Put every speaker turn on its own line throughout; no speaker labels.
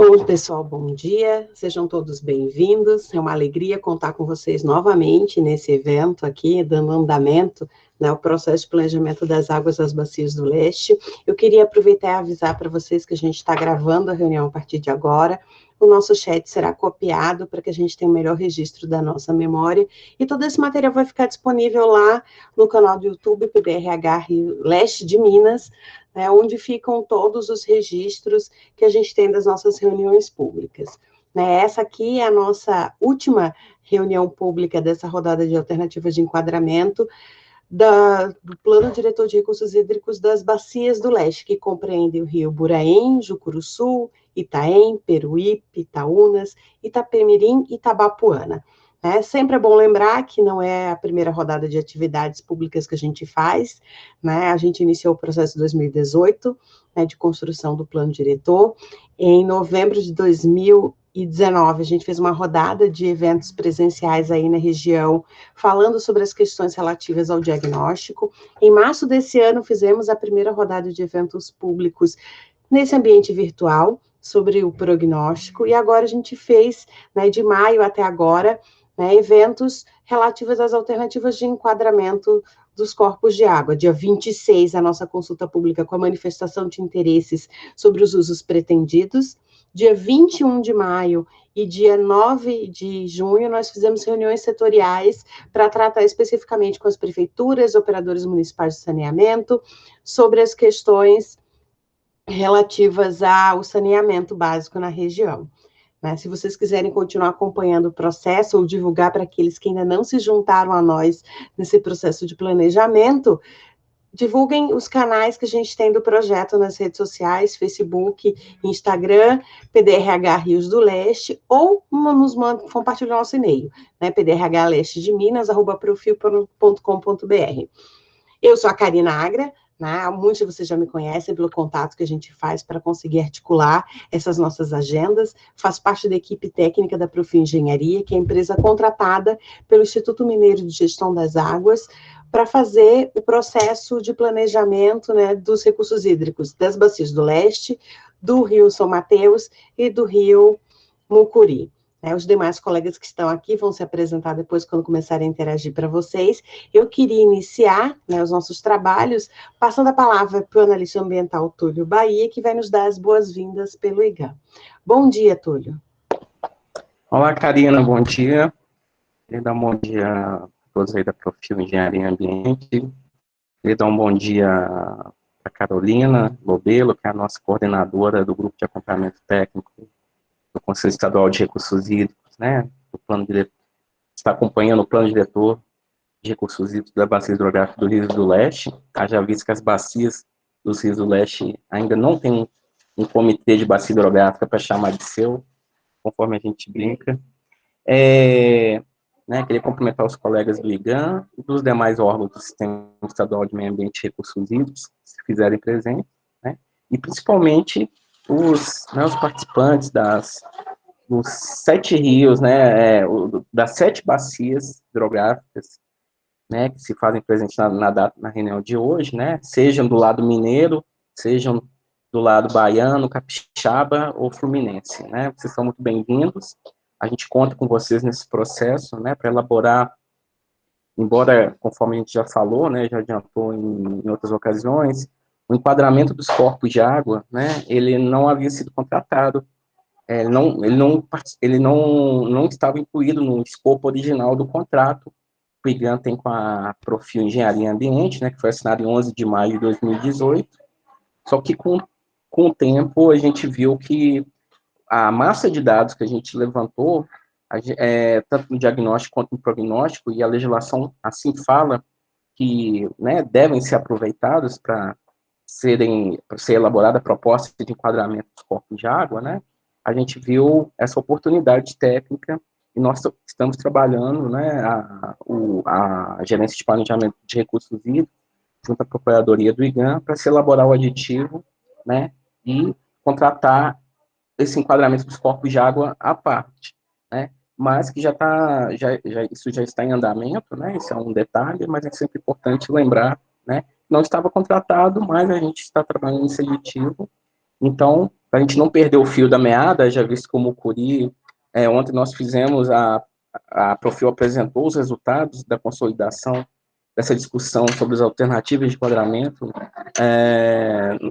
Bom, pessoal, bom dia, sejam todos bem-vindos, é uma alegria contar com vocês novamente nesse evento aqui, dando andamento, né, ao processo de planejamento das águas das bacias do leste. Eu queria aproveitar e avisar para vocês que a gente está gravando a reunião a partir de agora, o nosso chat será copiado para que a gente tenha um melhor registro da nossa memória, e todo esse material vai ficar disponível lá no canal do YouTube, PDRH Rio Leste de Minas, né, onde ficam todos os registros que a gente tem das nossas reuniões públicas. Né, essa aqui é a nossa última reunião pública dessa rodada de alternativas de enquadramento do Plano Diretor de Recursos Hídricos das Bacias do Leste, que compreende o rio Buraém, Jucuruçu, Itaém, Peruípe, Itaúnas, Itapemirim e Itabapuana. Sempre é bom lembrar que não é a primeira rodada de atividades públicas que a gente faz, né? A gente iniciou o processo em 2018, né, de construção do plano diretor. Em novembro de 2019, a gente fez uma rodada de eventos presenciais aí na região, falando sobre as questões relativas ao diagnóstico. Em março desse ano, fizemos a primeira rodada de eventos públicos nesse ambiente virtual, sobre o prognóstico, e agora a gente fez, né, de maio até agora, né, eventos relativos às alternativas de enquadramento dos corpos de água. Dia 26, a nossa consulta pública com a manifestação de interesses sobre os usos pretendidos. Dia 21 de maio e dia 9 de junho, nós fizemos reuniões setoriais para tratar especificamente com as prefeituras, operadores municipais de saneamento, sobre as questões relativas ao saneamento básico na região. Se vocês quiserem continuar acompanhando o processo ou divulgar para aqueles que ainda não se juntaram a nós nesse processo de planejamento, divulguem os canais que a gente tem do projeto nas redes sociais, Facebook, Instagram, PDRH Rios do Leste, ou nos compartilhar nosso e-mail, né, pdrhleste-de-minas@profil.com.br. Eu sou a Karina Agra, né? Muitos de vocês já me conhecem pelo contato que a gente faz para conseguir articular essas nossas agendas. Faço parte da equipe técnica da Profil Engenharia, que é a empresa contratada pelo Instituto Mineiro de Gestão das Águas para fazer o processo de planejamento, né, dos recursos hídricos das bacias do leste, do Rio São Mateus e do Rio Mucuri. Os demais colegas que estão aqui vão se apresentar depois, quando começarem a interagir para vocês. Eu queria iniciar, né, os nossos trabalhos, passando a palavra para o analista ambiental Túlio Bahia, que vai nos dar as boas-vindas pelo IGAM. Bom dia, Túlio.
Olá, Karina, bom dia. Queria dar um bom dia a todos aí da Profil Engenharia e Ambiente. Queria dar um bom dia para Carolina Lobelo, que é a nossa coordenadora do Grupo de Acompanhamento Técnico do Conselho Estadual de Recursos Hídricos, né? O plano diretor, está acompanhando o plano diretor de recursos hídricos da bacia hidrográfica do Rio do Leste. Já visto que as bacias dos Rios do Leste ainda não tem um comitê de bacia hidrográfica para chamar de seu, conforme a gente brinca. Queria cumprimentar os colegas do IGAM e dos demais órgãos do Sistema Estadual de Meio Ambiente e Recursos Hídricos, que se fizerem presentes, né? E principalmente os participantes dos 7 rios, né, das 7 bacias hidrográficas, né, que se fazem presentes na reunião de hoje, né, sejam do lado mineiro, sejam do lado baiano, capixaba ou fluminense, né, vocês são muito bem-vindos. A gente conta com vocês nesse processo, né, para elaborar, embora, conforme a gente já falou, né, já adiantou em outras ocasiões, o enquadramento dos corpos de água, né, ele não havia sido contratado, ele não estava incluído no escopo original do contrato que o IGAM tem com a Profil Engenharia e Ambiente, né, que foi assinado em 11 de maio de 2018, só que com o tempo a gente viu que a massa de dados que a gente levantou, tanto no diagnóstico quanto no prognóstico, e a legislação assim fala que, né, devem ser aproveitados para ser elaborada a proposta de enquadramento dos corpos de água, né, a gente viu essa oportunidade técnica e nós estamos trabalhando, né, a Gerência de Planejamento de Recursos Hídricos, junto à Procuradoria do IGAM, para se elaborar o aditivo, né, e contratar esse enquadramento dos corpos de água à parte, né, mas que isso já está em andamento, né, isso é um detalhe, mas é sempre importante lembrar, né, não estava contratado, mas a gente está trabalhando nesse aditivo, então, para a gente não perder o fio da meada, já visto como o Mucuri, ontem nós fizemos, a Profil apresentou os resultados da consolidação dessa discussão sobre as alternativas de enquadramento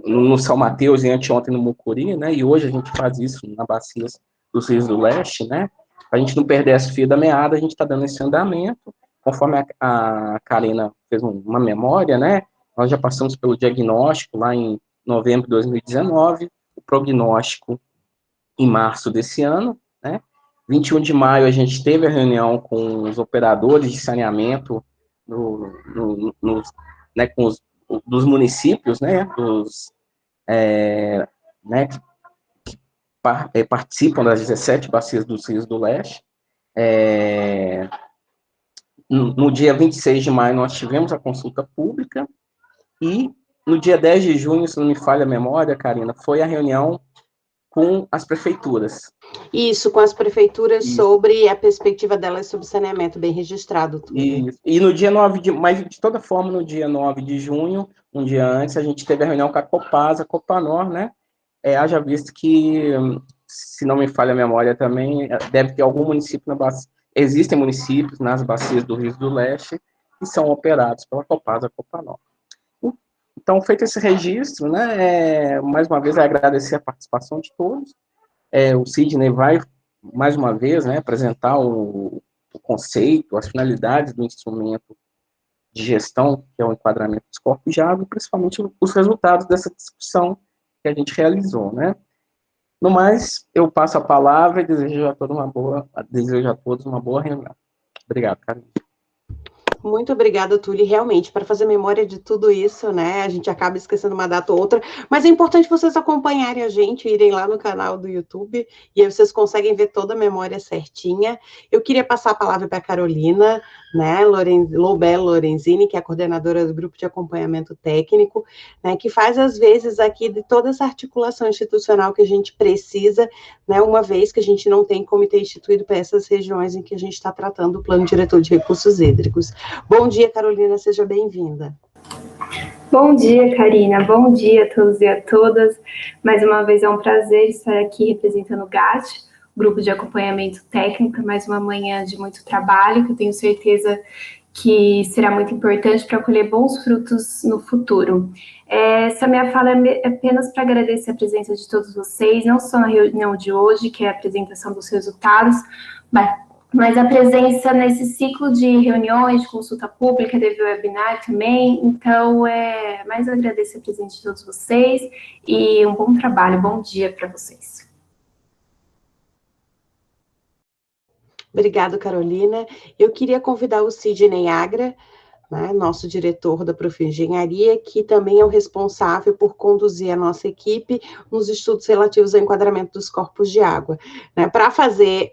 no São Mateus e anteontem no Mucuri, né, e hoje a gente faz isso na Bacia dos Rios do Leste, né, para a gente não perder esse fio da meada, a gente está dando esse andamento, conforme a Karina fez uma memória, né, nós já passamos pelo diagnóstico lá em novembro de 2019, o prognóstico em março desse ano, né? 21 de maio a gente teve a reunião com os operadores de saneamento né, com dos municípios, né, né, que participam das 17 bacias dos rios do leste. No dia 26 de maio nós tivemos a consulta pública e no dia 10 de junho, se não me falha a memória, Karina, foi a reunião com as prefeituras.
Isso, com as prefeituras. Isso. Sobre a perspectiva delas sobre saneamento, bem registrado tudo.
E no dia 9 de... Mas, de toda forma, no dia 9 de junho, um dia antes, a gente teve a reunião com a Copasa, a Copanor, né? Haja visto que, se não me falha a memória também, deve ter algum município na bacia. Existem municípios nas bacias do Rio do Leste que são operados pela Copasa, a Copanor. Então, feito esse registro, né, mais uma vez, agradecer a participação de todos. O Sidney vai, mais uma vez, né, apresentar o conceito, as finalidades do instrumento de gestão, que é o enquadramento dos corpos de água, e principalmente os resultados dessa discussão que a gente realizou, né. No mais, eu passo a palavra e desejo a todos uma boa reunião. Obrigado, Carlos.
Muito obrigada, Túlio. Realmente, para fazer memória de tudo isso, né, a gente acaba esquecendo uma data ou outra, mas é importante vocês acompanharem a gente, irem lá no canal do YouTube, e aí vocês conseguem ver toda a memória certinha. Eu queria passar a palavra para a Carolina, né, Loubel Lorenzini, que é a coordenadora do Grupo de Acompanhamento Técnico, né, que faz, às vezes, aqui de toda essa articulação institucional que a gente precisa, né, uma vez que a gente não tem comitê instituído para essas regiões em que a gente está tratando o Plano Diretor de Recursos Hídricos. Bom dia, Carolina, seja bem-vinda.
Bom dia, Karina, bom dia a todos e a todas. Mais uma vez é um prazer estar aqui representando o GAT, Grupo de Acompanhamento Técnico, mais uma manhã de muito trabalho, que eu tenho certeza que será muito importante para colher bons frutos no futuro. Essa minha fala é apenas para agradecer a presença de todos vocês, não só na reunião de hoje, que é a apresentação dos resultados, mas a presença nesse ciclo de reuniões, de consulta pública, teve webinar também, então, mais agradecer a presença de todos vocês e um bom trabalho, bom dia para vocês.
Obrigada, Carolina. Eu queria convidar o Sidney Agra, né, nosso diretor da Profil Engenharia, que também é o responsável por conduzir a nossa equipe nos estudos relativos ao enquadramento dos corpos de água, né, para fazer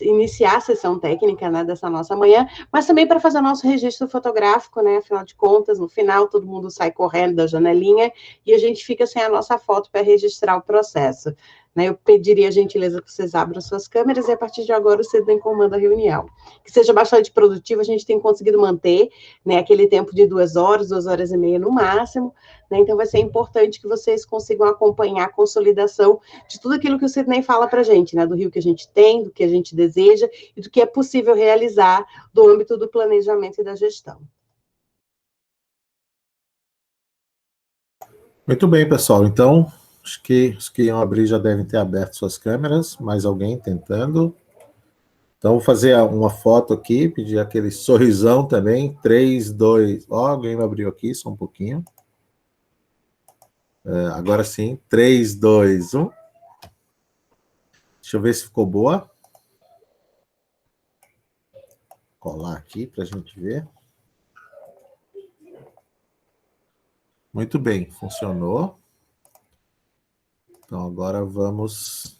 iniciar a sessão técnica, né, dessa nossa manhã, mas também para fazer o nosso registro fotográfico, né, afinal de contas, no final, todo mundo sai correndo da janelinha e a gente fica sem a nossa foto para registrar o processo. Eu pediria a gentileza que vocês abram suas câmeras e, a partir de agora, vocês deem comando à reunião. Que seja bastante produtiva, a gente tem conseguido manter, né, aquele tempo de 2 horas e meia no máximo, né, então vai ser importante que vocês consigam acompanhar a consolidação de tudo aquilo que o Sidney fala para a gente, né, do rio que a gente tem, do que a gente deseja e do que é possível realizar do âmbito do planejamento e da gestão.
Muito bem, pessoal, então... Acho que os que iam abrir já devem ter aberto suas câmeras. Mais alguém tentando? Então, vou fazer uma foto aqui, pedir aquele sorrisão também. 3, 2... Ó, alguém abriu aqui, só um pouquinho. Agora sim. 3, 2, 1. Deixa eu ver se ficou boa. Colar aqui para a gente ver. Muito bem, funcionou. Então, agora vamos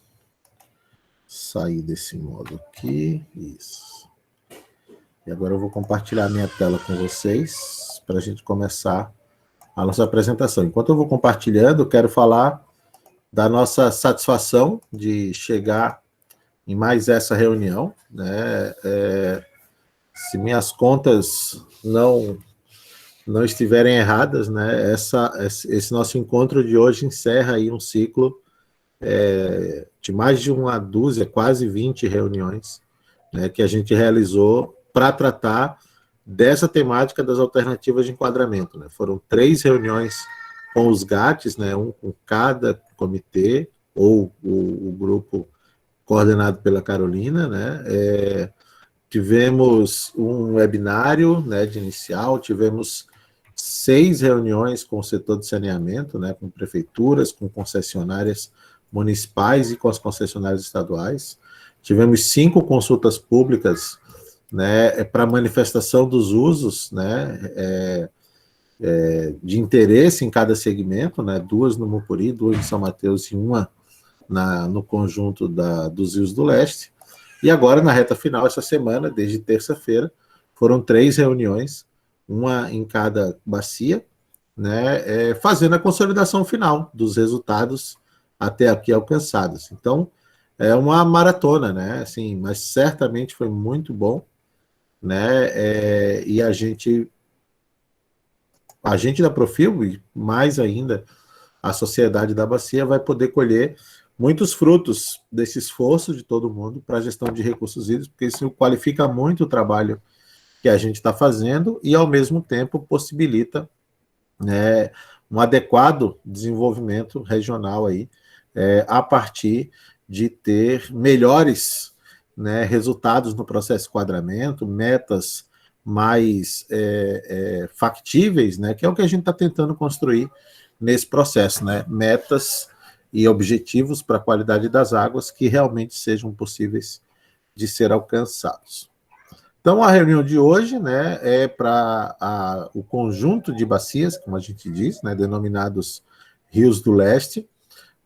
sair desse modo aqui. Isso. E agora eu vou compartilhar minha tela com vocês para a gente começar a nossa apresentação. Enquanto eu vou compartilhando, eu quero falar da nossa satisfação de chegar em mais essa reunião, né? Se minhas contas não estiverem erradas, né? Esse nosso encontro de hoje encerra aí um ciclo de mais de uma dúzia, quase 20 reuniões, né, que a gente realizou para tratar dessa temática das alternativas de enquadramento, né? Foram 3 reuniões com os GATs, né, um com cada comitê, ou o grupo coordenado pela Carolina, né? Tivemos um webinário, né, de inicial, tivemos 6 reuniões com o setor de saneamento, né, com prefeituras, com concessionárias municipais e com as concessionárias estaduais. Tivemos 5 consultas públicas, né, para manifestação dos usos, né, de interesse em cada segmento, né, 2 no Mucuri, 2 em São Mateus e 1 no conjunto dos Rios do Leste. E agora, na reta final, essa semana, desde terça-feira, foram 3 reuniões, uma em cada bacia, né, fazendo a consolidação final dos resultados até aqui alcançados. Então, é uma maratona, né, assim, mas certamente foi muito bom, né, e a gente da Profil, e mais ainda a sociedade da bacia, vai poder colher muitos frutos desse esforço de todo mundo para a gestão de recursos hídricos, porque isso qualifica muito o trabalho que a gente está fazendo e, ao mesmo tempo, possibilita, né, um adequado desenvolvimento regional aí, a partir de ter melhores, né, resultados no processo de enquadramento, metas mais factíveis, né, que é o que a gente está tentando construir nesse processo, né, metas e objetivos para a qualidade das águas que realmente sejam possíveis de ser alcançados. Então, a reunião de hoje, né, é para o conjunto de bacias, como a gente diz, né, denominados Rios do Leste.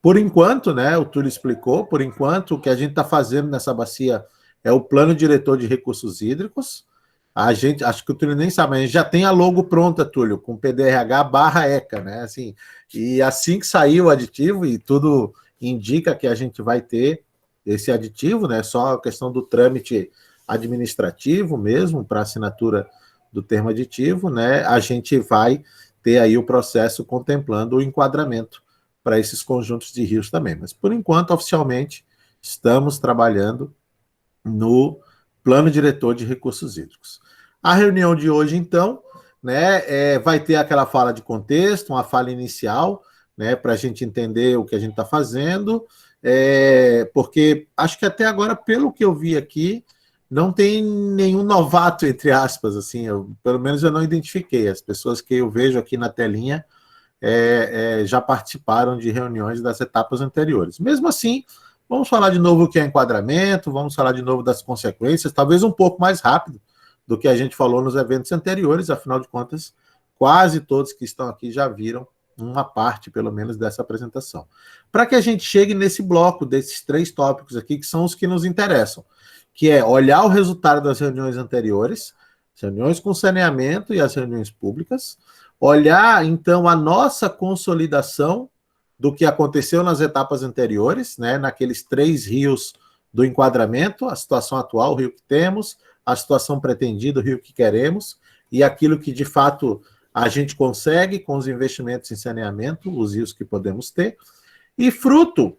Por enquanto, né, o Túlio explicou, por enquanto, o que a gente está fazendo nessa bacia é o Plano Diretor de Recursos Hídricos. A gente, acho que o Túlio nem sabe, mas a gente já tem a logo pronta, Túlio, com PDRH/ECA, né? Assim, e assim que sair o aditivo, e tudo indica que a gente vai ter esse aditivo, né? Só a questão do trâmite administrativo mesmo, para assinatura do termo aditivo, né? A gente vai ter aí o processo contemplando o enquadramento para esses conjuntos de rios também. Mas, por enquanto, oficialmente, estamos trabalhando no Plano Diretor de Recursos Hídricos. A reunião de hoje, então, né, vai ter aquela fala de contexto, uma fala inicial, né, para a gente entender o que a gente está fazendo, porque acho que até agora, pelo que eu vi aqui, não tem nenhum novato, entre aspas, assim, pelo menos eu não identifiquei. As pessoas que eu vejo aqui na telinha já participaram de reuniões das etapas anteriores. Mesmo assim, vamos falar de novo o que é enquadramento, vamos falar de novo das consequências, talvez um pouco mais rápido do que a gente falou nos eventos anteriores, afinal de contas, quase todos que estão aqui já viram uma parte, pelo menos, dessa apresentação. Para que a gente chegue nesse bloco desses 3 tópicos aqui, que são os que nos interessam, que é olhar o resultado das reuniões anteriores, as reuniões com saneamento e as reuniões públicas, olhar, então, a nossa consolidação do que aconteceu nas etapas anteriores, né, naqueles 3 rios do enquadramento, a situação atual, o rio que temos, a situação pretendida, o rio que queremos, e aquilo que, de fato, a gente consegue com os investimentos em saneamento, os rios que podemos ter. E fruto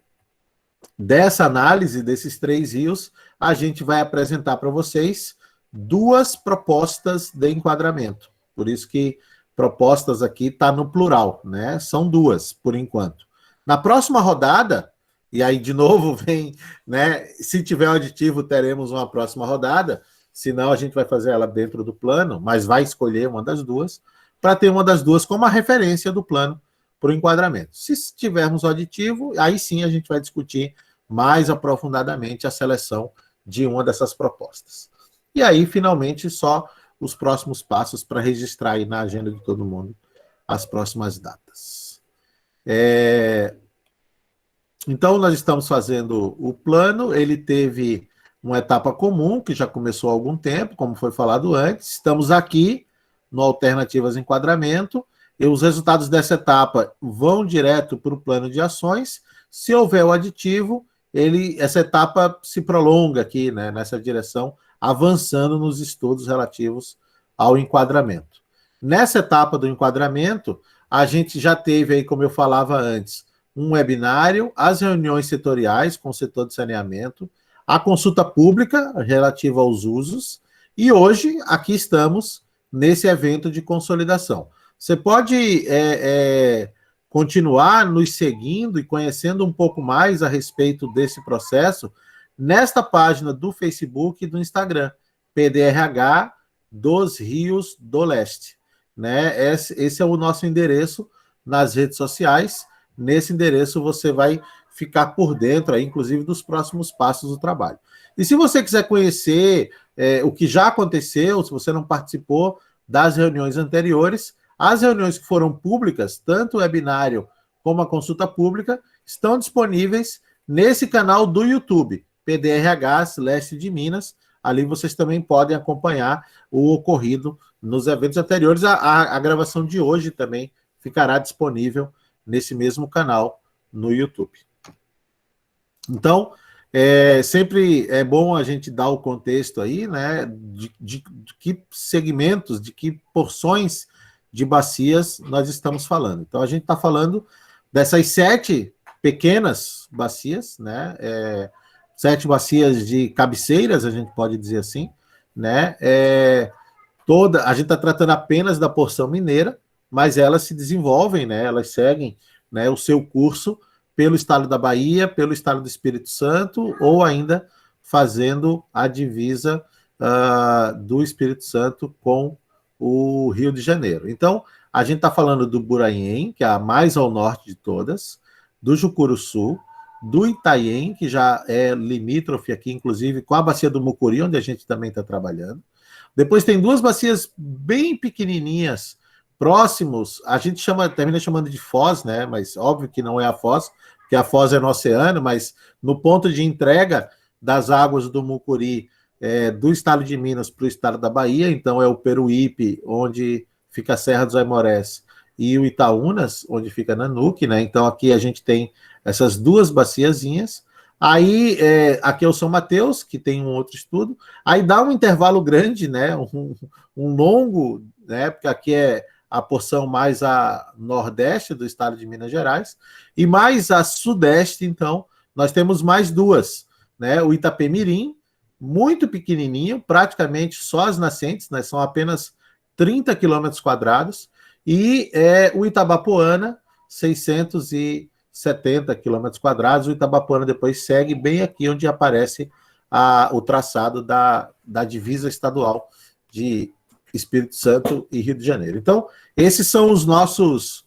dessa análise desses 3 rios, a gente vai apresentar para vocês 2 propostas de enquadramento. Por isso que propostas aqui está no plural, né? São 2, por enquanto. Na próxima rodada, e aí de novo vem, né? Se tiver um aditivo, teremos uma próxima rodada, senão a gente vai fazer ela dentro do plano, mas vai escolher uma das 2, para ter uma das 2 como a referência do plano para o enquadramento. Se tivermos o aditivo, aí sim a gente vai discutir mais aprofundadamente a seleção de uma dessas propostas. E aí, finalmente, só os próximos passos para registrar aí na agenda de todo mundo as próximas datas. Então, nós estamos fazendo o plano, ele teve uma etapa comum, que já começou há algum tempo, como foi falado antes. Estamos aqui no Alternativas Enquadramento, e os resultados dessa etapa vão direto para o plano de ações. Se houver o aditivo, essa etapa se prolonga aqui, né, nessa direção, avançando nos estudos relativos ao enquadramento. Nessa etapa do enquadramento, a gente já teve aí, como eu falava antes, um webinário, as reuniões setoriais com o setor de saneamento, a consulta pública relativa aos usos, e hoje aqui estamos nesse evento de consolidação. Você pode continuar nos seguindo e conhecendo um pouco mais a respeito desse processo nesta página do Facebook e do Instagram, PDRH dos Rios do Leste. Né? Esse é o nosso endereço nas redes sociais. Nesse endereço você vai ficar por dentro, aí, inclusive, dos próximos passos do trabalho. E se você quiser conhecer o que já aconteceu, se você não participou das reuniões anteriores, as reuniões que foram públicas, tanto o webinário como a consulta pública, estão disponíveis nesse canal do YouTube, PDRH Leste de Minas. Ali vocês também podem acompanhar o ocorrido nos eventos anteriores. A gravação de hoje também ficará disponível nesse mesmo canal no YouTube. Então, sempre é bom a gente dar o contexto aí, né, de que segmentos, de que porções de bacias nós estamos falando. Então, a gente está falando dessas 7 pequenas bacias, né, 7 bacias de cabeceiras, a gente pode dizer assim, né, a gente está tratando apenas da porção mineira, mas elas se desenvolvem, né, elas seguem, né, o seu curso pelo estado da Bahia, pelo estado do Espírito Santo, ou ainda fazendo a divisa do Espírito Santo com o Rio de Janeiro. Então, a gente está falando do Buranhém, que é a mais ao norte de todas, do Jucuruçu, do Itanhaém, que já é limítrofe aqui, inclusive, com a bacia do Mucuri, onde a gente também está trabalhando. Depois tem 2 bacias bem pequenininhas, próximos, a gente termina chamando de foz, né? Mas óbvio que não é a foz, porque a foz é no oceano, mas no ponto de entrega das águas do Mucuri, do estado de Minas para o estado da Bahia, então é o Peruípe, onde fica a Serra dos Aimorés, e o Itaúnas, onde fica Nanuque, né? Então aqui a gente tem essas 2 baciazinhas. Aí aqui é o São Mateus, que tem um outro estudo. Aí dá um intervalo grande, né? Um longo, né? Porque aqui é a porção mais a nordeste do estado de Minas Gerais, e mais a sudeste, então, nós temos mais 2, né? O Itapemirim, muito pequenininho, praticamente só as nascentes, né? São apenas 30 quilômetros quadrados, e o Itabapoana, 670 quilômetros quadrados. O Itabapoana depois segue bem aqui onde aparece o traçado da divisa estadual de Espírito Santo e Rio de Janeiro. Então, esses são os nossos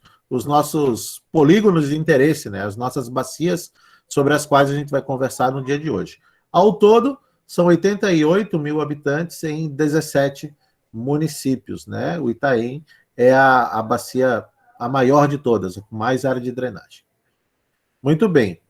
polígonos de interesse, né? As nossas bacias sobre as quais a gente vai conversar no dia de hoje. Ao todo, são 88 mil habitantes em 17 municípios, né? O Itanhaém é a bacia a maior de todas, com mais área de drenagem. Muito bem.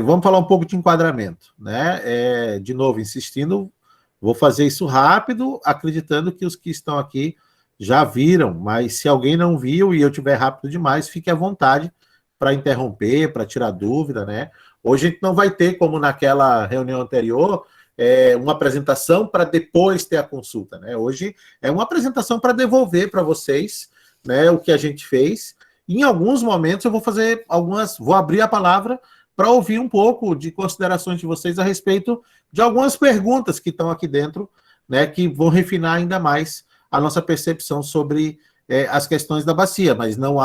Vamos falar um pouco de enquadramento, né? De novo, insistindo, vou fazer isso rápido, acreditando que os que estão aqui já viram, mas se alguém não viu e eu tiver rápido demais, fique à vontade para interromper, para tirar dúvida, né? Hoje a gente não vai ter, como naquela reunião anterior, uma apresentação para depois ter a consulta, né? Hoje é uma apresentação para devolver para vocês, né, o que a gente fez. E em alguns momentos eu vou abrir a palavra para ouvir um pouco de considerações de vocês a respeito de algumas perguntas que estão aqui dentro, né, que vão refinar ainda mais a nossa percepção sobre as questões da bacia, mas não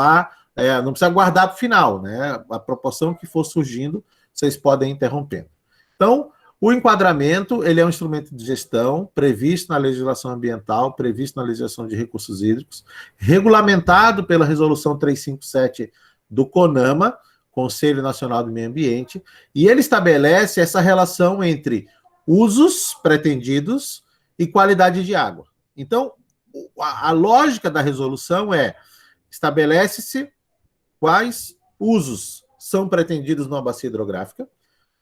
precisa guardar para o final, né? A proporção que for surgindo, vocês podem ir interrompendo. Então, o enquadramento, ele é um instrumento de gestão previsto na legislação ambiental, previsto na legislação de recursos hídricos, regulamentado pela Resolução 357 do CONAMA, Conselho Nacional do Meio Ambiente, e ele estabelece essa relação entre usos pretendidos e qualidade de água. Então, a lógica da resolução estabelece-se quais usos são pretendidos numa bacia hidrográfica,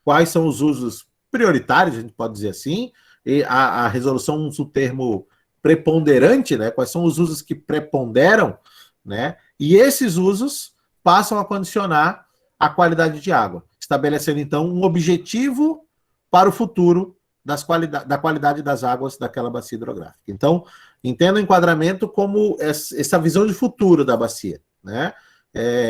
quais são os usos prioritários, a gente pode dizer assim, e a resolução usa o termo preponderante, né? Quais são os usos que preponderam, né? E esses usos passam a condicionar a qualidade de água, estabelecendo, então, um objetivo para o futuro da qualidade das águas daquela bacia hidrográfica. Então, entenda o enquadramento como essa visão de futuro da bacia, né?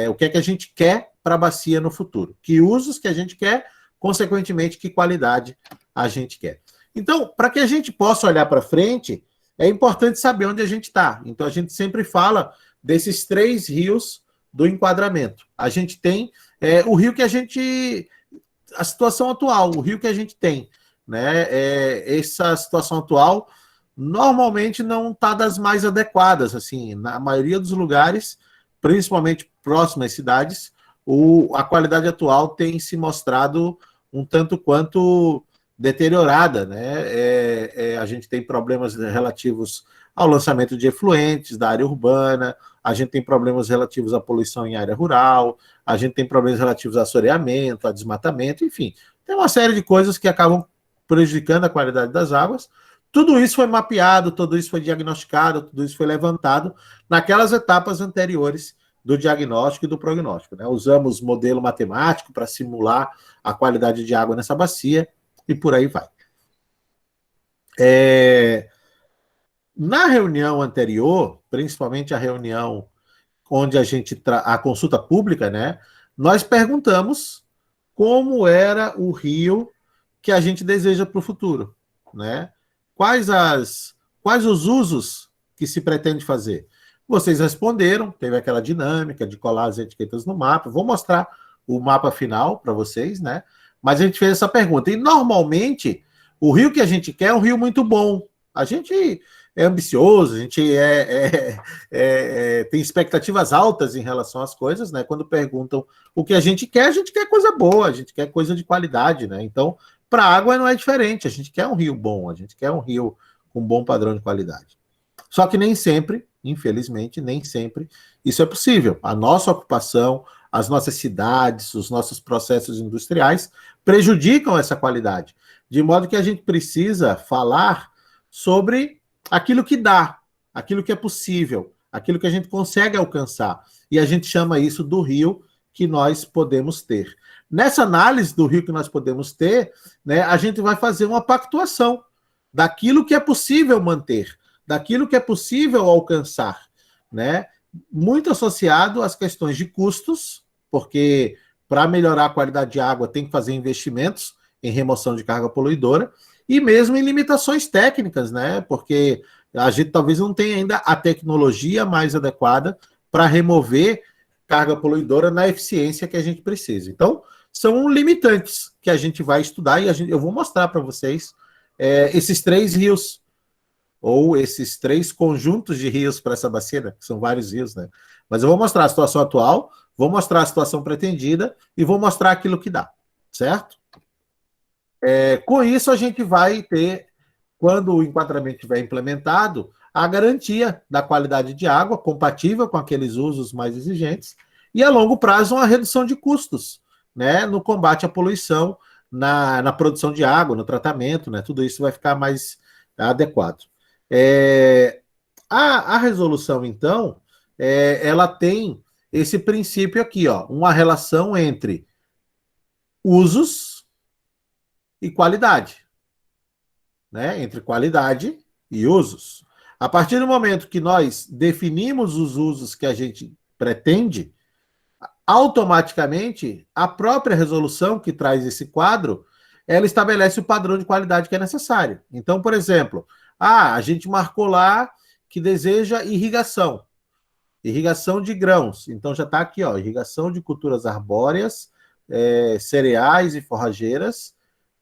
o que é que a gente quer para a bacia no futuro, que usos que a gente quer, consequentemente, que qualidade a gente quer. Então, para que a gente possa olhar para frente, é importante saber onde a gente está. Então, a gente sempre fala desses 3 rios do enquadramento. A gente tem o rio que a gente... A situação atual, o rio que a gente tem. Né? Essa situação atual normalmente não está das mais adequadas. Assim, na maioria dos lugares, principalmente próximas às cidades, a qualidade atual tem se mostrado um tanto quanto deteriorada, né? A gente tem problemas relativos ao lançamento de efluentes da área urbana, a gente tem problemas relativos à poluição em área rural, a gente tem problemas relativos a assoreamento, a desmatamento, enfim, tem uma série de coisas que acabam prejudicando a qualidade das águas. Tudo isso foi mapeado, tudo isso foi diagnosticado, tudo isso foi levantado naquelas etapas anteriores do diagnóstico e do prognóstico, né? Usamos modelo matemático para simular a qualidade de água nessa bacia, e por aí vai. Na reunião anterior, principalmente a reunião onde a consulta pública, né, nós perguntamos como era o rio que a gente deseja para o futuro, né? Quais os usos que se pretende fazer? Vocês responderam, teve aquela dinâmica de colar as etiquetas no mapa. Vou mostrar o mapa final para vocês, né? Mas a gente fez essa pergunta. E, normalmente, o rio que a gente quer é um rio muito bom. A gente é ambicioso, a gente tem expectativas altas em relação às coisas, né? Quando perguntam o que a gente quer coisa boa, a gente quer coisa de qualidade, né? Então, para a água não é diferente. A gente quer um rio bom, a gente quer um rio com bom padrão de qualidade. Só que nem sempre, infelizmente, nem sempre isso é possível. A nossa ocupação, as nossas cidades, os nossos processos industriais prejudicam essa qualidade, de modo que a gente precisa falar sobre aquilo que dá, aquilo que é possível, aquilo que a gente consegue alcançar. E a gente chama isso do rio que nós podemos ter. Nessa análise do rio que nós podemos ter, né, a gente vai fazer uma pactuação daquilo que é possível manter, daquilo que é possível alcançar, né? Muito associado às questões de custos, porque para melhorar a qualidade de água tem que fazer investimentos em remoção de carga poluidora, e mesmo em limitações técnicas, né? Porque a gente talvez não tenha ainda a tecnologia mais adequada para remover carga poluidora na eficiência que a gente precisa. Então, são limitantes que a gente vai estudar, e eu vou mostrar para vocês esses 3 rios, ou esses 3 conjuntos de rios para essa bacia, né? Que são vários rios, né? Mas eu vou mostrar a situação atual, vou mostrar a situação pretendida e vou mostrar aquilo que dá, certo? Com isso, a gente vai ter, quando o enquadramento estiver implementado, a garantia da qualidade de água compatível com aqueles usos mais exigentes e, a longo prazo, uma redução de custos, né, no combate à poluição, na produção de água, no tratamento, né? Tudo isso vai ficar mais adequado. A resolução, então, ela tem esse princípio aqui, ó, uma relação entre usos e qualidade, né? Entre qualidade e usos. A partir do momento que nós definimos os usos que a gente pretende, automaticamente a própria resolução que traz esse quadro, ela estabelece o padrão de qualidade que é necessário. Então, por exemplo, a gente marcou lá que deseja irrigação de grãos. Então já está aqui, ó, irrigação de culturas arbóreas, cereais e forrageiras,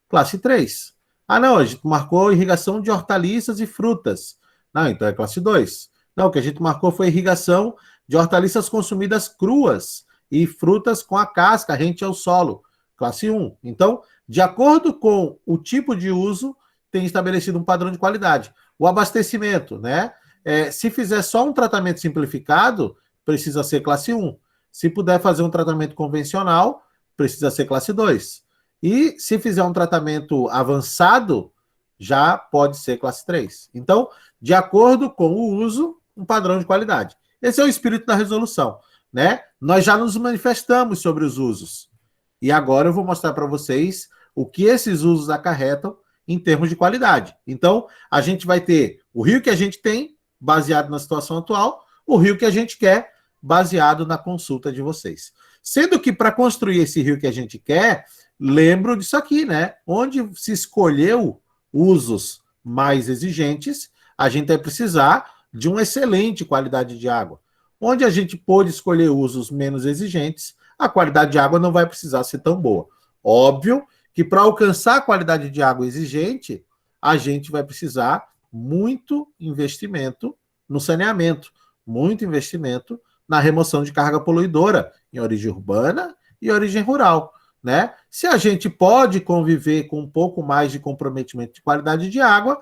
classe 3. Não, a gente marcou irrigação de hortaliças e frutas. Não, então é classe 2. Não, o que a gente marcou foi irrigação de hortaliças consumidas cruas e frutas com a casca rente ao solo, classe 1. Então, de acordo com o tipo de uso, tem estabelecido um padrão de qualidade. O abastecimento, né? Se fizer só um tratamento simplificado, precisa ser classe 1. Se puder fazer um tratamento convencional, precisa ser classe 2. E se fizer um tratamento avançado, já pode ser classe 3. Então, de acordo com o uso, um padrão de qualidade. Esse é o espírito da resolução, né? Nós já nos manifestamos sobre os usos. E agora eu vou mostrar para vocês o que esses usos acarretam em termos de qualidade. Então, a gente vai ter o rio que a gente tem, baseado na situação atual, o rio que a gente quer, baseado na consulta de vocês. Sendo que para construir esse rio que a gente quer, lembro disso aqui, né? Onde se escolheu usos mais exigentes, a gente vai precisar de uma excelente qualidade de água. Onde a gente pôde escolher usos menos exigentes, a qualidade de água não vai precisar ser tão boa. Óbvio que para alcançar a qualidade de água exigente, a gente vai precisar muito investimento no saneamento, muito investimento na remoção de carga poluidora em origem urbana e origem rural, né? Se a gente pode conviver com um pouco mais de comprometimento de qualidade de água,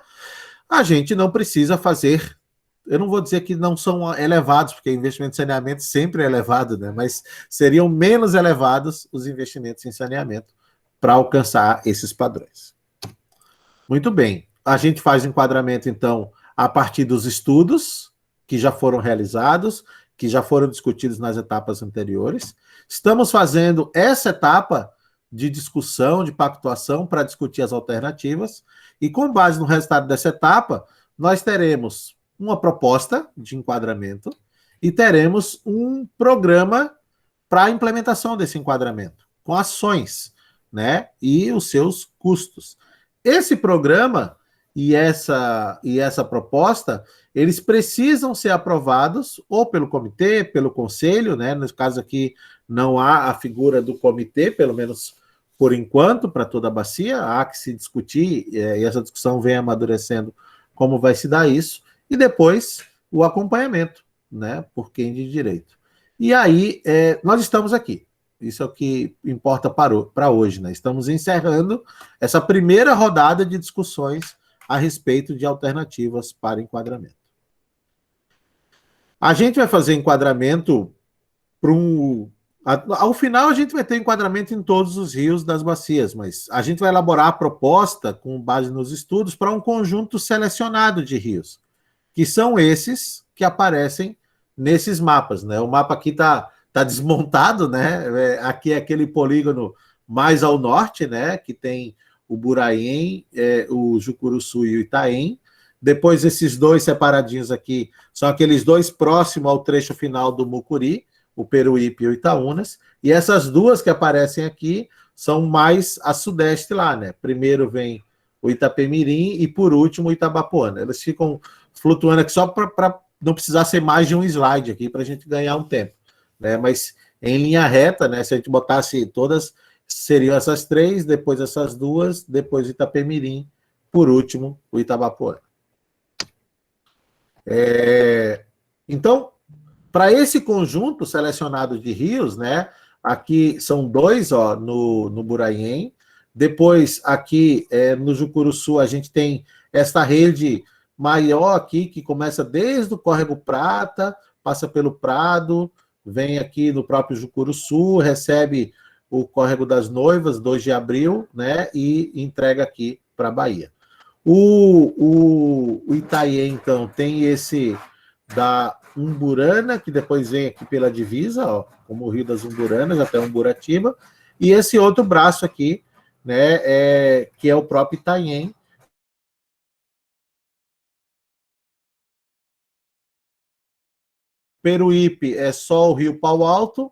a gente não precisa fazer. Eu não vou dizer que não são elevados, porque o investimento em saneamento sempre é elevado, né? Mas seriam menos elevados os investimentos em saneamento para alcançar esses padrões. Muito bem. A gente faz o enquadramento, então, a partir dos estudos que já foram realizados, que já foram discutidos nas etapas anteriores. Estamos fazendo essa etapa de discussão, de pactuação, para discutir as alternativas, e com base no resultado dessa etapa, nós teremos uma proposta de enquadramento e teremos um programa para a implementação desse enquadramento, com ações, né, e os seus custos. Esse programa e essa proposta, eles precisam ser aprovados ou pelo comitê, pelo conselho, né? No caso aqui não há a figura do comitê, pelo menos por enquanto, para toda a bacia, há que se discutir, e essa discussão vem amadurecendo como vai se dar isso, e depois o acompanhamento, né? Por quem de direito. E aí, nós estamos aqui. Isso é o que importa para hoje, né? Estamos encerrando essa primeira rodada de discussões a respeito de alternativas para enquadramento. A gente vai fazer enquadramento para ao final, a gente vai ter enquadramento em todos os rios das bacias, mas a gente vai elaborar a proposta, com base nos estudos, para um conjunto selecionado de rios, que são esses que aparecem nesses mapas, né? O mapa aqui está desmontado, né? Aqui é aquele polígono mais ao norte, né? Que tem o Buraém, o Jucuruçu e o Itaém. Depois, esses dois separadinhos aqui são aqueles dois próximos ao trecho final do Mucuri, o Peruípe e o Itaúnas. E essas duas que aparecem aqui são mais a sudeste lá, né? Primeiro vem o Itapemirim e, por último, o Itabapoana. Eles ficam flutuando aqui só para não precisar ser mais de um slide aqui, para a gente ganhar um tempo, né? Mas em linha reta, né? Se a gente botasse todas, seriam essas três, depois essas duas, depois o Itapemirim, por último, o Itabapoana. Então, para esse conjunto selecionado de rios, né? Aqui são dois, ó, no Buraém. Depois, aqui no Jucuruçu, a gente tem esta rede maior aqui, que começa desde o Córrego Prata, passa pelo Prado, vem aqui no próprio Jucuruçu, recebe o Córrego das Noivas, 2 de abril, né? E entrega aqui para a Bahia. O Itaém, então, tem esse da Umburana, que depois vem aqui pela divisa, ó, como o Rio das Umburanas, até Umburatiba, e esse outro braço aqui, né, que é o próprio Itaém. Peruípe é só o Rio Pau Alto,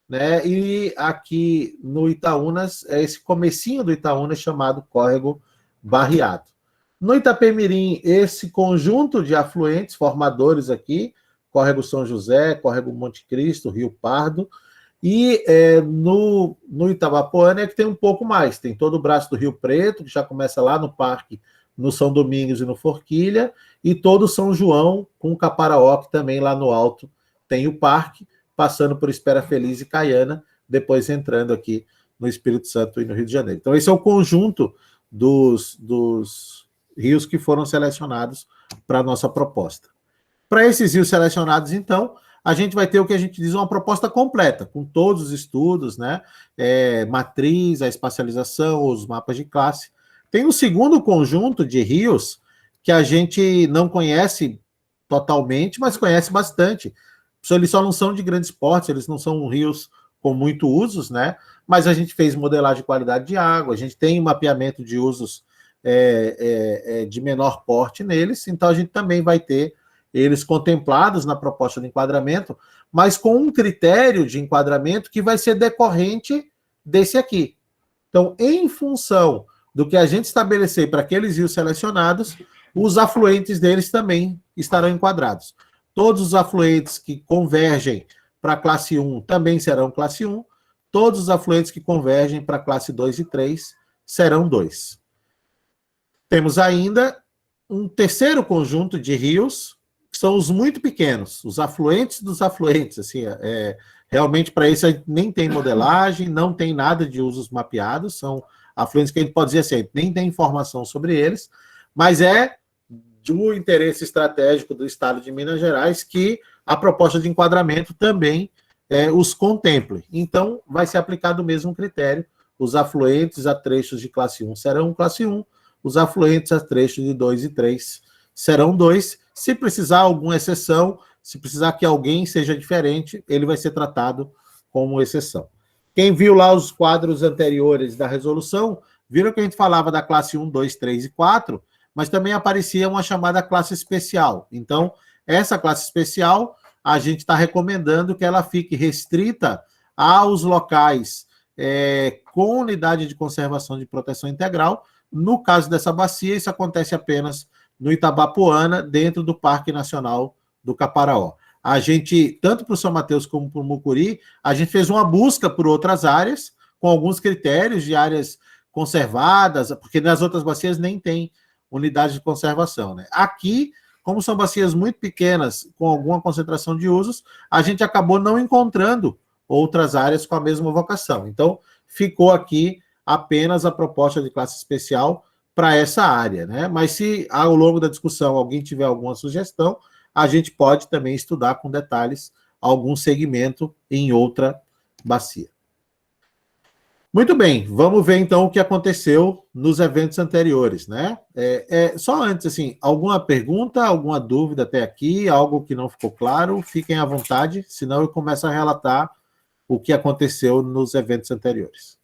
né, e aqui no Itaúnas, é esse comecinho do Itaúnas chamado Córrego Barreado. No Itapemirim, esse conjunto de afluentes formadores aqui, Córrego São José, Córrego Monte Cristo, Rio Pardo, e no Itabapoana é que tem um pouco mais, tem todo o braço do Rio Preto, que já começa lá no Parque, no São Domingos e no Forquilha, e todo São João, com Caparaó, que também lá no alto tem o parque, passando por Espera Feliz e Caiana, depois entrando aqui no Espírito Santo e no Rio de Janeiro. Então, esse é o conjunto dos rios que foram selecionados para a nossa proposta. Para esses rios selecionados, então, a gente vai ter o que a gente diz uma proposta completa, com todos os estudos, né? Matriz, a espacialização, os mapas de classe. Tem um segundo conjunto de rios que a gente não conhece totalmente, mas conhece bastante. Eles só não são de grandes portes, eles não são rios com muito usos, né? Mas a gente fez modelagem de qualidade de água, a gente tem mapeamento de usos de menor porte neles, então a gente também vai ter eles contemplados na proposta de enquadramento, mas com um critério de enquadramento que vai ser decorrente desse aqui. Então, em função do que a gente estabelecer para aqueles rios selecionados, os afluentes deles também estarão enquadrados. Todos os afluentes que convergem para a classe 1 também serão classe 1, todos os afluentes que convergem para a classe 2 e 3 serão 2. Temos ainda um terceiro conjunto de rios, que são os muito pequenos, os afluentes dos afluentes. Assim, realmente, para isso, a gente nem tem modelagem, não tem nada de usos mapeados, são afluentes que a gente pode dizer assim, nem tem informação sobre eles, mas é do interesse estratégico do Estado de Minas Gerais que a proposta de enquadramento também os contemple. Então, vai ser aplicado o mesmo critério. Os afluentes a trechos de classe 1 serão classe 1, os afluentes a trechos de 2 e 3 serão 2. Se precisar alguma exceção, se precisar que alguém seja diferente, ele vai ser tratado como exceção. Quem viu lá os quadros anteriores da resolução, viram que a gente falava da classe 1, 2, 3 e 4, mas também aparecia uma chamada classe especial. Então, essa classe especial, a gente está recomendando que ela fique restrita aos locais com unidade de conservação de proteção integral. No caso dessa bacia, isso acontece apenas no Itabapoana, dentro do Parque Nacional do Caparaó. A gente, tanto para o São Mateus como para o Mucuri, a gente fez uma busca por outras áreas, com alguns critérios de áreas conservadas, porque nas outras bacias nem tem unidade de conservação, né? Aqui, como são bacias muito pequenas, com alguma concentração de usos, a gente acabou não encontrando outras áreas com a mesma vocação. Então, ficou aqui apenas a proposta de classe especial para essa área, né? Mas se ao longo da discussão alguém tiver alguma sugestão, a gente pode também estudar com detalhes algum segmento em outra bacia. Muito bem, vamos ver então o que aconteceu nos eventos anteriores, né? Só antes, assim, alguma pergunta, alguma dúvida até aqui, algo que não ficou claro, fiquem à vontade, senão eu começo a relatar o que aconteceu nos eventos anteriores.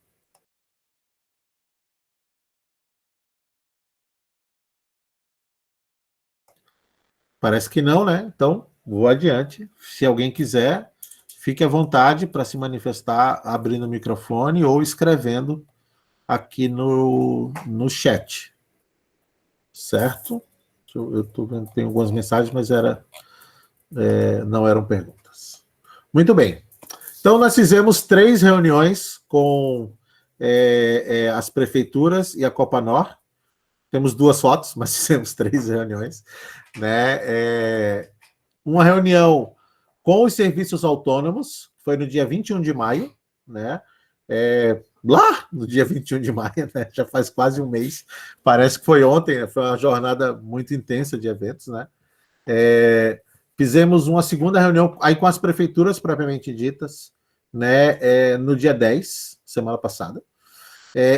Parece que não, né? Então, vou adiante. Se alguém quiser, fique à vontade para se manifestar abrindo o microfone ou escrevendo aqui no chat. Certo? Eu estou vendo, tem algumas mensagens, mas não eram perguntas. Muito bem. Então, nós fizemos 3 reuniões com as prefeituras e a Copanor. Temos 2 fotos, mas fizemos 3 reuniões, né? Uma reunião com os serviços autônomos, foi no dia 21 de maio, né? Lá no dia 21 de maio, né? Já faz quase um mês, parece que foi ontem, foi uma jornada muito intensa de eventos, né? Fizemos uma segunda reunião aí com as prefeituras propriamente ditas, né? No dia 10, semana passada,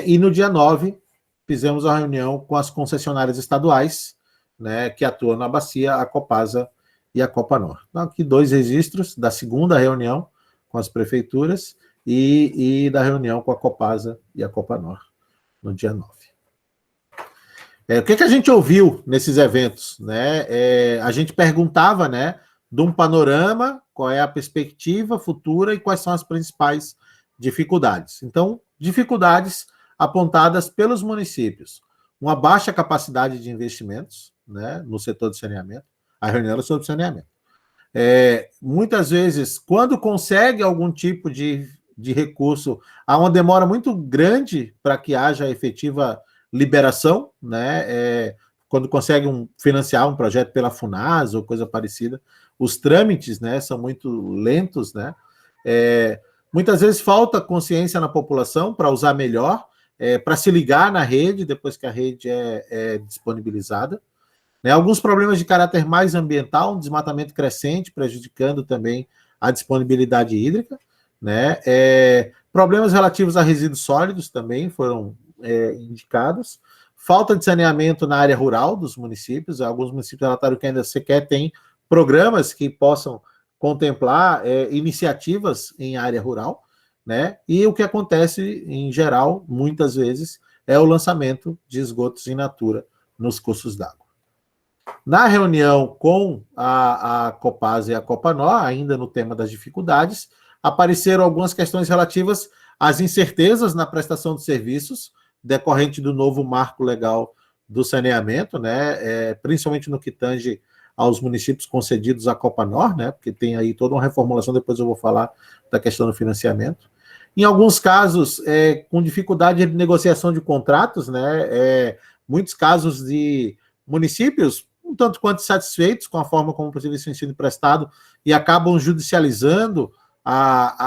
e no dia 9, fizemos a reunião com as concessionárias estaduais, né, que atuam na bacia, a Copasa e a Copanor. Então, aqui 2 registros da segunda reunião com as prefeituras e da reunião com a Copasa e a Copanor, no dia 9. O que a gente ouviu nesses eventos? Né? A gente perguntava, né, de um panorama, qual é a perspectiva futura e quais são as principais dificuldades. Então, dificuldades apontadas pelos municípios. Uma baixa capacidade de investimentos, né, no setor de saneamento. A reunião era sobre saneamento. Muitas vezes, quando consegue algum tipo de recurso, há uma demora muito grande para que haja efetiva liberação, né? Quando consegue financiar um projeto pela FUNAS ou coisa parecida, os trâmites, né, são muito lentos, né? Muitas vezes falta consciência na população para usar melhor, para se ligar na rede, depois que a rede é disponibilizada. Né? Alguns problemas de caráter mais ambiental, um desmatamento crescente, prejudicando também a disponibilidade hídrica. Né? Problemas relativos a resíduos sólidos também foram indicados. Falta de saneamento na área rural dos municípios. Alguns municípios relataram que ainda sequer tem programas que possam contemplar iniciativas em área rural. Né? E o que acontece, em geral, muitas vezes, é o lançamento de esgotos in natura nos cursos d'água. Na reunião com a Copasa e a Copanor, ainda no tema das dificuldades, apareceram algumas questões relativas às incertezas na prestação de serviços, decorrente do novo marco legal do saneamento, né, principalmente no que tange aos municípios concedidos à Copanor, né, porque tem aí toda uma reformulação, depois eu vou falar da questão do financiamento. Em alguns casos, com dificuldade de negociação de contratos, né, muitos casos de municípios um tanto quanto satisfeitos com a forma como o serviço tem sido prestado e acabam judicializando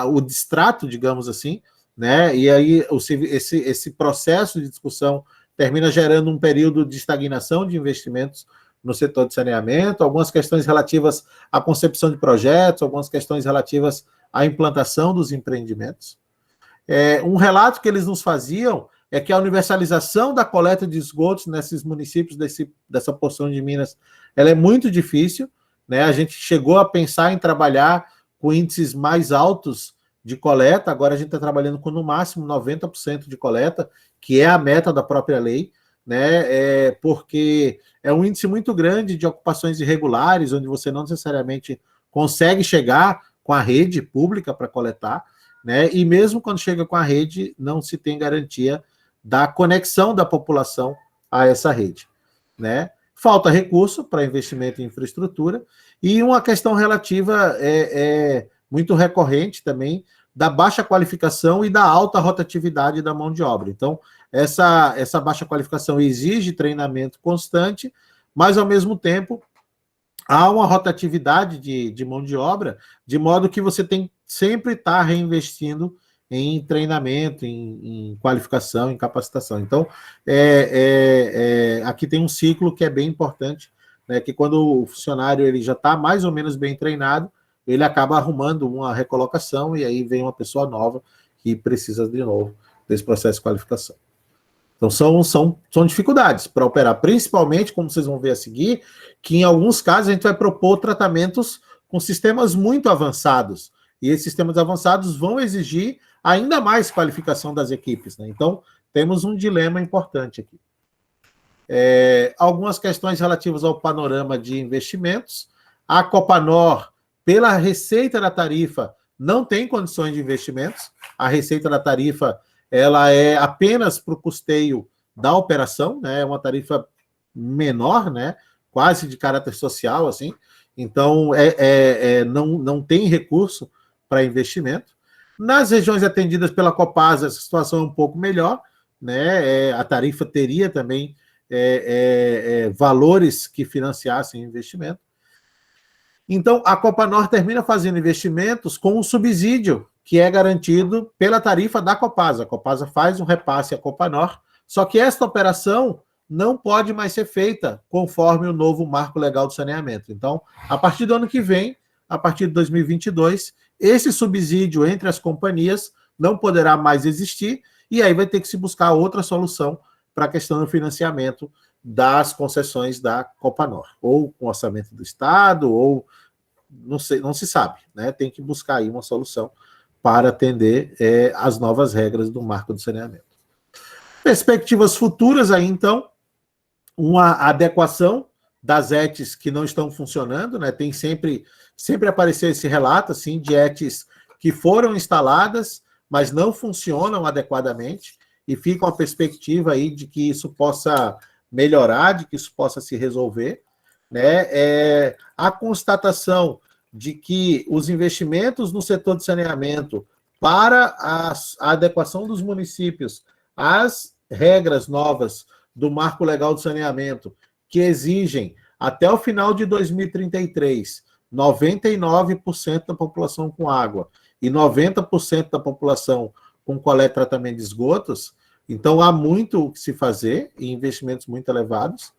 o distrato, digamos assim, né? E aí esse processo de discussão termina gerando um período de estagnação de investimentos no setor de saneamento, algumas questões relativas à concepção de projetos, algumas questões relativas à implantação dos empreendimentos. Um relato que eles nos faziam é que a universalização da coleta de esgotos nesses municípios dessa porção de Minas, ela é muito difícil, né? A gente chegou a pensar em trabalhar com índices mais altos de coleta, agora a gente está trabalhando com no máximo 90% de coleta, que é a meta da própria lei, né? Porque é um índice muito grande de ocupações irregulares, onde você não necessariamente consegue chegar com a rede pública para coletar, né? E mesmo quando chega com a rede, não se tem garantia da conexão da população a essa rede, né? Falta recurso para investimento em infraestrutura e uma questão relativa muito recorrente também da baixa qualificação e da alta rotatividade da mão de obra. Então, essa baixa qualificação exige treinamento constante, mas, ao mesmo tempo, há uma rotatividade de mão de obra, de modo que você tem que sempre estar reinvestindo em treinamento, em qualificação, em capacitação. Então, aqui tem um ciclo que é bem importante, né, que quando o funcionário ele já está mais ou menos bem treinado, ele acaba arrumando uma recolocação e aí vem uma pessoa nova que precisa, de novo, desse processo de qualificação. Então, são dificuldades para operar, principalmente, como vocês vão ver a seguir, que em alguns casos a gente vai propor tratamentos com sistemas muito avançados, e esses sistemas avançados vão exigir ainda mais qualificação das equipes, né? Então, temos um dilema importante aqui. Algumas questões relativas ao panorama de investimentos. A Copanor, pela receita da tarifa, não tem condições de investimentos. A receita da tarifa ela é apenas para o custeio da operação, né? É uma tarifa menor, né? Quase de caráter social, assim. Então, não tem recurso para investimento. Nas regiões atendidas pela Copasa, a situação é um pouco melhor, né? A tarifa teria também valores que financiassem o investimento. Então, a Copanor termina fazendo investimentos com um subsídio que é garantido pela tarifa da Copasa. A Copasa faz um repasse à Copanor, só que esta operação não pode mais ser feita conforme o novo marco legal do saneamento. Então, a partir do ano que vem, a partir de 2022, esse subsídio entre as companhias não poderá mais existir e aí vai ter que se buscar outra solução para a questão do financiamento das concessões da Copanor, ou com orçamento do Estado, ou não sei, não se sabe, né? Tem que buscar aí uma solução para atender as novas regras do marco do saneamento. Perspectivas futuras aí, então, uma adequação das ETs que não estão funcionando, né? Tem sempre apareceu esse relato assim, de ETs que foram instaladas, mas não funcionam adequadamente, e fica uma perspectiva aí de que isso possa melhorar, de que isso possa se resolver, né? A constatação de que os investimentos no setor de saneamento para a adequação dos municípios às regras novas do Marco Legal do Saneamento, que exigem, até o final de 2033, 99% da população com água e 90% da população com coleta e tratamento de esgotos, então há muito o que se fazer e investimentos muito elevados.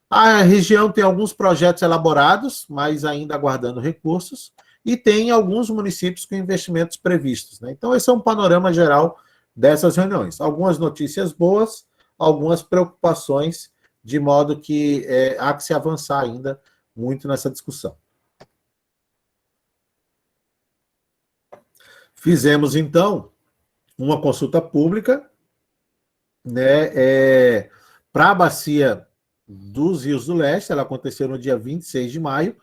A região tem alguns projetos elaborados, mas ainda aguardando recursos, e tem alguns municípios com investimentos previstos, né? Então, esse é um panorama geral dessas reuniões. Algumas notícias boas, algumas preocupações, de modo que há que se avançar ainda muito nessa discussão. Fizemos, então, uma consulta pública, né, para a bacia dos Rios do Leste, ela aconteceu no dia 26 de maio,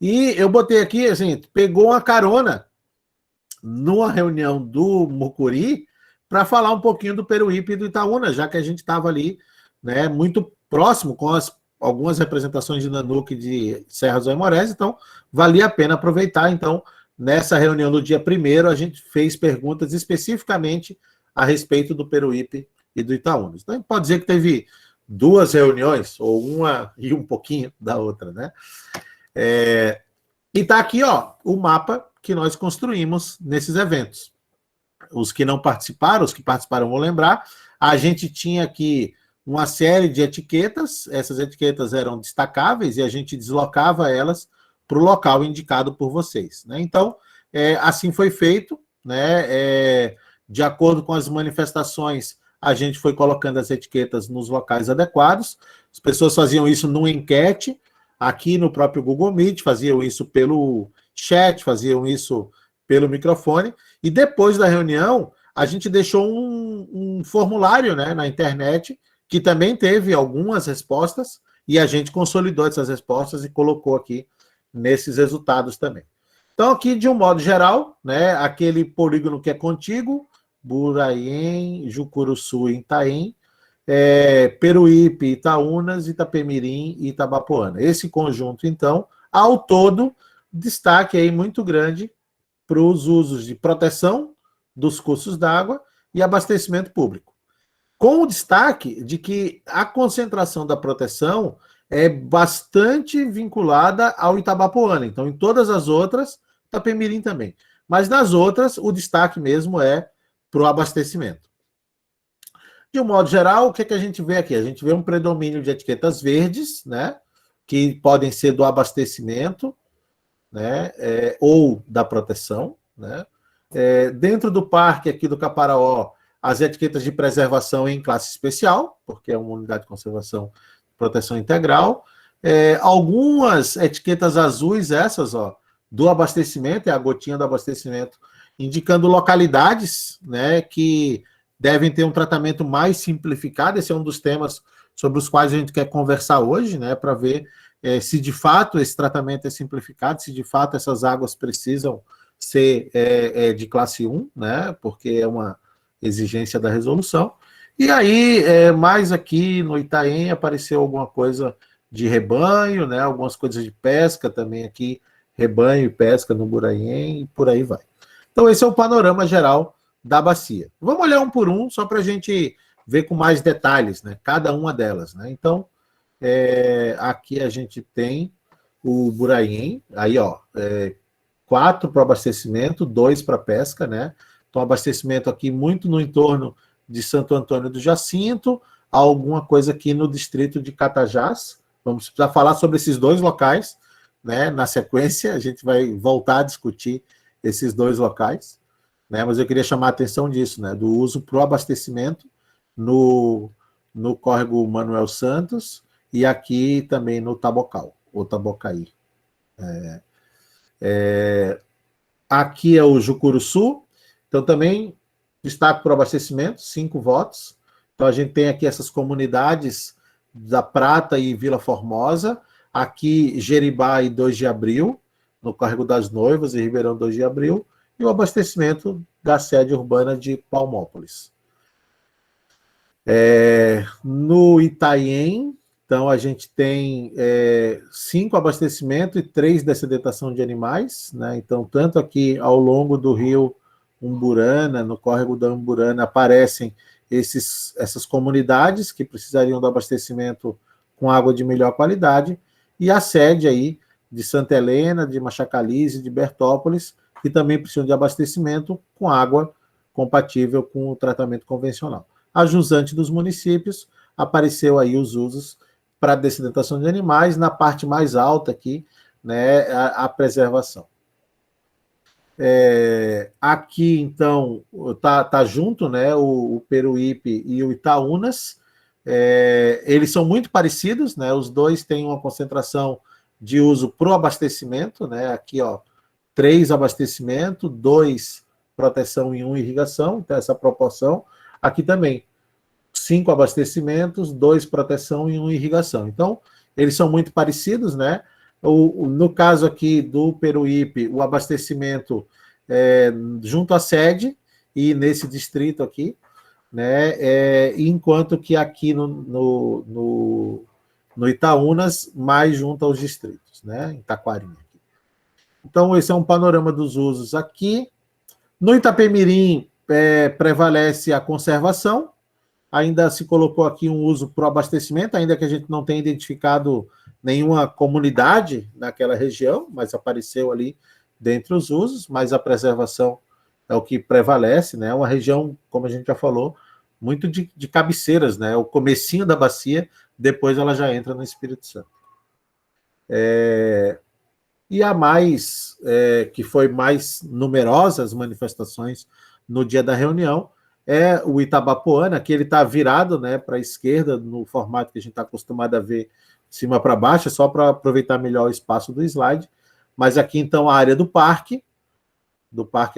e eu botei aqui, assim, pegou uma carona numa reunião do Mucuri para falar um pouquinho do Peruípe e do Itaúna, já que a gente estava ali, né, muito próximo com algumas representações de Nanuque de Serra dos Aimorés, então valia a pena aproveitar. Então, nessa reunião do dia 1º, a gente fez perguntas especificamente a respeito do Peruípe e do Itaúna. Então, a gente pode dizer que teve 2 reuniões, ou uma e um pouquinho da outra, né? E está aqui, ó, o mapa que nós construímos nesses eventos. Os que não participaram, os que participaram vão lembrar, a gente tinha aqui uma série de etiquetas, essas etiquetas eram destacáveis e a gente deslocava elas para o local indicado por vocês, né? Então, assim foi feito, né? De acordo com as manifestações, a gente foi colocando as etiquetas nos locais adequados, as pessoas faziam isso numa enquete, aqui no próprio Google Meet, faziam isso pelo chat, faziam isso pelo microfone, e depois da reunião, a gente deixou um formulário, né, na internet, que também teve algumas respostas, e a gente consolidou essas respostas e colocou aqui nesses resultados também. Então, aqui, de um modo geral, né, aquele polígono que é contíguo, Buraiem, Jucuruçu e Itaém, Peruípe, Itaúnas, Itapemirim e Itabapoana. Esse conjunto, então, ao todo, destaque aí muito grande para os usos de proteção dos cursos d'água e abastecimento público. Com o destaque de que a concentração da proteção é bastante vinculada ao Itabapoana. Então, em todas as outras, Itapemirim também. Mas nas outras, o destaque mesmo é para o abastecimento. De um modo geral, o que a gente vê aqui? A gente vê um predomínio de etiquetas verdes, né, que podem ser do abastecimento, né, ou da proteção, né. Dentro do parque aqui do Caparaó, as etiquetas de preservação em classe especial, porque é uma unidade de conservação e proteção integral. Algumas etiquetas azuis, essas, ó, do abastecimento, é a gotinha do abastecimento, indicando localidades, né, que devem ter um tratamento mais simplificado. Esse é um dos temas sobre os quais a gente quer conversar hoje, né, para ver se de fato esse tratamento é simplificado, se de fato essas águas precisam ser de classe 1, né, porque é uma exigência da resolução. E aí, mais aqui no Itaém, apareceu alguma coisa de rebanho, né, algumas coisas de pesca também aqui, rebanho e pesca no Buraiem, e por aí vai. Então, esse é o panorama geral da bacia. Vamos olhar um por um, só para a gente ver com mais detalhes, né, cada uma delas, né. Então, aqui a gente tem o Buraiem, aí, ó, 4 para abastecimento, 2 para pesca, né. Então, abastecimento aqui muito no entorno de Santo Antônio do Jacinto, alguma coisa aqui no distrito de Catajás. Vamos precisar falar sobre esses 2 locais, né? Na sequência, a gente vai voltar a discutir esses 2 locais, né? Mas eu queria chamar a atenção disso, né? Do uso para o abastecimento no córrego Manuel Santos e aqui também no Tabocal, ou Tabocaí. Aqui é o Jucuruçu. Então, também destaque para o abastecimento, 5 votos. Então, a gente tem aqui essas comunidades da Prata e Vila Formosa, aqui Jeribá e 2 de Abril, no Córrego das Noivas e Ribeirão 2 de Abril, e o abastecimento da sede urbana de Palmópolis. No Itaém, então, a gente tem 5 abastecimentos e 3 dessedentação de animais, né? Então, tanto aqui ao longo do rio Umburana, no córrego da Umburana, aparecem essas comunidades que precisariam do abastecimento com água de melhor qualidade, e a sede aí de Santa Helena, de Machacalize, de Bertópolis, que também precisam de abastecimento com água compatível com o tratamento convencional. A jusante dos municípios, apareceu aí os usos para dessedentação de animais, na parte mais alta aqui, né, a preservação. Aqui, então, tá junto, né, o Peruípe e o Itaúnas. Eles são muito parecidos, né, os 2 têm uma concentração de uso para o abastecimento, né, aqui, ó, 3 abastecimento, 2 proteção e 1 irrigação, então essa proporção. Aqui também, 5 abastecimentos, 2 proteção e 1 irrigação. Então, eles são muito parecidos, né? No caso aqui do Peruípe, o abastecimento é junto à sede e nesse distrito aqui, né? Enquanto que aqui no Itaúnas, mais junto aos distritos, né? Em Taquarinha. Então, esse é um panorama dos usos aqui. No Itapemirim, prevalece a conservação. Ainda se colocou aqui um uso para o abastecimento, ainda que a gente não tenha identificado nenhuma comunidade naquela região, mas apareceu ali dentre os usos, mas a preservação é o que prevalece, né? Uma região, como a gente já falou, muito de cabeceiras, né? O comecinho da bacia, depois ela já entra no Espírito Santo. E a mais, que foi mais numerosa as manifestações no dia da reunião, é o Itabapoana, que ele está virado, né, para a esquerda, no formato que a gente está acostumado a ver de cima para baixo, só para aproveitar melhor o espaço do slide. Mas aqui, então, a área do Parque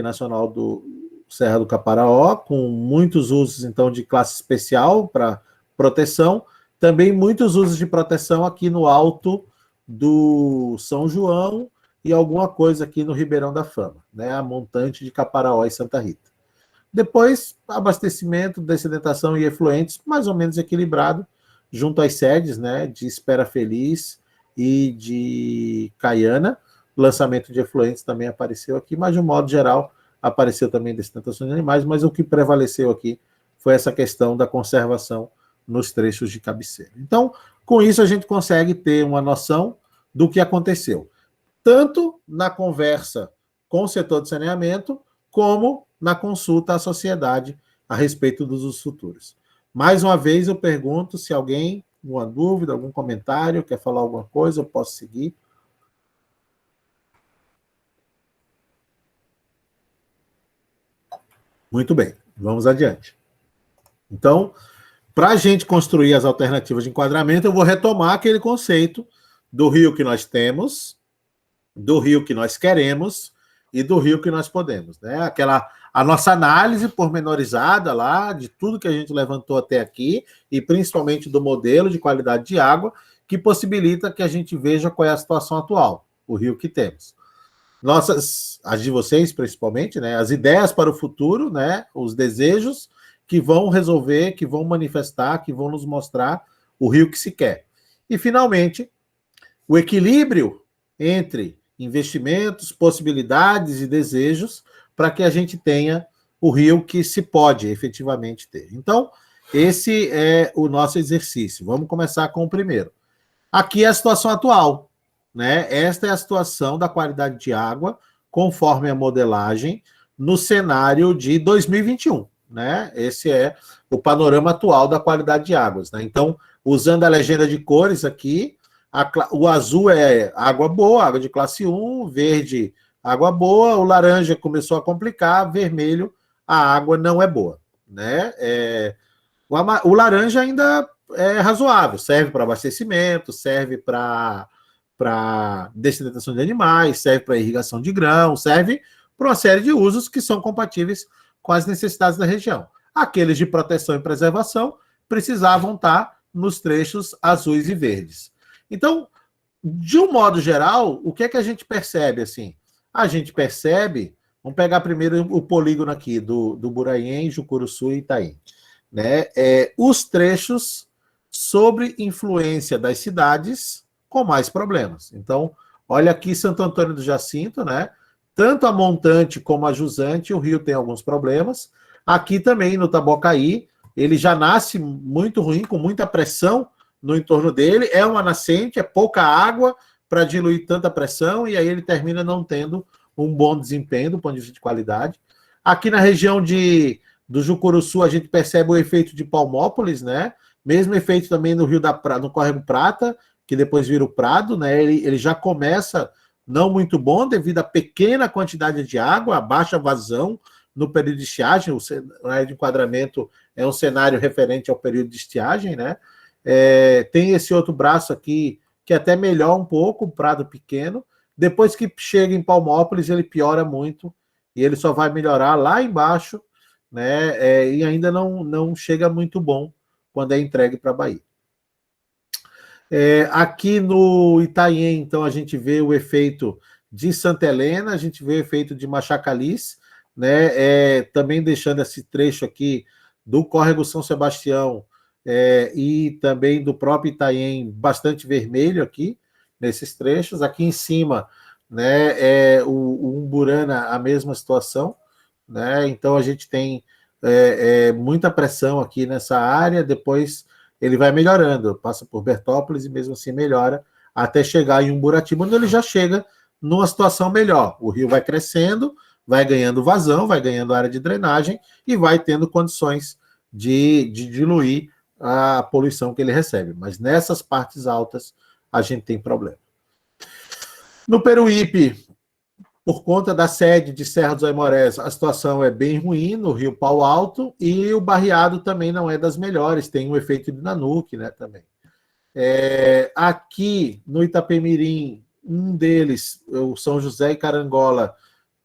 Nacional do Serra do Caparaó, com muitos usos, então, de classe especial para proteção, também muitos usos de proteção aqui no alto do São João e alguma coisa aqui no Ribeirão da Fama, né, a montante de Caparaó e Santa Rita. Depois, abastecimento, dessedentação e efluentes, mais ou menos equilibrado, junto às sedes, né, de Espera Feliz e de Caiana. Lançamento de efluentes também apareceu aqui, mas de um modo geral apareceu também dessedentação de animais, mas o que prevaleceu aqui foi essa questão da conservação nos trechos de cabeceira. Então, com isso a gente consegue ter uma noção do que aconteceu, tanto na conversa com o setor de saneamento, como na consulta à sociedade a respeito dos usos futuros. Mais uma vez, eu pergunto se alguém, alguma dúvida, algum comentário, quer falar alguma coisa, eu posso seguir. Muito bem, vamos adiante. Então, para a gente construir as alternativas de enquadramento, eu vou retomar aquele conceito do rio que nós temos, do rio que nós queremos e do rio que nós podemos, né? A nossa análise pormenorizada lá de tudo que a gente levantou até aqui e principalmente do modelo de qualidade de água que possibilita que a gente veja qual é a situação atual, o rio que temos. As de vocês principalmente, né? As ideias para o futuro, né? Os desejos que vão resolver, que vão manifestar, que vão nos mostrar o rio que se quer. E finalmente, o equilíbrio entre investimentos, possibilidades e desejos para que a gente tenha o rio que se pode efetivamente ter. Então, esse é o nosso exercício. Vamos começar com o primeiro. Aqui é a situação atual, né? Esta é a situação da qualidade de água, conforme a modelagem, no cenário de 2021, né? Esse é o panorama atual da qualidade de águas, né? Então, usando a legenda de cores aqui, o azul é água boa, água de classe 1, verde, água boa, o laranja começou a complicar, vermelho, a água não é boa, né? O laranja ainda é razoável, serve para abastecimento, serve para dessedentação de animais, serve para irrigação de grão, serve para uma série de usos que são compatíveis com as necessidades da região. Aqueles de proteção e preservação precisavam estar nos trechos azuis e verdes. Então, de um modo geral, o que é que a gente percebe assim? A gente percebe, vamos pegar primeiro o polígono aqui do Buraiém, Jucuruçu e Itaim, né? Os trechos sobre influência das cidades com mais problemas. Então, olha aqui Santo Antônio do Jacinto, né? Tanto a montante como a jusante, o rio tem alguns problemas. Aqui também no Tabocaí, ele já nasce muito ruim, com muita pressão no entorno dele, é uma nascente, é pouca água para diluir tanta pressão, e aí ele termina não tendo um bom desempenho do ponto de vista de qualidade. Aqui na região do Jucuruçu, a gente percebe o efeito de Palmópolis, né? Mesmo efeito também no no Córrego Prata, que depois vira o Prado, né? Ele já começa não muito bom devido à pequena quantidade de água, a baixa vazão no período de estiagem. O cenário de enquadramento é um cenário referente ao período de estiagem, né? Tem esse outro braço aqui, que é até melhor um pouco, o Prado Pequeno. Depois que chega em Palmópolis, ele piora muito, e ele só vai melhorar lá embaixo, né? E ainda não chega muito bom quando é entregue para a Bahia. Aqui no Itanhem, então, a gente vê o efeito de Santa Helena, a gente vê o efeito de Machacalice, né? Também deixando esse trecho aqui do Córrego São Sebastião e também do próprio Itanhem bastante vermelho aqui, nesses trechos. Aqui em cima, né, o Umburana, a mesma situação, né? Então a gente tem muita pressão aqui nessa área, depois ele vai melhorando, passa por Bertópolis e mesmo assim melhora, até chegar em Umburatiba, onde ele já chega numa situação melhor. O rio vai crescendo, vai ganhando vazão, vai ganhando área de drenagem e vai tendo condições de diluir a poluição que ele recebe. Mas nessas partes altas, a gente tem problema. No Peruípe, por conta da sede de Serra dos Aimorés, a situação é bem ruim no Rio Pau Alto e o barreado também não é das melhores, tem um efeito de Nanuque, né, também. Aqui no Itapemirim, um deles, o São José e Carangola,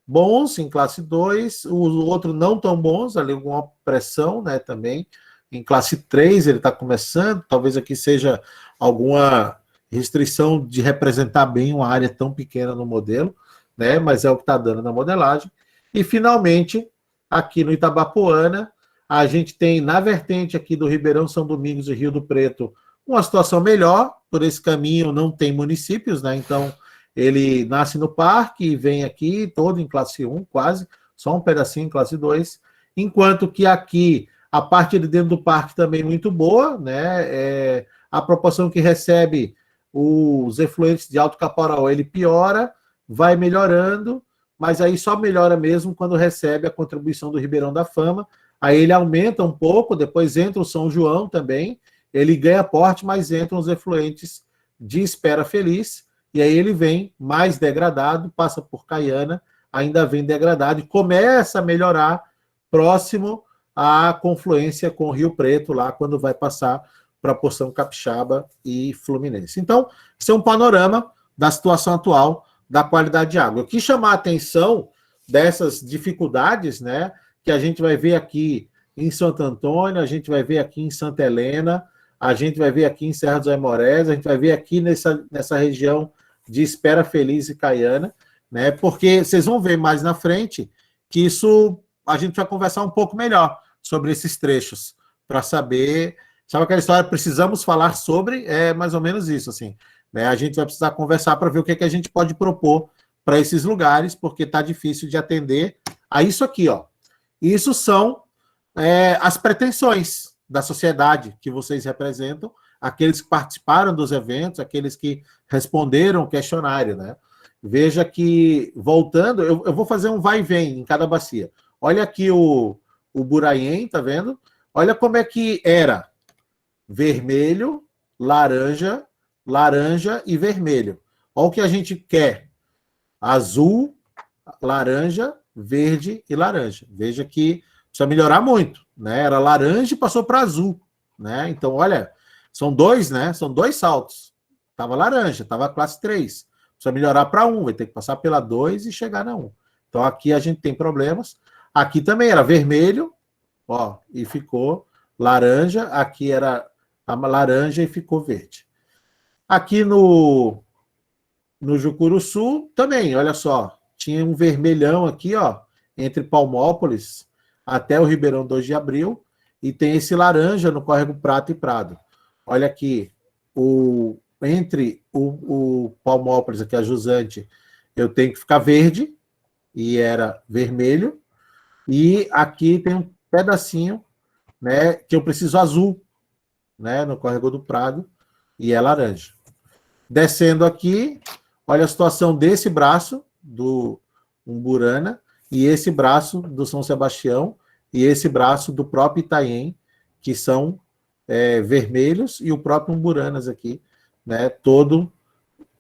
bons em classe 2, o outro não tão bons, ali com uma pressão, né, também. Em classe 3 ele está começando, talvez aqui seja alguma restrição de representar bem uma área tão pequena no modelo, né, mas é o que está dando na modelagem. E, finalmente, aqui no Itabapoana, a gente tem, na vertente aqui do Ribeirão São Domingos e Rio do Preto, uma situação melhor. Por esse caminho não tem municípios, né, então ele nasce no parque e vem aqui todo em classe 1, quase, só um pedacinho em classe 2, enquanto que aqui a parte de dentro do parque também muito boa, né, a proporção que recebe os efluentes de alto caporal, ele piora, vai melhorando, mas aí só melhora mesmo quando recebe a contribuição do Ribeirão da Fama, aí ele aumenta um pouco, depois entra o São João também, ele ganha porte, mas entram os efluentes de Espera Feliz, e aí ele vem mais degradado, passa por Caiana, ainda vem degradado, e começa a melhorar próximo à confluência com o Rio Preto, lá quando vai passar para a porção Capixaba e Fluminense. Então, esse é um panorama da situação atual da qualidade de água. Eu quis chamar a atenção dessas dificuldades, né, que a gente vai ver aqui em Santo Antônio, a gente vai ver aqui em Santa Helena, a gente vai ver aqui em Serra dos Aimorés, a gente vai ver aqui nessa região de Espera Feliz e Caiana, né, porque vocês vão ver mais na frente que isso a gente vai conversar um pouco melhor sobre esses trechos, para saber, sabe aquela história, precisamos falar sobre, mais ou menos isso, assim, né, a gente vai precisar conversar para ver o que a gente pode propor para esses lugares, porque está difícil de atender a isso aqui, ó. Isso são as pretensões da sociedade que vocês representam, aqueles que participaram dos eventos, aqueles que responderam o questionário, né? Veja que, voltando, eu vou fazer um vai e vem em cada bacia. Olha aqui o Buraiem, tá vendo? Olha como é que era vermelho, laranja, laranja e vermelho. Olha o que a gente quer. Azul, laranja, verde e laranja. Veja que precisa melhorar muito, né? Era laranja e passou para azul, né? Então, olha, são dois, né? São dois saltos. Estava laranja, estava classe 3. Precisa melhorar para 1, vai ter que passar pela 2 e chegar na 1. Então, aqui a gente tem problemas. Aqui também era vermelho, ó, e ficou laranja. Aqui era a laranja e ficou verde. Aqui no Jucuruçu também, olha só, tinha um vermelhão aqui, ó, entre Palmópolis até o Ribeirão 2 de Abril, e tem esse laranja no Córrego Prata e Prado. Olha aqui, entre o Palmópolis, aqui a Jusante, eu tenho que ficar verde, e era vermelho, e aqui tem um pedacinho, né, que eu preciso azul, né, no Córrego do Prado, e é laranja. Descendo aqui, olha a situação desse braço do Umburana, e esse braço do São Sebastião, e esse braço do próprio Itanhem, que são vermelhos, e o próprio Umburanas aqui, né, todo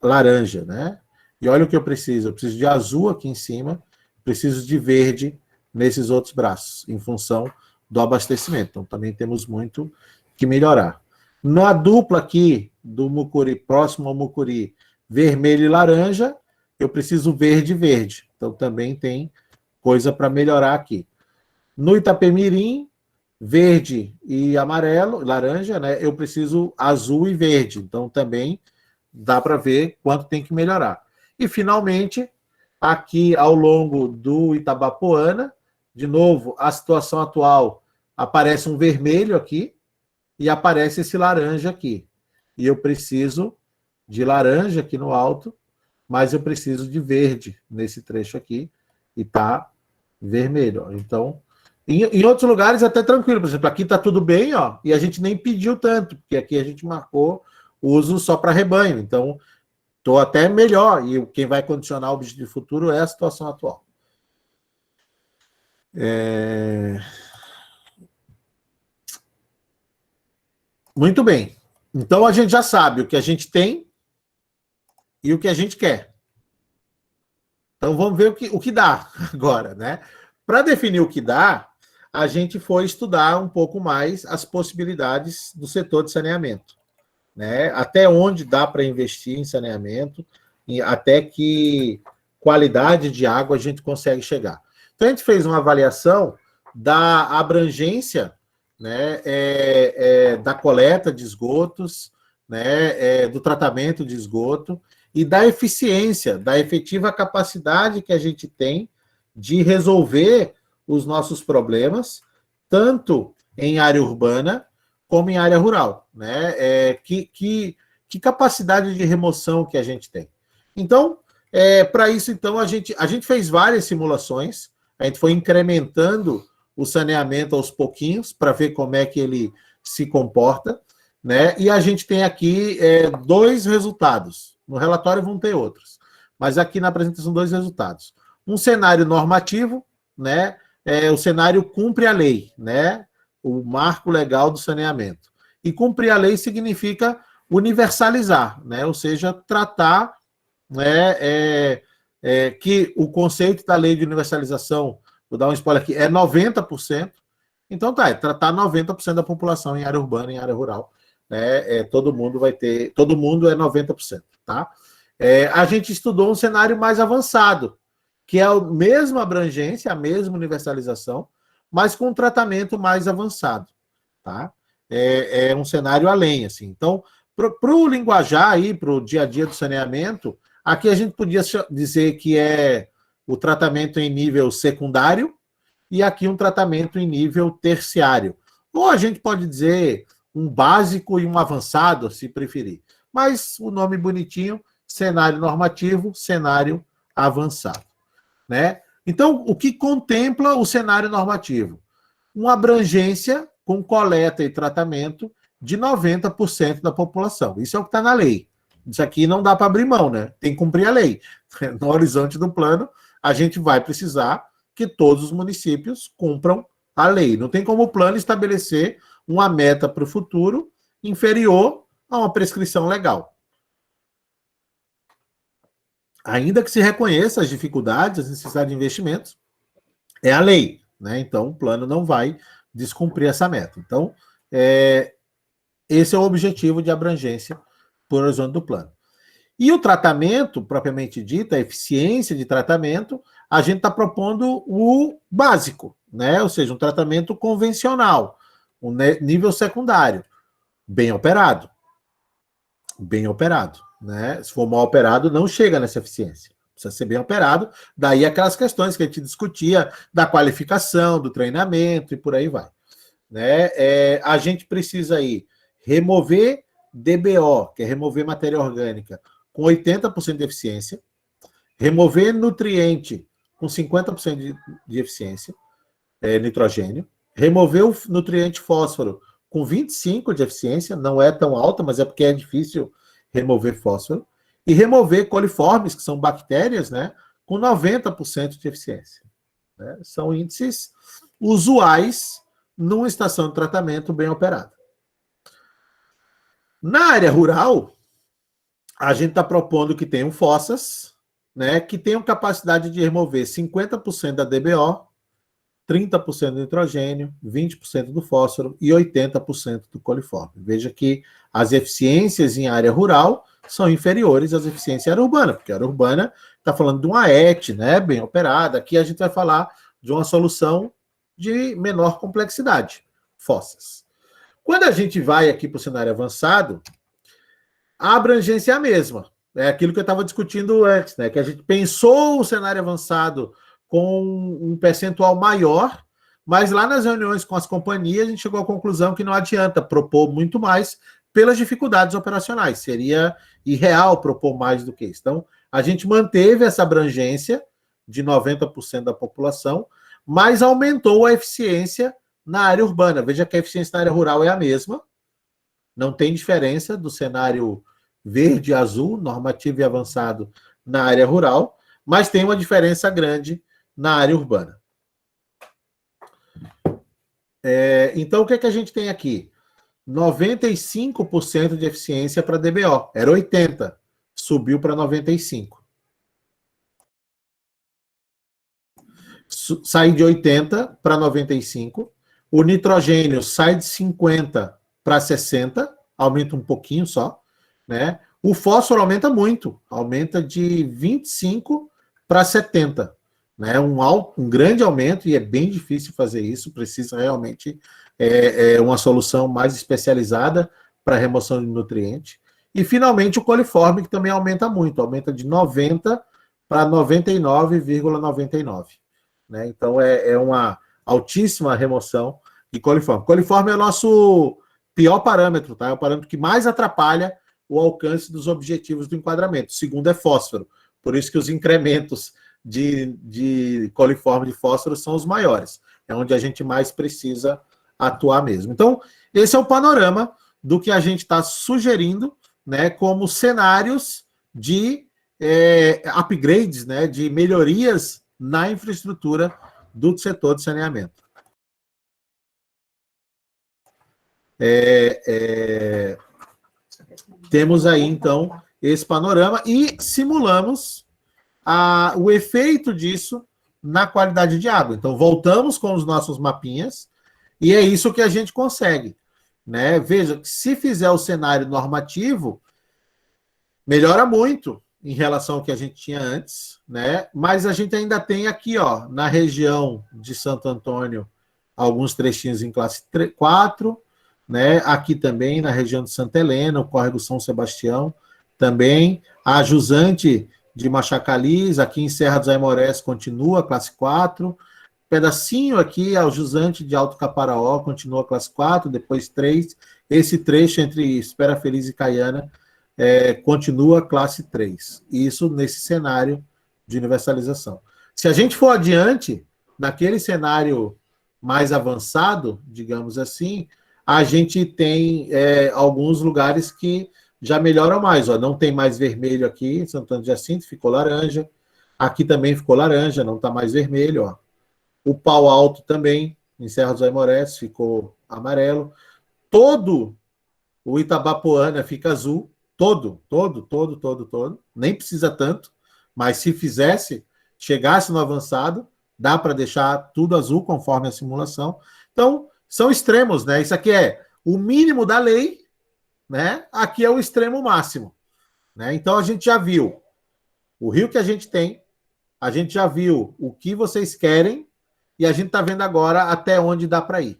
laranja, né? E olha o que eu preciso de azul aqui em cima, preciso de verde nesses outros braços, em função do abastecimento. Então, também temos muito que melhorar. Na dupla aqui do Mucuri, próximo ao Mucuri, vermelho e laranja, eu preciso verde e verde. Então, também tem coisa para melhorar aqui. No Itapemirim, verde e amarelo, laranja, né? Eu preciso azul e verde. Então, também dá para ver quanto tem que melhorar. E, finalmente, aqui ao longo do Itabapoana, de novo, a situação atual, aparece um vermelho aqui e aparece esse laranja aqui. E eu preciso de laranja aqui no alto, mas eu preciso de verde nesse trecho aqui, e tá vermelho. Ó. Então, em outros lugares até tranquilo. Por exemplo, aqui tá tudo bem, ó, e a gente nem pediu tanto, porque aqui a gente marcou uso só para rebanho. Então, estou até melhor, e quem vai condicionar o objetivo futuro é a situação atual. Muito bem. Então, a gente já sabe o que a gente tem e o que a gente quer. Então, vamos ver o que dá agora, né? Para definir o que dá, a gente foi estudar um pouco mais as possibilidades do setor de saneamento, né? Até onde dá para investir em saneamento, e até que qualidade de água a gente consegue chegar. Então, a gente fez uma avaliação da abrangência, né, da coleta de esgotos, né, do tratamento de esgoto e da eficiência, da efetiva capacidade que a gente tem de resolver os nossos problemas, tanto em área urbana como em área rural, né? Que capacidade de remoção que a gente tem. Então, para isso, então, a gente fez várias simulações, a gente foi incrementando o saneamento aos pouquinhos para ver como é que ele se comporta, né? E a gente tem aqui 2 resultados. No relatório vão ter outros, mas aqui na apresentação 2 resultados. Um cenário normativo, né? O cenário cumpre a lei, né? O marco legal do saneamento. E cumprir a lei significa universalizar, né? Ou seja, tratar, né, que o conceito da lei de universalização, vou dar um spoiler aqui, é 90%. Então tá, tratar 90% da população em área urbana e em área rural. Né? Todo mundo vai ter, todo mundo é 90%. Tá? A gente estudou um cenário mais avançado, que é a mesma abrangência, a mesma universalização, mas com um tratamento mais avançado. Tá? É um cenário além. Assim. Então, para o linguajar, para o dia a dia do saneamento, aqui a gente podia dizer que é o tratamento em nível secundário e aqui um tratamento em nível terciário. Ou a gente pode dizer um básico e um avançado, se preferir. Mas o nome bonitinho, cenário normativo, cenário avançado. Né? Então, o que contempla o cenário normativo? Uma abrangência com coleta e tratamento de 90% da população. Isso é o que está na lei. Isso aqui não dá para abrir mão, né? Tem que cumprir a lei. No horizonte do plano, a gente vai precisar que todos os municípios cumpram a lei. Não tem como o plano estabelecer uma meta para o futuro inferior a uma prescrição legal. Ainda que se reconheça as dificuldades, as necessidades de investimentos, é a lei, né? Então, o plano não vai descumprir essa meta. Então, esse é o objetivo de abrangência por horizonte do plano. E o tratamento, propriamente dito, a eficiência de tratamento, a gente está propondo o básico, né? Ou seja, um tratamento convencional, um nível secundário, bem operado. Bem operado. Né? Se for mal operado, não chega nessa eficiência. Precisa ser bem operado. Daí aquelas questões que a gente discutia da qualificação, do treinamento e por aí vai. Né? A gente precisa aí remover DBO, que é remover matéria orgânica, com 80% de eficiência, remover nutriente com 50% de eficiência, nitrogênio, remover o nutriente fósforo com 25% de eficiência, não é tão alta, mas é porque é difícil remover fósforo, e remover coliformes, que são bactérias, né, com 90% de eficiência. Né? São índices usuais numa estação de tratamento bem operada. Na área rural, a gente está propondo que tenham fossas, né, que tenham capacidade de remover 50% da DBO, 30% do nitrogênio, 20% do fósforo e 80% do coliforme. Veja que as eficiências em área rural são inferiores às eficiências em área urbana, porque a área urbana está falando de uma AET, né, bem operada. Aqui a gente vai falar de uma solução de menor complexidade. fossas. Quando a gente vai aqui para o cenário avançado, a abrangência é a mesma. É aquilo que eu estava discutindo antes, né? Que a gente pensou o cenário avançado com um percentual maior, mas lá nas reuniões com as companhias, a gente chegou à conclusão que não adianta propor muito mais pelas dificuldades operacionais. Seria irreal propor mais do que isso. Então, a gente manteve essa abrangência de 90% da população, mas aumentou a eficiência na área urbana. Veja que a eficiência na área rural é a mesma, não tem diferença do cenário verde e azul, normativo e avançado na área rural, mas tem uma diferença grande na área urbana. Então, o que a gente tem aqui? 95% de eficiência para DBO. Era 80%, subiu para 95%. Sai de 80 para 95. O nitrogênio sai de 50 para 60, aumenta um pouquinho só, né? O fósforo aumenta muito, aumenta de 25 para 70, né? Um grande aumento, e é bem difícil fazer isso, precisa realmente uma solução mais especializada para remoção de nutriente. E, finalmente, o coliforme, que também aumenta muito, aumenta de 90 para 99,99. Né? Então, é uma altíssima remoção de coliforme. Coliforme é o nosso pior parâmetro, tá? É o parâmetro que mais atrapalha o alcance dos objetivos do enquadramento. O segundo é fósforo. Por isso que os incrementos de coliforme de fósforo são os maiores. É onde a gente mais precisa atuar mesmo. Então, esse é o panorama do que a gente está sugerindo, né, como cenários de upgrades, né, de melhorias na infraestrutura do setor de saneamento. Temos aí, então, esse panorama e simulamos o efeito disso na qualidade de água. Então, voltamos com os nossos mapinhas e é isso que a gente consegue. Né? Veja, se fizer o cenário normativo, melhora muito em relação ao que a gente tinha antes, né? Mas a gente ainda tem aqui, ó, na região de Santo Antônio, alguns trechinhos em classe 4, né? Aqui também na região de Santa Helena, o córrego São Sebastião, também a jusante de Machacaliz, aqui em Serra dos Aimorés continua classe 4, pedacinho aqui ao jusante de Alto Caparaó continua classe 4, depois 3, esse trecho entre Espera Feliz e Caiana continua classe 3. Isso nesse cenário de universalização. Se a gente for adiante, naquele cenário mais avançado, digamos assim, a gente tem alguns lugares que já melhoram mais. Ó. Não tem mais vermelho aqui, Santana de Jacinto ficou laranja. Aqui também ficou laranja, não está mais vermelho. Ó. O Pau Alto também, em Serra dos Aimorés, ficou amarelo. Todo o Itabapoana fica azul. Todo. Nem precisa tanto, mas se fizesse, chegasse no avançado, dá para deixar tudo azul conforme a simulação. Então, são extremos, né? Isso aqui é o mínimo da lei, né? Aqui é o extremo máximo. Né? Então, a gente já viu o rio que a gente tem, a gente já viu o que vocês querem, e a gente está vendo agora até onde dá para ir.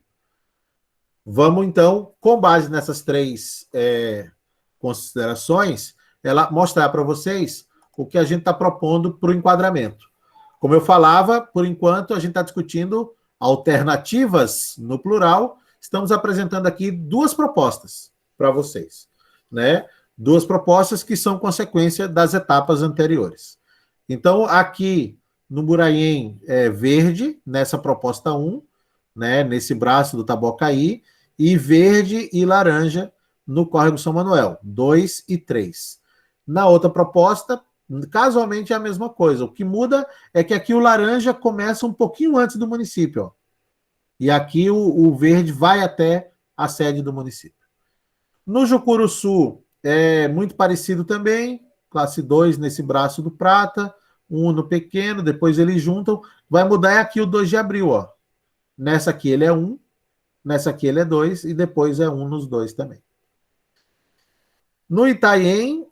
Vamos, então, com base nessas três considerações, mostrar para vocês o que a gente está propondo para o enquadramento. Como eu falava, por enquanto, a gente está discutindo alternativas no plural. Estamos apresentando aqui duas propostas para vocês. Né? Duas propostas que são consequência das etapas anteriores. Então, aqui no Muraiem verde, nessa proposta 1, né, nesse braço do Tabocaí, e verde e laranja no córrego São Manuel, 2 e 3. Na outra proposta, casualmente é a mesma coisa. O que muda é que aqui o laranja começa um pouquinho antes do município. Ó. E aqui o verde vai até a sede do município. No Jucuruçu, é muito parecido também, classe 2 nesse braço do prata, 1 no pequeno, depois eles juntam, vai mudar aqui o 2 de abril. Ó. Nessa aqui ele é 1, nessa aqui ele é 2, e depois é 1 nos dois também. No Itanhaém,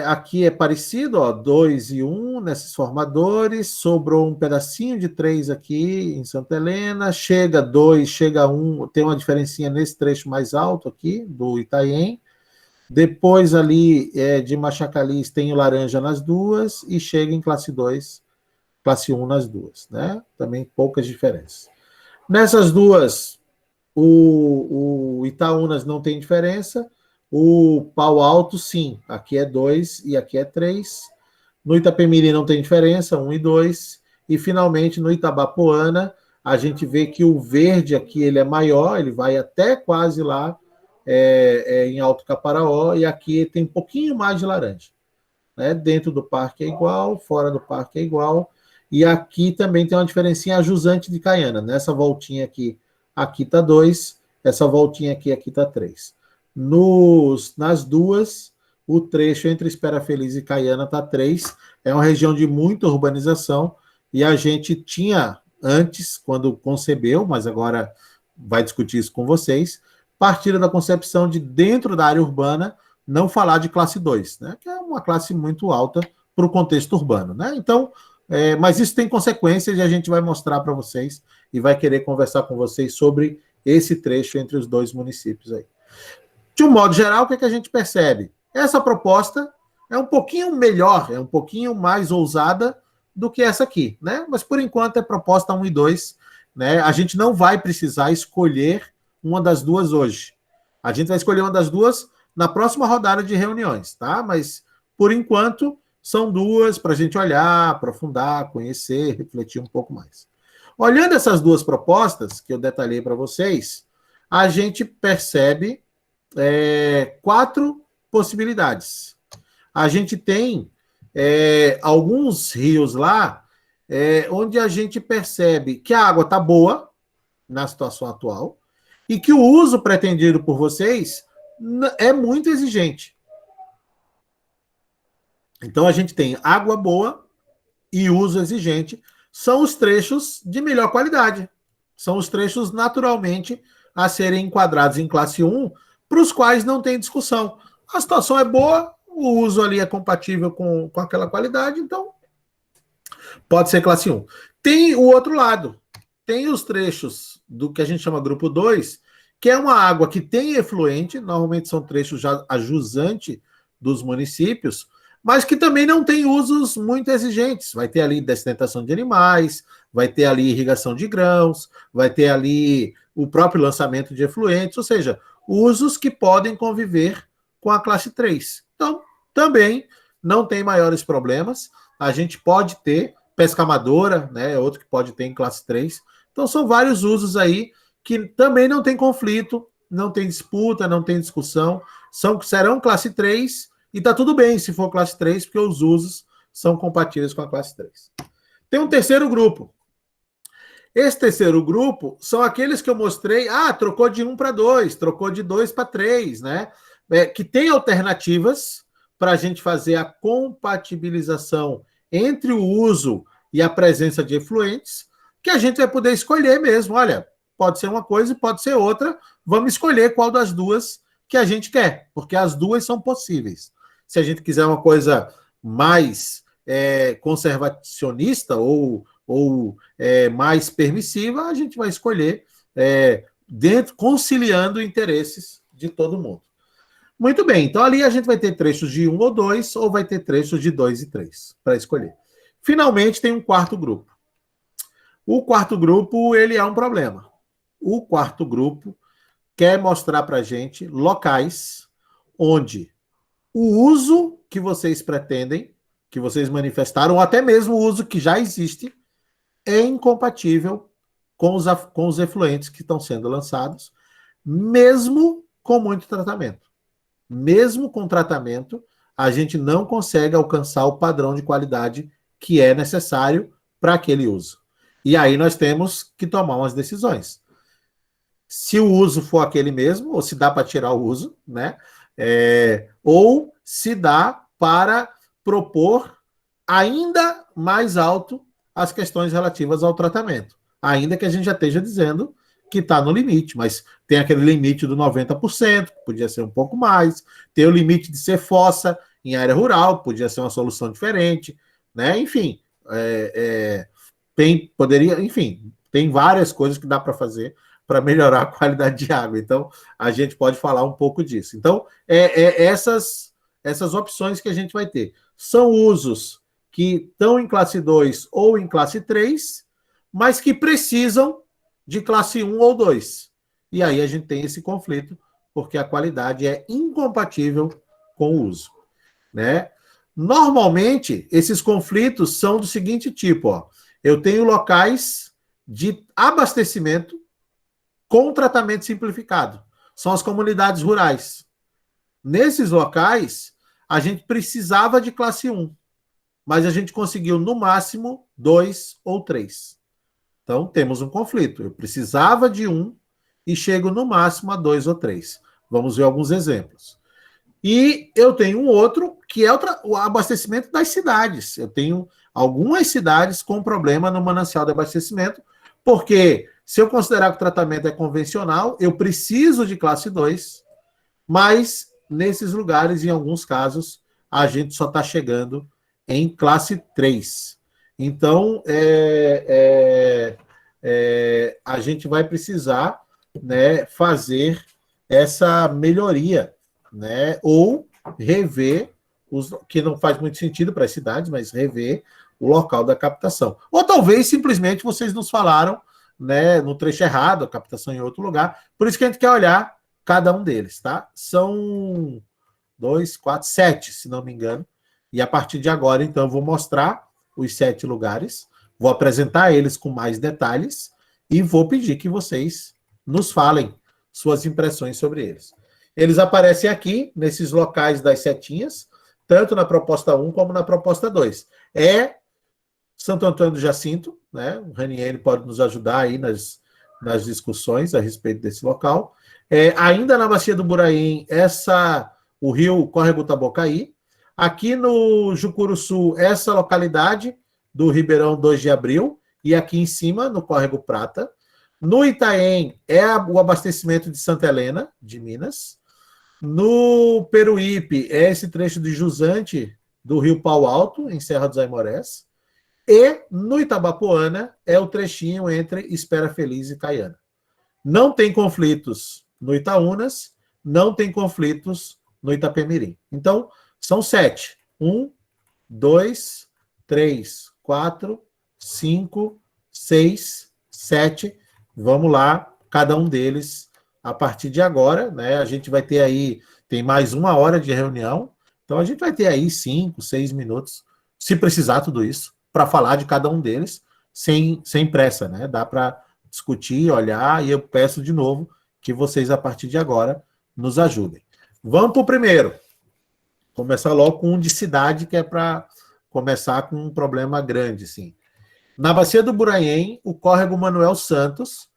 Aqui é parecido, ó, 2 e 1 nesses formadores, sobrou um pedacinho de 3 aqui em Santa Helena, chega 2, chega 1, tem uma diferencinha nesse trecho mais alto aqui, do Itanhaém. Depois ali de Machacalis tem o laranja nas duas e chega em classe 2, classe 1 nas duas, né? Também poucas diferenças. Nessas duas, o Itaúnas não tem diferença, o Pau Alto, sim, aqui é 2 e aqui é 3. No Itapemirim não tem diferença, 1 e 2. E, finalmente, no Itabapoana, a gente vê que o verde aqui ele é maior, ele vai até quase lá em Alto Caparaó, e aqui tem um pouquinho mais de laranja. Né? Dentro do parque é igual, fora do parque é igual. E aqui também tem uma diferencinha, a jusante de Caiana. Nessa voltinha aqui está 2, essa voltinha aqui está 3. Nas duas, o trecho entre Espera Feliz e Caiana está 3. É uma região de muita urbanização, e a gente tinha antes, quando concebeu, mas agora vai discutir isso com vocês, partiram da concepção de, dentro da área urbana, não falar de classe 2, né? Que é uma classe muito alta para o contexto urbano. Né? Então, mas isso tem consequências, e a gente vai mostrar para vocês e vai querer conversar com vocês sobre esse trecho entre os dois municípios aí. De um modo geral, o que a gente percebe? Essa proposta é um pouquinho melhor, é um pouquinho mais ousada do que essa aqui, né? Mas, por enquanto, é proposta 1 e 2. Né? A gente não vai precisar escolher uma das duas hoje. A gente vai escolher uma das duas na próxima rodada de reuniões, tá? Mas, por enquanto, são duas para a gente olhar, aprofundar, conhecer, refletir um pouco mais. Olhando essas duas propostas, que eu detalhei para vocês, a gente percebe 4 possibilidades. A gente tem alguns rios lá onde a gente percebe que a água está boa na situação atual e que o uso pretendido por vocês é muito exigente. Então a gente tem água boa e uso exigente, são os trechos de melhor qualidade. São os trechos naturalmente a serem enquadrados em classe 1, para os quais não tem discussão. A situação é boa, o uso ali é compatível com aquela qualidade, então pode ser classe 1. Tem o outro lado, tem os trechos do que a gente chama grupo 2, que é uma água que tem efluente, normalmente são trechos já a jusante dos municípios, mas que também não tem usos muito exigentes. Vai ter ali dessedentação de animais, vai ter ali irrigação de grãos, vai ter ali o próprio lançamento de efluentes, ou seja, usos que podem conviver com a classe 3. Então, também não tem maiores problemas. A gente pode ter pesca amadora, né, outro que pode ter em classe 3. Então, são vários usos aí que também não tem conflito, não tem disputa, não tem discussão. Serão classe 3 e está tudo bem se for classe 3, porque os usos são compatíveis com a classe 3. Tem um terceiro grupo. Esse terceiro grupo são aqueles que eu mostrei, trocou de 1 para 2, trocou de 2 para 3, né? Que tem alternativas para a gente fazer a compatibilização entre o uso e a presença de efluentes, que a gente vai poder escolher mesmo. Olha, pode ser uma coisa e pode ser outra, vamos escolher qual das duas que a gente quer, porque as duas são possíveis. Se a gente quiser uma coisa mais conservacionista ou mais permissiva, a gente vai escolher conciliando interesses de todo mundo. Muito bem, então ali a gente vai ter trechos de 1 ou 2, ou vai ter trechos de 2 e 3 para escolher. Finalmente tem um quarto grupo. O quarto grupo, ele é um problema. O quarto grupo quer mostrar para a gente locais onde o uso que vocês pretendem, que vocês manifestaram, ou até mesmo o uso que já existe, é incompatível com os efluentes que estão sendo lançados, mesmo com muito tratamento. Mesmo com tratamento, a gente não consegue alcançar o padrão de qualidade que é necessário para aquele uso. E aí nós temos que tomar umas decisões. Se o uso for aquele mesmo, ou se dá para tirar o uso, né? Ou se dá para propor ainda mais alto as questões relativas ao tratamento. Ainda que a gente já esteja dizendo que está no limite, mas tem aquele limite do 90%, podia ser um pouco mais, tem o limite de ser fossa, em área rural, podia ser uma solução diferente, né? Enfim, tem várias coisas que dá para fazer para melhorar a qualidade de água. Então, a gente pode falar um pouco disso. Então, essas opções que a gente vai ter. São usos que estão em classe 2 ou em classe 3, mas que precisam de classe 1 ou 2. E aí a gente tem esse conflito, porque a qualidade é incompatível com o uso, né? Normalmente, esses conflitos são do seguinte tipo, ó. Eu tenho locais de abastecimento com tratamento simplificado. São as comunidades rurais. Nesses locais, a gente precisava de classe 1, mas a gente conseguiu, no máximo, 2 ou 3. Então, temos um conflito. Eu precisava de 1 e chego, no máximo, a 2 ou 3. Vamos ver alguns exemplos. E eu tenho um outro, que é o abastecimento das cidades. Eu tenho algumas cidades com problema no manancial de abastecimento, porque se eu considerar que o tratamento é convencional, eu preciso de classe 2, mas nesses lugares, em alguns casos, a gente só está chegando em classe 3. Então, a gente vai precisar, né, fazer essa melhoria, né, ou rever, que não faz muito sentido para as cidades, mas rever o local da captação. Ou talvez, simplesmente, vocês nos falaram, né, no trecho errado, a captação em outro lugar. Por isso que a gente quer olhar cada um deles, tá? São 2, 4, 7, se não me engano. E a partir de agora, então, eu vou mostrar os 7 lugares, vou apresentar eles com mais detalhes e vou pedir que vocês nos falem suas impressões sobre eles. Eles aparecem aqui, nesses locais das setinhas, tanto na proposta 1 como na proposta 2. É Santo Antônio do Jacinto, né? O Ranieri pode nos ajudar aí nas discussões a respeito desse local. Ainda na Bacia do Buraim, o rio Córrego Tabocaí. Aqui no Jucuruçu, essa localidade do Ribeirão 2 de Abril, e aqui em cima, no Córrego Prata. No Itaém, o abastecimento de Santa Helena, de Minas. No Peruípe, é esse trecho de jusante do rio Pau Alto, em Serra dos Aimorés. E no Itabapoana, é o trechinho entre Espera Feliz e Caiana. Não tem conflitos no Itaúnas, não tem conflitos no Itapemirim. Então, são 7. 1, 2, 3, 4, 5, 6, 7. Vamos lá, cada um deles a partir de agora, né? A gente vai ter aí, tem mais 1 hora de reunião, então a gente vai ter aí 5, 6 minutos, se precisar tudo isso, para falar de cada um deles, sem pressa, né? Dá para discutir, olhar, e eu peço de novo que vocês, a partir de agora, nos ajudem. Vamos para o primeiro. Começar logo com um de cidade, que é para começar com um problema grande, sim. Na Bacia do Buraim, o córrego Manuel Santos,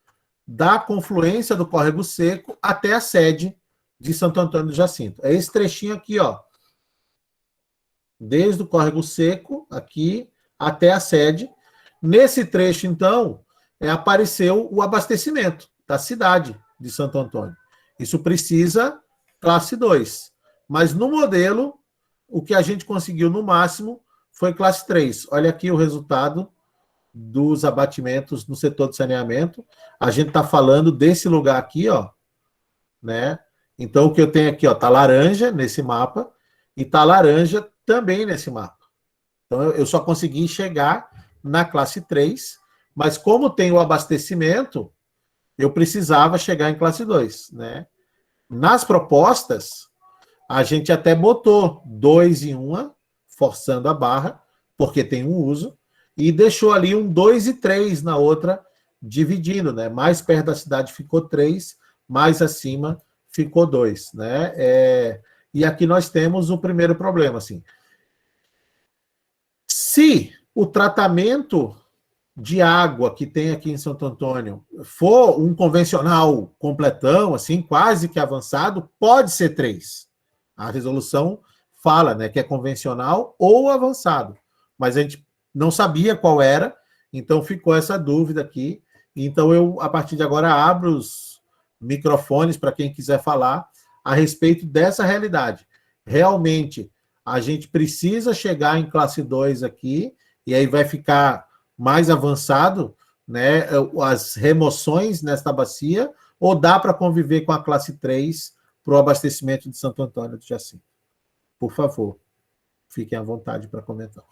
da confluência do Córrego Seco até a sede de Santo Antônio do Jacinto. É esse trechinho aqui, ó. Desde o Córrego Seco, aqui, até a sede. Nesse trecho, então, apareceu o abastecimento da cidade de Santo Antônio. Isso precisa classe 2. Mas no modelo, o que a gente conseguiu no máximo foi classe 3. Olha aqui o resultado dos abatimentos no setor de saneamento. A gente está falando desse lugar aqui, ó, né? Então, o que eu tenho aqui, ó, tá laranja nesse mapa e tá laranja também nesse mapa. Então, eu só consegui chegar na classe 3, mas como tem o abastecimento, eu precisava chegar em classe 2, né? Nas propostas, a gente até botou 2 em uma, forçando a barra, porque tem um uso, e deixou ali um 2 e 3 na outra, dividindo, né? Mais perto da cidade ficou 3, mais acima ficou 2, né? E aqui nós temos o primeiro problema, assim. Se o tratamento de água que tem aqui em Santo Antônio for um convencional completão, assim, quase que avançado, pode ser 3. A resolução fala, né, que é convencional ou avançado, mas a gente não sabia qual era, então ficou essa dúvida aqui. Então eu, a partir de agora, abro os microfones para quem quiser falar a respeito dessa realidade. Realmente, a gente precisa chegar em classe 2 aqui, e aí vai ficar mais avançado, né, as remoções nesta bacia, ou dá para conviver com a classe 3 para o abastecimento de Santo Antônio do Jacinto? Por favor, fiquem à vontade para comentar.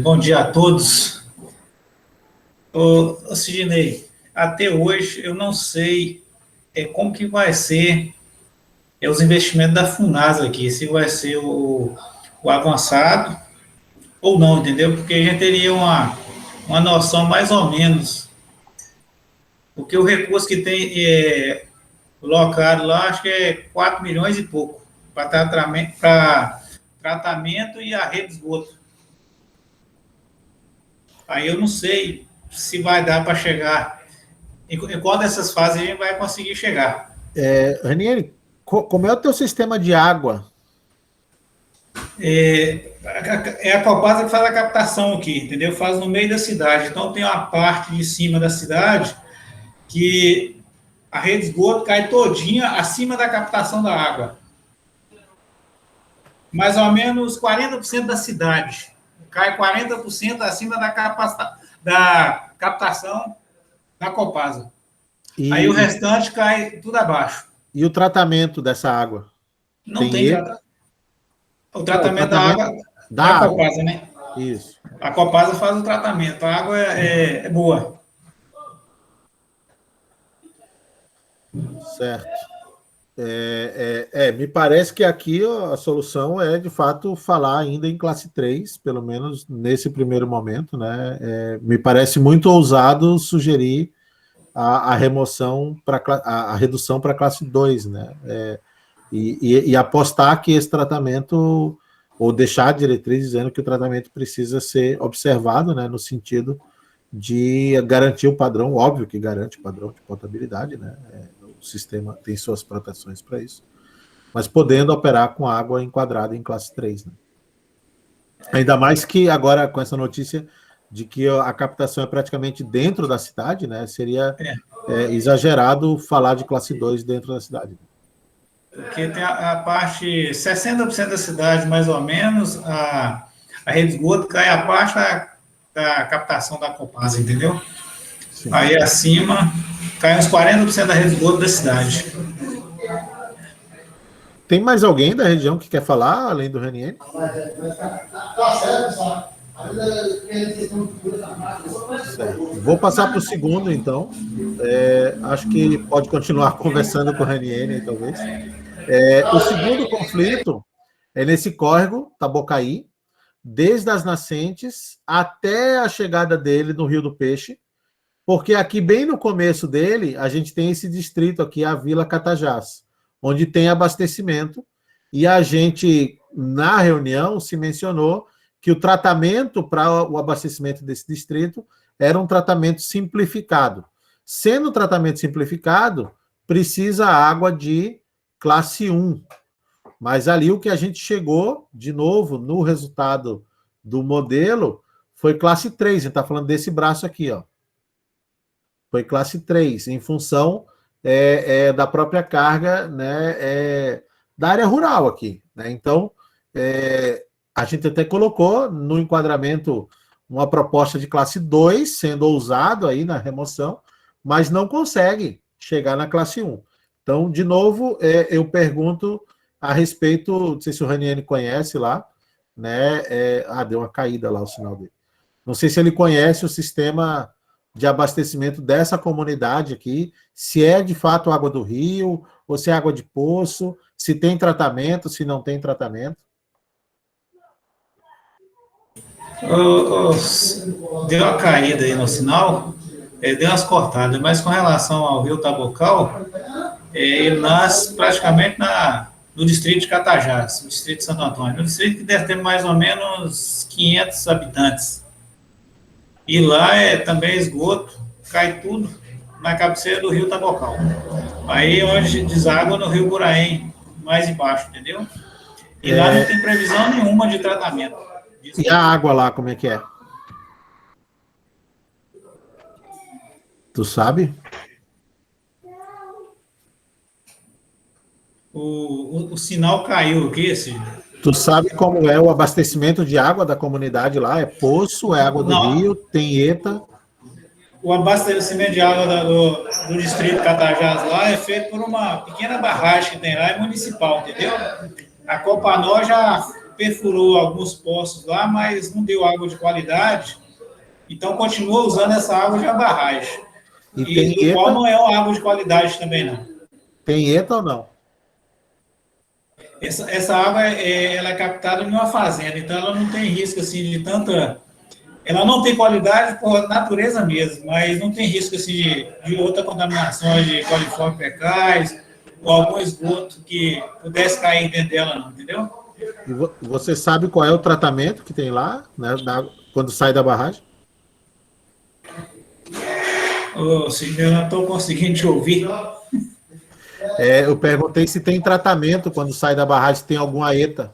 Bom dia a todos. Ô Sidney, até hoje eu não sei como que vai ser os investimentos da Funasa aqui, se vai ser o avançado ou não, entendeu? Porque a gente teria uma noção mais ou menos, porque o recurso que tem locado lá, acho que é 4 milhões e pouco, para tratamento e a rede de esgoto. Aí eu não sei se vai dar para chegar, em qual dessas fases a gente vai conseguir chegar.
Ranieri, como é o teu sistema de água?
É a Copasa que faz a captação aqui, entendeu? Faz no meio da cidade. Então tem uma parte de cima da cidade que a rede de esgoto cai todinha acima da captação da água. Mais ou menos 40% da cidade. Cai 40% acima da captação da Copasa. Aí o restante cai tudo abaixo.
E o tratamento dessa água?
Não tem tratamento. O tratamento da água da Copasa, né?
Isso.
A Copasa faz o tratamento. A água é boa.
Certo. Me parece que aqui a solução é, de fato, falar ainda em classe 3, pelo menos nesse primeiro momento, né? Me parece muito ousado sugerir a remoção, a redução para classe 2, né? E apostar que esse tratamento, ou deixar a diretriz dizendo que o tratamento precisa ser observado, né, no sentido de garantir o padrão, óbvio que garante o padrão de potabilidade, né? O sistema tem suas proteções para isso, mas podendo operar com água enquadrada em classe 3. Né? Ainda mais que agora, com essa notícia de que a captação é praticamente dentro da cidade, né? Seria exagerado falar de classe 2 dentro da cidade.
Porque tem a parte, 60% da cidade, mais ou menos, a rede de esgoto cai a parte da captação da Copasa, entendeu? Sim. Aí acima cai uns 40% da rede de esgoto da cidade.
Tem mais alguém da região que quer falar, além do Ranieri? Certo. Vou passar para o segundo, então. Acho que pode continuar conversando com o Ranieri, talvez. O segundo conflito é nesse córrego, Tabocaí, desde as nascentes até a chegada dele no Rio do Peixe, porque aqui, bem no começo dele, a gente tem esse distrito aqui, a Vila Catajás, onde tem abastecimento, e a gente, na reunião, se mencionou que o tratamento para o abastecimento desse distrito era um tratamento simplificado. Sendo um tratamento simplificado, precisa água de classe 1. Mas ali o que a gente chegou, de novo, no resultado do modelo, foi classe 3. A gente está falando desse braço aqui, ó. Foi classe 3, em função da própria carga, né, da área rural aqui. Né? Então, a gente até colocou no enquadramento uma proposta de classe 2, sendo ousado aí na remoção, mas não consegue chegar na classe 1. Então, de novo, eu pergunto a respeito, não sei se o Ranieri conhece lá, né? Deu uma caída lá o sinal dele. Não sei se ele conhece o sistema de abastecimento dessa comunidade aqui, se é de fato água do rio, ou se é água de poço, se tem tratamento, se não tem tratamento.
Deu uma caída aí no sinal, deu umas cortadas, mas com relação ao rio Tabocal, ele nasce praticamente no distrito de Catajás, no distrito de Santo Antônio, um distrito que deve ter mais ou menos 500 habitantes. E lá também esgoto, cai tudo na cabeceira do rio Tabocal. Aí onde deságua no rio Buraém, mais embaixo, entendeu? E lá não tem previsão nenhuma de tratamento.
E a água lá, como é que é? Tu sabe?
O sinal caiu aqui, Cid.
Tu sabe como é o abastecimento de água da comunidade lá? É poço, é água do
Não,
rio, tem ETA.
o abastecimento de água do distrito Catajás lá é feito por uma pequena barragem que tem lá, é municipal, entendeu? A Copanó já perfurou alguns poços lá, mas não deu água de qualidade, então continua usando essa água de uma barragem.
E tem
E igual
ETA?
não é uma água de qualidade também, não.
Tem ETA ou não?
Essa água ela é captada em uma fazenda, então ela não tem risco assim de tanta. Ela não tem qualidade por natureza mesmo, mas não tem risco assim, de outra contaminação de coliformes fecais ou algum esgoto que pudesse cair dentro dela, não, entendeu?
E você sabe qual é o tratamento que tem lá, né, quando sai da barragem?
Ô, Sidney, eu não estou conseguindo te ouvir.
Eu perguntei se tem tratamento quando sai da barragem, se tem alguma ETA.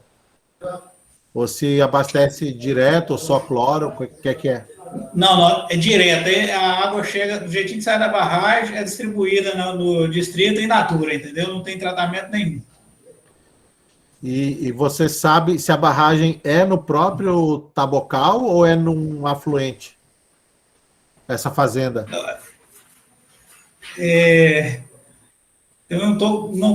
Ou se abastece direto, ou só cloro, o que é que é?
Não, não, é direto. A água chega, do jeitinho que sai da barragem, é distribuída no distrito in natura, entendeu? Não tem tratamento nenhum.
E você sabe se a barragem é no próprio Tabocal ou é num afluente? Essa fazenda?
Eu não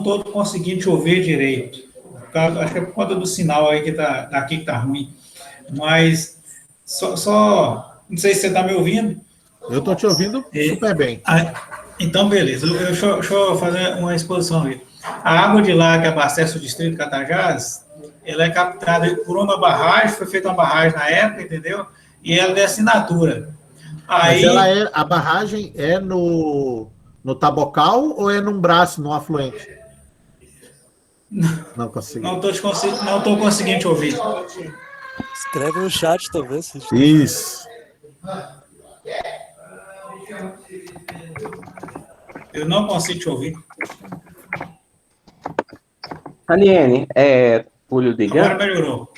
tô conseguindo te ouvir direito. Acho que é por conta do sinal aí que tá, aqui que tá ruim. Mas não sei se você está me ouvindo.
Eu estou te ouvindo super bem.
Então, beleza. Deixa eu fazer uma exposição aí. A água de lá que abastece o distrito Catajás, ela é captada por uma barragem, foi feita uma barragem na época, entendeu? E ela é de assinatura.
Mas
Aí,
a barragem é no Tabocal ou é num braço, num afluente? Não consegui.
não estou conseguindo te ouvir.
Escreve no chat, talvez.
Isso.
Eu não consigo te ouvir.
Raniene, Túlio Degan.
Agora melhorou.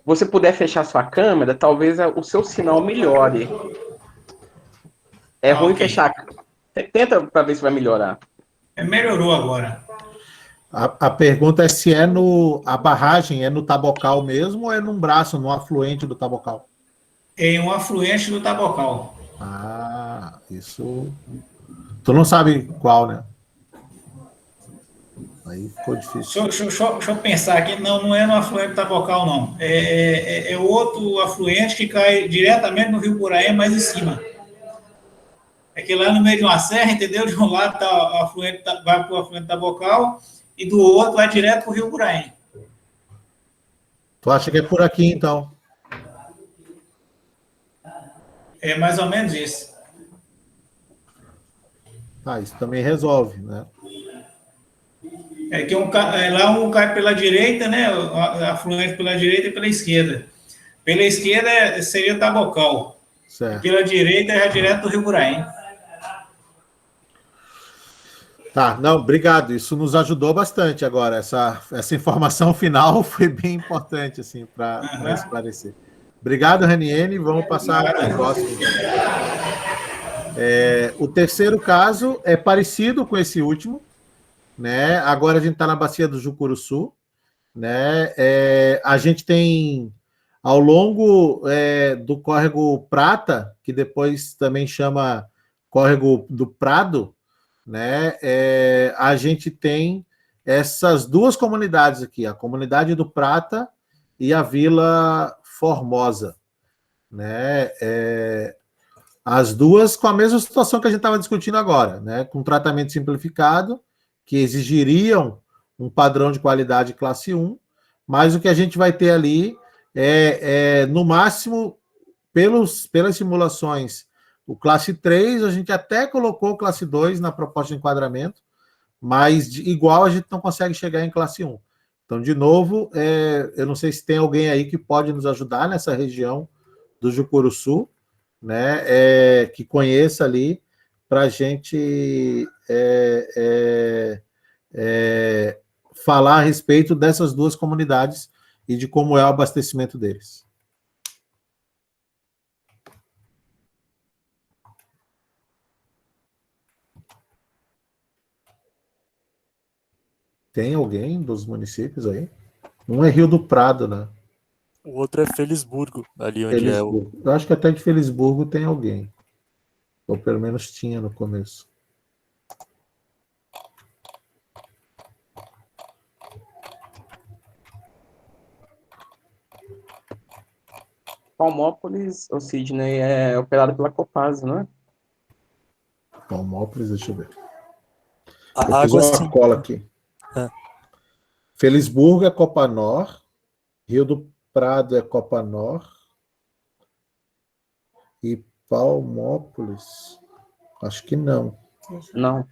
Você puder fechar sua câmera, talvez o seu sinal melhore. É ruim
ok.
fechar. Tenta para ver se vai melhorar.
Melhorou agora.
A pergunta é se a barragem é no Tabocal mesmo ou é num braço, num afluente do Tabocal?
Em um afluente do Tabocal.
Ah, isso. Tu não sabe qual, né? Aí ficou difícil.
Deixa eu pensar aqui. Não é no afluente do Tabocal, não. É outro afluente que cai diretamente no Rio Puraém, mais em cima. É que lá no meio de uma serra, entendeu? De um lado tá o afluente, vai para o afluente Tabocal e do outro vai direto para o Rio Puraém.
Tu acha que é por aqui, então?
É mais ou menos isso.
Isso também resolve, né?
É que lá um cai pela direita, né? Afluente pela direita e pela esquerda. Pela esquerda seria o Tabocal.
Certo.
Pela direita é direto do Rio Puraém.
Tá, não, obrigado. Isso nos ajudou bastante agora. Essa informação final foi bem importante, assim, para esclarecer. Obrigado, Raniene. Vamos passar para o próximo. O terceiro caso é parecido com esse último, né? Agora a gente está na bacia do Jucuruçu, né? A gente tem ao longo do córrego Prata, que depois também chama córrego do Prado, né? A gente tem essas duas comunidades aqui, a comunidade do Prata e a Vila Formosa, né? As duas com a mesma situação que a gente estava discutindo agora, né? Com tratamento simplificado, que exigiriam um padrão de qualidade classe 1, mas o que a gente vai ter ali no máximo, pelas simulações, o classe 3, a gente até colocou o classe 2 na proposta de enquadramento, mas igual a gente não consegue chegar em classe 1. Então, de novo, eu não sei se tem alguém aí que pode nos ajudar nessa região do Jucuruçu, né, que conheça ali, para a gente falar a respeito dessas duas comunidades e de como é o abastecimento deles. Tem alguém dos municípios aí? Um é Rio do Prado, né?
O outro é Felisburgo, ali onde é o.
Felisburgo. Eu acho que até de Felisburgo tem alguém. Ou pelo menos tinha no começo.
Palmópolis, o Sidney, é operado pela Copasa, não é?
Palmópolis, deixa eu ver. Eu
A
fiz
água,
uma
sim.
cola aqui.
É.
Felisburgo é Copanor. Rio do Prado é Copanor. E Palmópolis, acho que não.
Não.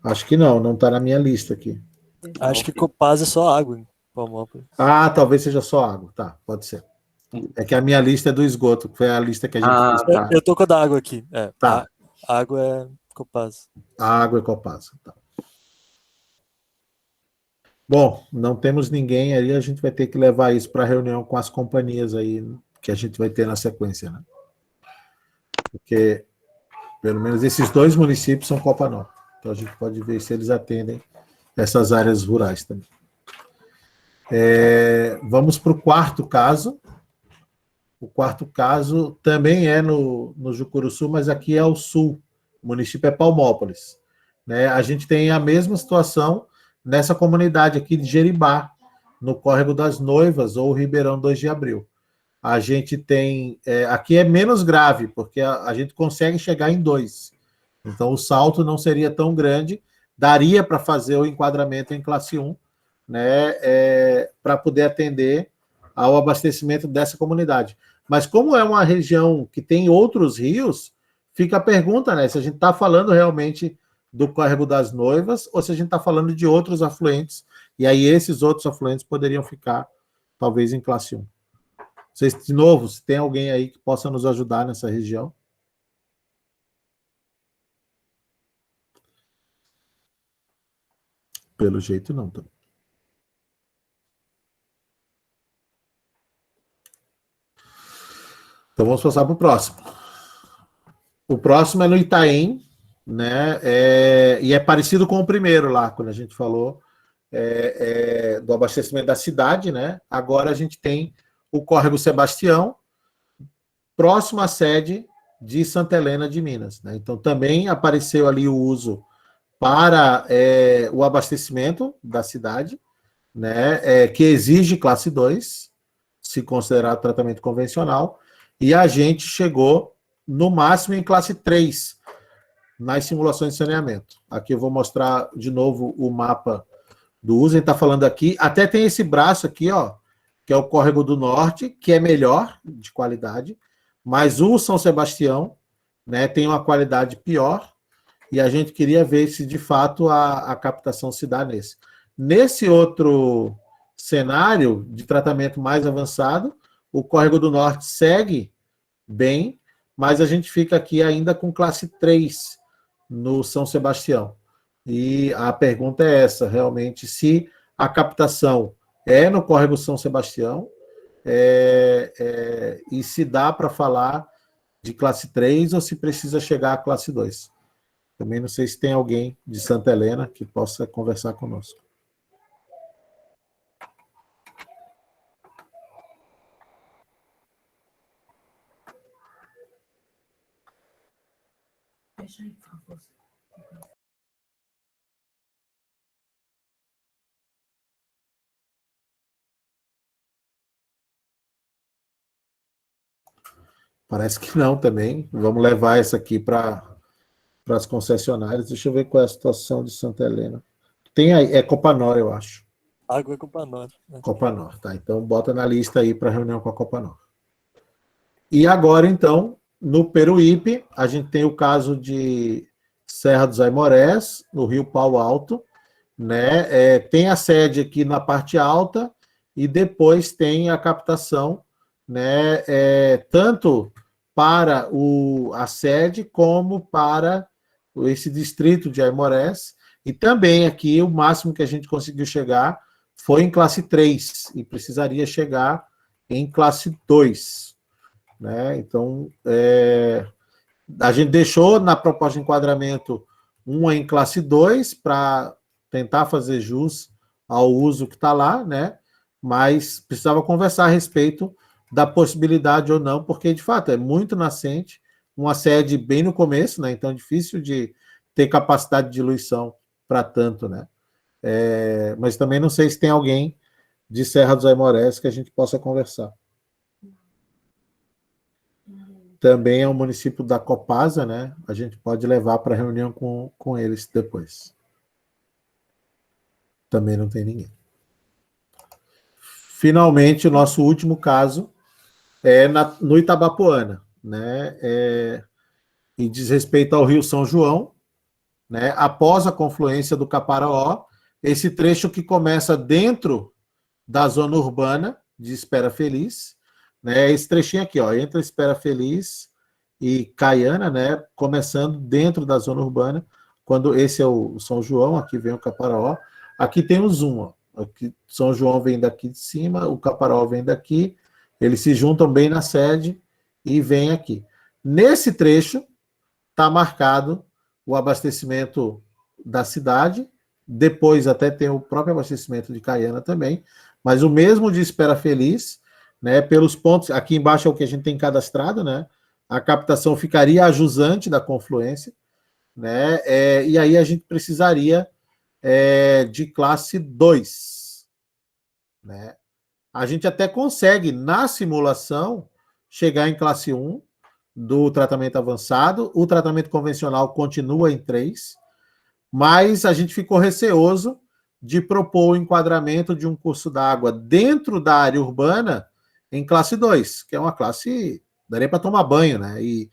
Acho que não, não está na minha lista aqui.
Acho que Copasa é só água em Palmópolis.
Ah, talvez seja só água. Tá, pode ser. É que a minha lista é do esgoto, que foi a lista que a gente fez.
tá.
Eu tô com a da água aqui.
Tá.
A água é Copasa.
A água é Copasa. Tá. Bom, não temos ninguém aí, a gente vai ter que levar isso para a reunião com as companhias aí, que a gente vai ter na sequência, né? Porque, pelo menos, esses 2 municípios são Copanor. Então, a gente pode ver se eles atendem essas áreas rurais também. Vamos para o 4º caso. O 4º caso também é no Jucuruçu, mas aqui é ao sul. O município é Palmópolis. Né? A gente tem a mesma situação nessa comunidade aqui de Jeribá, no Córrego das Noivas, ou Ribeirão 2 de Abril. A gente tem... aqui é menos grave, porque a gente consegue chegar em 2. Então, o salto não seria tão grande. Daria para fazer o enquadramento em classe 1, né, para poder atender ao abastecimento dessa comunidade. Mas como é uma região que tem outros rios, fica a pergunta, né, se a gente está falando realmente do Córrego das Noivas ou se a gente está falando de outros afluentes, e aí esses outros afluentes poderiam ficar, talvez, em classe 1. Vocês, de novo, se tem alguém aí que possa nos ajudar nessa região? Pelo jeito, não. Tá? Então, vamos passar para o próximo. O próximo é no Itaém, né? E é parecido com o primeiro lá, quando a gente falou do abastecimento da cidade, né? Agora a gente tem o Córrego Sebastião, próximo à sede de Santa Helena de Minas. Né? Então, também apareceu ali o uso para o abastecimento da cidade, né? Que exige classe 2, se considerar tratamento convencional, e a gente chegou no máximo em classe 3 nas simulações de saneamento. Aqui eu vou mostrar de novo o mapa do uso. A gente está falando aqui, até tem esse braço aqui, ó, que é o Córrego do Norte, que é melhor de qualidade, mas o São Sebastião, né, tem uma qualidade pior, e a gente queria ver se de fato a captação se dá nesse. Nesse outro cenário de tratamento mais avançado, o Córrego do Norte segue bem, mas a gente fica aqui ainda com classe 3 no São Sebastião. E a pergunta é essa, realmente, se a captação é no Córrego São Sebastião, e se dá para falar de classe 3 ou se precisa chegar à classe 2. Também não sei se tem alguém de Santa Helena que possa conversar conosco.
Deixa aí, por favor.
Parece que não também. Vamos levar essa aqui para as concessionárias. Deixa eu ver qual é a situação de Santa Helena. Tem aí, é Copanor, eu acho.
Água é Copanor. Né?
Copanor, tá. Então bota na lista aí para reunião com a Copanor. E agora, então, no Peruípe, a gente tem o caso de Serra dos Aimorés, no Rio Pau Alto, né? Tem a sede aqui na parte alta e depois tem a captação, né? Tanto para a sede como para esse distrito de Aimorés. E também aqui o máximo que a gente conseguiu chegar foi em classe 3 e precisaria chegar em classe 2. Né? Então, a gente deixou na proposta de enquadramento uma em classe 2 para tentar fazer jus ao uso que está lá, né? Mas precisava conversar a respeito da possibilidade ou não, porque, de fato, é muito nascente, uma sede bem no começo, né? Então é difícil de ter capacidade de diluição para tanto, né? Mas também não sei se tem alguém de Serra dos Aimorés que a gente possa conversar. Também é um município da Copasa, né? A gente pode levar para reunião com eles depois. Também não tem ninguém. Finalmente, o nosso último caso é no Itabapoana, né? E diz respeito ao Rio São João, né? Após a confluência do Caparaó, esse trecho que começa dentro da zona urbana de Espera Feliz, né? Esse trechinho aqui, ó, entre Espera Feliz e Caiana, né? Começando dentro da zona urbana, quando esse é o São João, aqui vem o Caparaó, aqui tem o zoom, ó. Aqui, São João vem daqui de cima, o Caparaó vem daqui, eles se juntam bem na sede e vêm aqui. Nesse trecho está marcado o abastecimento da cidade, depois até tem o próprio abastecimento de Caiana também, mas o mesmo de Espera Feliz, né, pelos pontos, aqui embaixo é o que a gente tem cadastrado, né, a captação ficaria a jusante da confluência, né, e aí a gente precisaria de classe 2. Né? A gente até consegue, na simulação, chegar em classe 1 do tratamento avançado, o tratamento convencional continua em 3, mas a gente ficou receoso de propor o enquadramento de um curso d'água dentro da área urbana em classe 2, que é uma classe, daria para tomar banho, né? E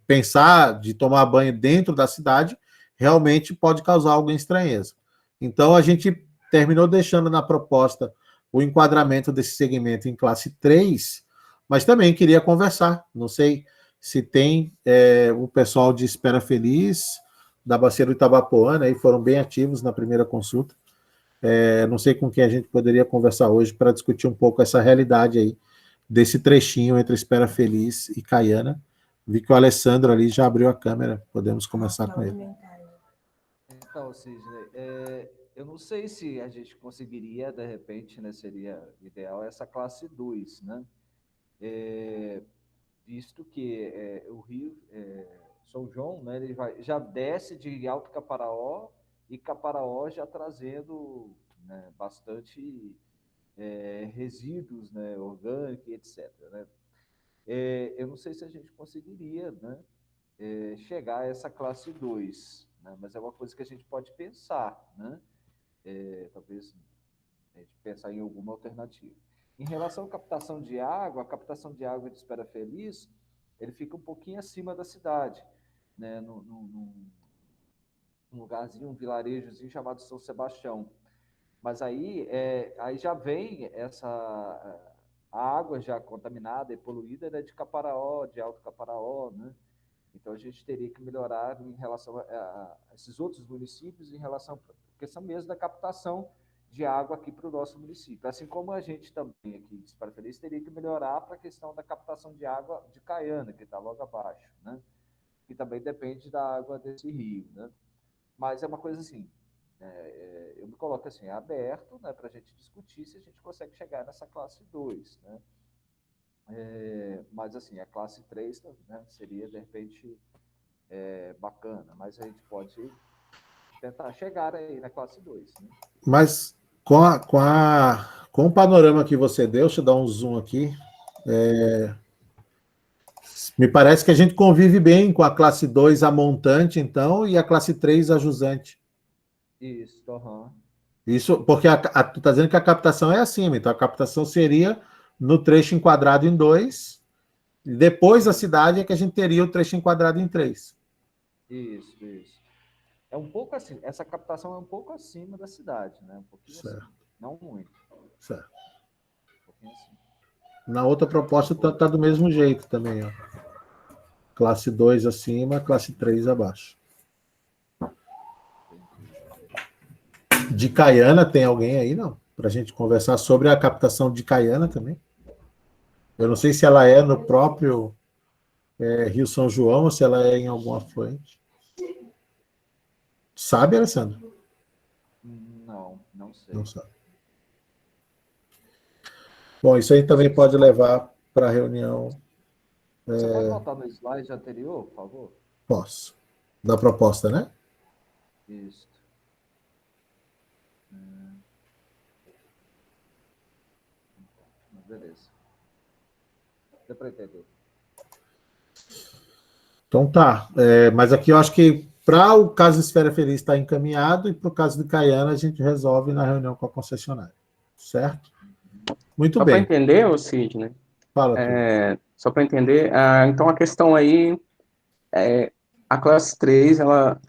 pensar de tomar banho dentro da cidade realmente pode causar alguma estranheza. Então, a gente terminou deixando na proposta o enquadramento desse segmento em classe 3, mas também queria conversar. Não sei se tem o pessoal de Espera Feliz, da Bacia do Itabapoana, aí foram bem ativos na primeira consulta. Não sei com quem a gente poderia conversar hoje para discutir um pouco essa realidade aí, desse trechinho entre Espera Feliz e Caiana. Vi que o Alessandro ali já abriu a câmera, podemos começar com ele.
Então, Sidney, eu não sei se a gente conseguiria, de repente, né, seria ideal essa classe 2, né? Visto que o Rio São João, né, ele já desce de Alto Caparaó, e Caparaó já trazendo, né, bastante resíduos, né, orgânicos, etc. Né? Eu não sei se a gente conseguiria, né, chegar a essa classe 2, né, mas é uma coisa que a gente pode pensar, né? Talvez a gente pensar em alguma alternativa. Em relação à captação de água, a captação de água de Espera Feliz, ele fica um pouquinho acima da cidade, né, num lugarzinho, um vilarejozinho chamado São Sebastião. Mas aí já vem a água já contaminada e poluída, né, de Caparaó, de Alto Caparaó, né? Então a gente teria que melhorar em relação a esses outros municípios, em relação à questão mesmo da captação de água aqui para o nosso município. Assim como a gente também aqui de Espera Feliz teria que melhorar para a questão da captação de água de Caiana, que está logo abaixo, né? Que também depende da água desse rio, né? Mas é uma coisa assim, eu me coloco assim, aberto, né, para a gente discutir se a gente consegue chegar nessa classe 2, né? Mas assim, a classe 3, né, seria de repente bacana, mas a gente pode tentar chegar aí na classe 2. Né?
Mas com o panorama que você deu, deixa eu dar um zoom aqui, me parece que a gente convive bem com a classe 2 a montante, então, e a classe 3 a jusante.
Isso, aham.
Isso, porque tu está dizendo que a captação é acima, então a captação seria no trecho enquadrado em 2, depois da cidade é que a gente teria o trecho enquadrado em 3.
Isso. É um pouco assim, essa captação é um pouco acima da cidade, né? Um pouquinho
certo.
Assim, não muito.
Certo.
Um pouquinho assim.
Na outra proposta tá do mesmo jeito também, ó. Classe 2 acima, classe 3 abaixo. De Caiana tem alguém aí, não? para a gente conversar sobre a captação de Caiana também. Eu não sei se ela é no próprio Rio São João ou se ela é em algum afluente. Sabe, Alessandro?
Não sei.
Não sabe. Bom, isso aí também pode levar para a reunião.
Você pode voltar no slide anterior, por favor?
Posso. Da proposta, né?
Isso. Beleza. Deu para entender.
Então tá. Mas aqui eu acho que para o caso Esfera Feliz está encaminhado e para o caso de Caiana a gente resolve na reunião com a concessionária. Certo? Muito
Só
bem.
para entender, ô Sidney,
Fala,
só para entender, então a questão aí, a classe 3, ela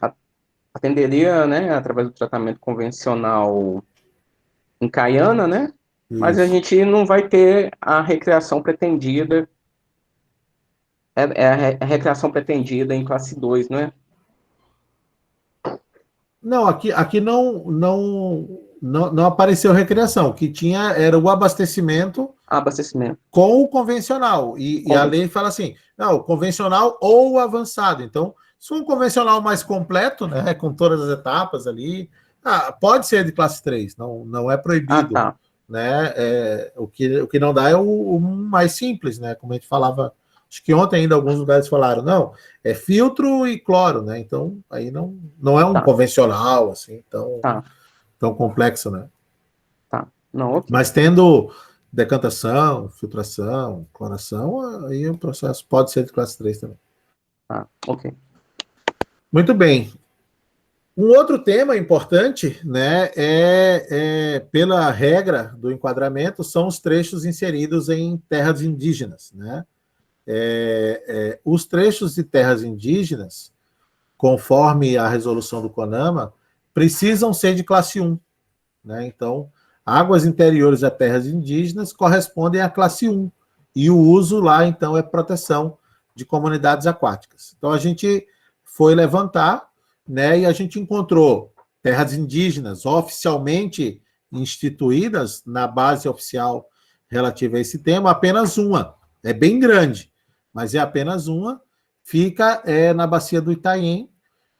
atenderia, né, através do tratamento convencional em Caiana, né? Mas a
Isso.
gente não vai ter a recreação pretendida, a recreação pretendida em classe 2, não é?
Não, aqui não apareceu recreação. O que tinha era o abastecimento
Abastecimento.
com o convencional. E a lei fala assim, não, convencional ou avançado. Então, se for um convencional mais completo, né, com todas as etapas ali, pode ser de classe 3, não é proibido.
Tá.
Né? O que não dá é o mais simples, né? Como a gente falava, acho que ontem ainda alguns lugares falaram, não, é filtro e cloro, né? Então, aí não é um convencional, assim, tão complexo, né?
Tá. Não, ok.
Mas tendo decantação, filtração, cloração, aí o processo pode ser de classe 3 também.
Ok.
Muito bem. Um outro tema importante, né, pela regra do enquadramento, são os trechos inseridos em terras indígenas, né? Os trechos de terras indígenas, conforme a resolução do CONAMA, precisam ser de classe 1, né? Então, águas interiores a terras indígenas correspondem à classe 1, e o uso lá, então, é proteção de comunidades aquáticas. Então, a gente foi levantar, né, e a gente encontrou terras indígenas oficialmente instituídas na base oficial relativa a esse tema, apenas uma. É bem grande, mas é apenas uma. Fica na bacia do Itaém,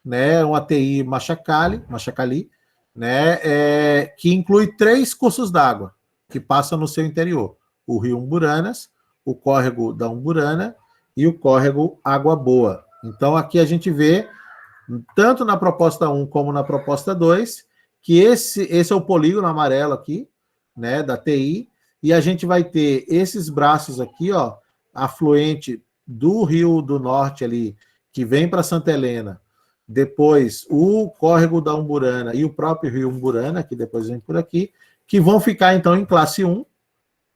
né, um ATI Machacali, né, que inclui 3 cursos d'água que passam no seu interior. O rio Umburanas, o córrego da Umburana e o córrego Água Boa. Então, aqui a gente vê, tanto na proposta 1 como na proposta 2, que esse é o polígono amarelo aqui, né, da TI, e a gente vai ter esses braços aqui, ó, afluente do Rio do Norte ali, que vem para Santa Helena, depois o córrego da Umburana e o próprio rio Umburana, que depois vem por aqui, que vão ficar, então, em classe 1,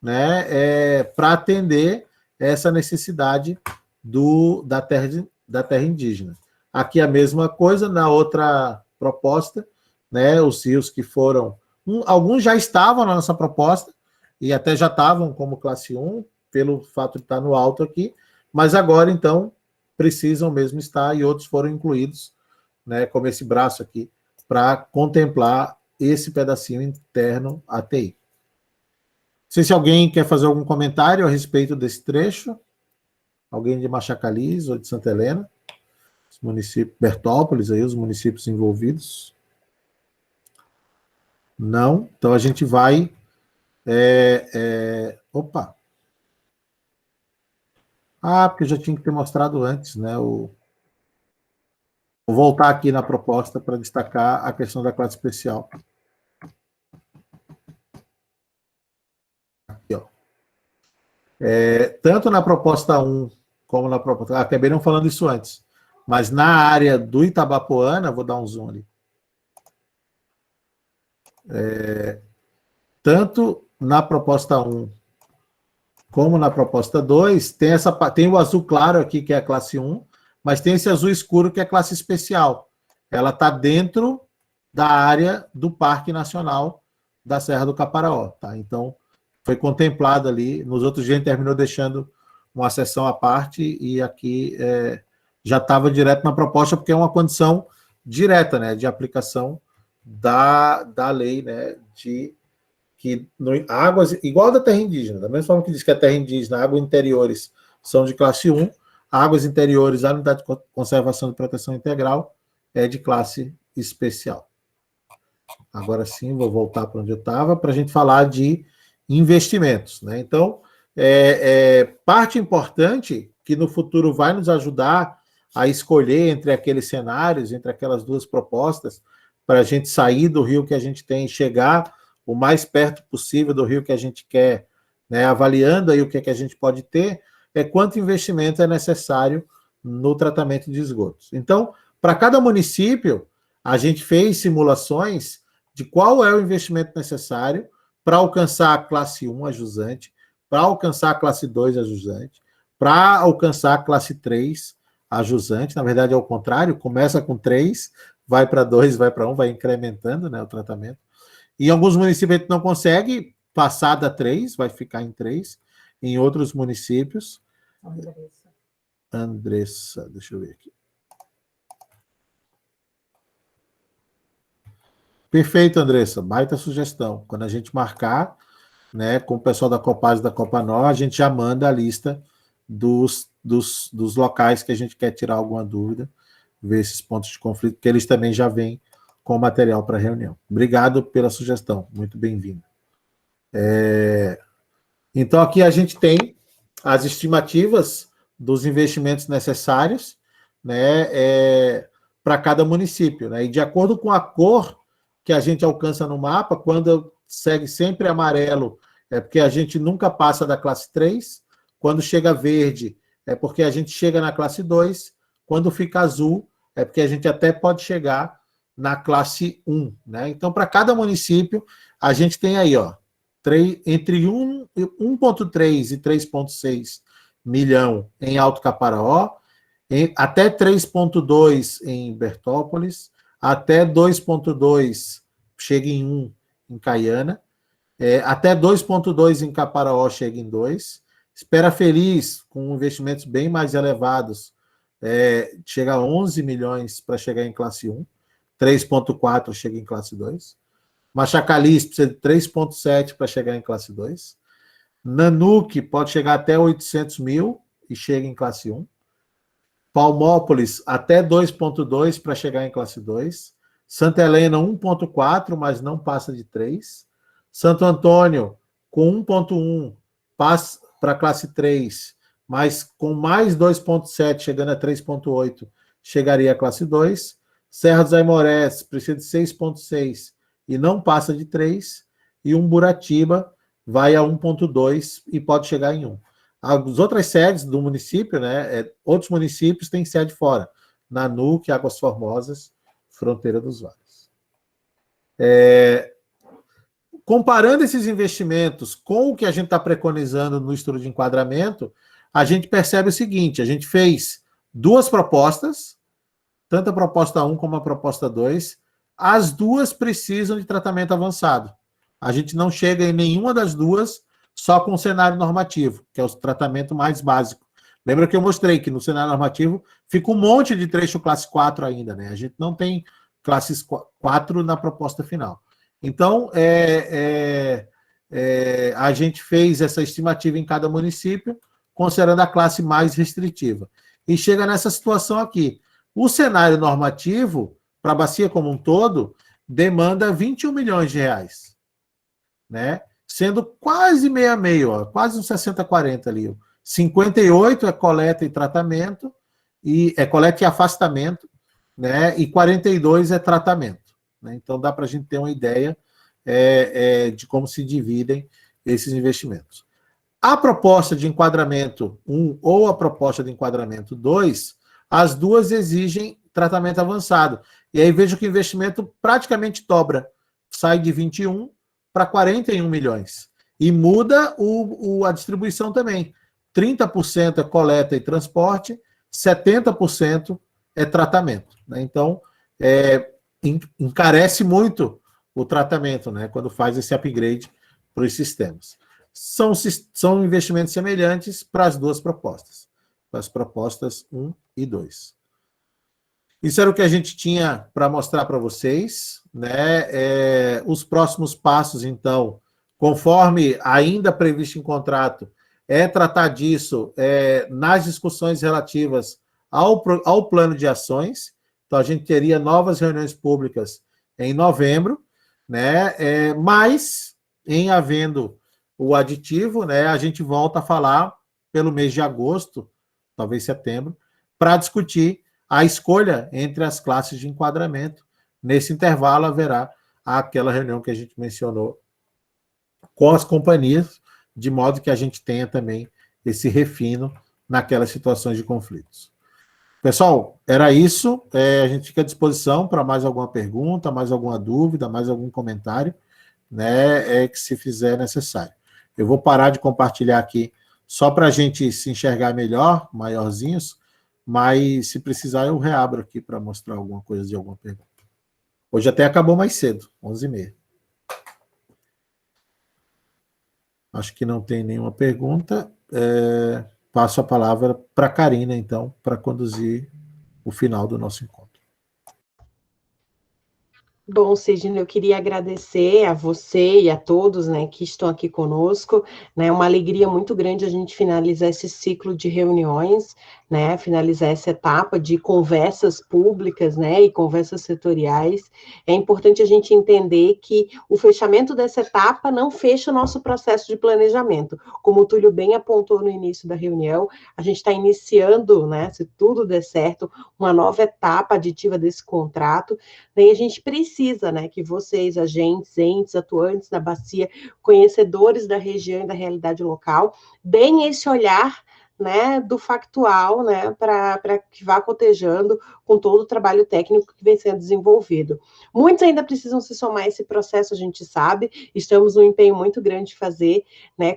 né, para atender essa necessidade da terra indígena. Aqui a mesma coisa, na outra proposta, né, os rios que foram... alguns já estavam na nossa proposta, e até já estavam como classe 1, pelo fato de estar no alto aqui, mas agora, então, precisam mesmo estar, e outros foram incluídos, né, como esse braço aqui, para contemplar esse pedacinho interno ATI. Não sei se alguém quer fazer algum comentário a respeito desse trecho. Alguém de Machacaliz ou de Santa Helena? Os municípios, Bertópolis, aí, os municípios envolvidos? Não? Então a gente vai... Opa! Porque eu já tinha que ter mostrado antes, né? Vou voltar aqui na proposta para destacar a questão da classe especial. Aqui, ó. Tanto na proposta 1 como na proposta... acabei não falando isso antes, mas na área do Itabapoana, vou dar um zoom ali. Tanto na proposta 1 como na proposta 2, tem o azul claro aqui, que é a classe 1, mas tem esse azul escuro, que é a classe especial. Ela está dentro da área do Parque Nacional da Serra do Caparaó. Tá? Então, foi contemplado ali. Nos outros dias, a gente terminou deixando uma seção à parte, e aqui já estava direto na proposta, porque é uma condição direta, né, de aplicação da lei, né, de que águas, igual da terra indígena, da mesma forma que diz que a terra indígena, águas interiores são de classe 1, águas interiores, a unidade de conservação e proteção integral é de classe especial. Agora sim, vou voltar para onde eu estava, para a gente falar de investimentos, né? Então, parte importante que no futuro vai nos ajudar a escolher entre aqueles cenários, entre aquelas duas propostas, para a gente sair do rio que a gente tem e chegar o mais perto possível do rio que a gente quer, né, avaliando aí o que é que a gente pode ter, quanto investimento é necessário no tratamento de esgotos. Então, para cada município, a gente fez simulações de qual é o investimento necessário para alcançar a classe 1 a jusante, para alcançar a classe 2 a jusante, para alcançar a classe 3 a jusante. Na verdade, é o contrário, começa com 3, vai para 2, vai para 1, vai incrementando, né, o tratamento. Em alguns municípios a gente não consegue passar da 3, vai ficar em 3. Em outros municípios... Andressa, deixa eu ver aqui. Perfeito, Andressa, baita sugestão. Quando a gente marcar, né, com o pessoal da Copasa e da Copanor, a gente já manda a lista dos locais que a gente quer tirar alguma dúvida, ver esses pontos de conflito, que eles também já vêm com material para reunião. Obrigado pela sugestão, muito bem-vindo. Então, aqui a gente tem as estimativas dos investimentos necessários, né, para cada município, né, e de acordo com a cor que a gente alcança no mapa, quando segue sempre amarelo, é porque a gente nunca passa da classe 3, quando chega verde, é porque a gente chega na classe 2, quando fica azul, é porque a gente até pode chegar na classe 1, né? Então, para cada município, a gente tem aí, ó, entre 1,3 e 3,6 milhão em Alto Caparaó, até 3,2 em Bertópolis, até 2,2 chega em 1 em Caiana, até 2,2 em Caparaó chega em 2, Espera Feliz, com investimentos bem mais elevados, chega a 11 milhões para chegar em classe 1, 3,4 chega em classe 2, Machacalice precisa de 3,7 para chegar em classe 2, Nanuque pode chegar até 800 mil e chega em classe 1, Palmópolis até 2,2 para chegar em classe 2, Santa Helena 1,4, mas não passa de 3, Santo Antônio com 1,1 passa para classe 3, mas com mais 2,7 chegando a 3,8 chegaria a classe 2, Serra dos Aimorés precisa de 6,6 e não passa de 3, e Umburatiba vai a 1,2 e pode chegar em 1. As outras sedes do município, né, outros municípios têm sede fora, Nanuque, Águas Formosas, Fronteira dos Vales. Comparando esses investimentos com o que a gente está preconizando no estudo de enquadramento, a gente percebe o seguinte: a gente fez duas propostas, tanto a proposta 1 como a proposta 2, as duas precisam de tratamento avançado. A gente não chega em nenhuma das duas só com o cenário normativo, que é o tratamento mais básico. Lembra que eu mostrei que no cenário normativo fica um monte de trecho classe 4 ainda, né? A gente não tem classes 4 na proposta final. Então, a gente fez essa estimativa em cada município, considerando a classe mais restritiva. E chega nessa situação aqui. O cenário normativo, para a bacia como um todo, demanda 21 milhões de reais, né? Sendo quase meio a meio, ó, quase uns 60-40 ali. 58 é coleta e tratamento, coleta e afastamento, né? E 42 é tratamento. Né? Então dá para a gente ter uma ideia de como se dividem esses investimentos. A proposta de enquadramento 1 ou a proposta de enquadramento 2, as duas exigem tratamento avançado. E aí vejo que o investimento praticamente dobra, sai de 21 para 41 milhões. E muda a distribuição também. 30% é coleta e transporte, 70% é tratamento. Né? Então, encarece muito o tratamento, né, quando faz esse upgrade para os sistemas. São investimentos semelhantes para as duas propostas, para as propostas 1 e 2. Isso era o que a gente tinha para mostrar para vocês, né? Os próximos passos, então, conforme ainda previsto em contrato, é tratar disso nas discussões relativas ao plano de ações. Então, a gente teria novas reuniões públicas em novembro, né? Mas, em havendo o aditivo, né, a gente volta a falar pelo mês de agosto, talvez setembro, para discutir a escolha entre as classes de enquadramento. Nesse intervalo, haverá aquela reunião que a gente mencionou com as companhias, de modo que a gente tenha também esse refino naquelas situações de conflitos. Pessoal, era isso. A gente fica à disposição para mais alguma pergunta, mais alguma dúvida, mais algum comentário, né, que se fizer necessário. Eu vou parar de compartilhar aqui só para a gente se enxergar melhor, maiorzinhos, mas se precisar eu reabro aqui para mostrar alguma coisa de alguma pergunta. Hoje até acabou mais cedo, 11h30. Acho que não tem nenhuma pergunta. Passo a palavra para a Karina, então, para conduzir o final do nosso encontro.
Bom, Sidney, eu queria agradecer a você e a todos, né, que estão aqui conosco, né, uma alegria muito grande a gente finalizar esse ciclo de reuniões, né, finalizar essa etapa de conversas públicas, né, e conversas setoriais. É importante a gente entender que o fechamento dessa etapa não fecha o nosso processo de planejamento. Como o Túlio bem apontou no início da reunião, a gente está iniciando, né, se tudo der certo, uma nova etapa aditiva desse contrato, né, e a gente precisa, né, que vocês, agentes, entes, atuantes da bacia, conhecedores da região e da realidade local, deem esse olhar, né, do factual, né, para que vá cotejando com todo o trabalho técnico que vem sendo desenvolvido. Muitos ainda precisam se somar a esse processo, a gente sabe, estamos num empenho muito grande de fazer, né,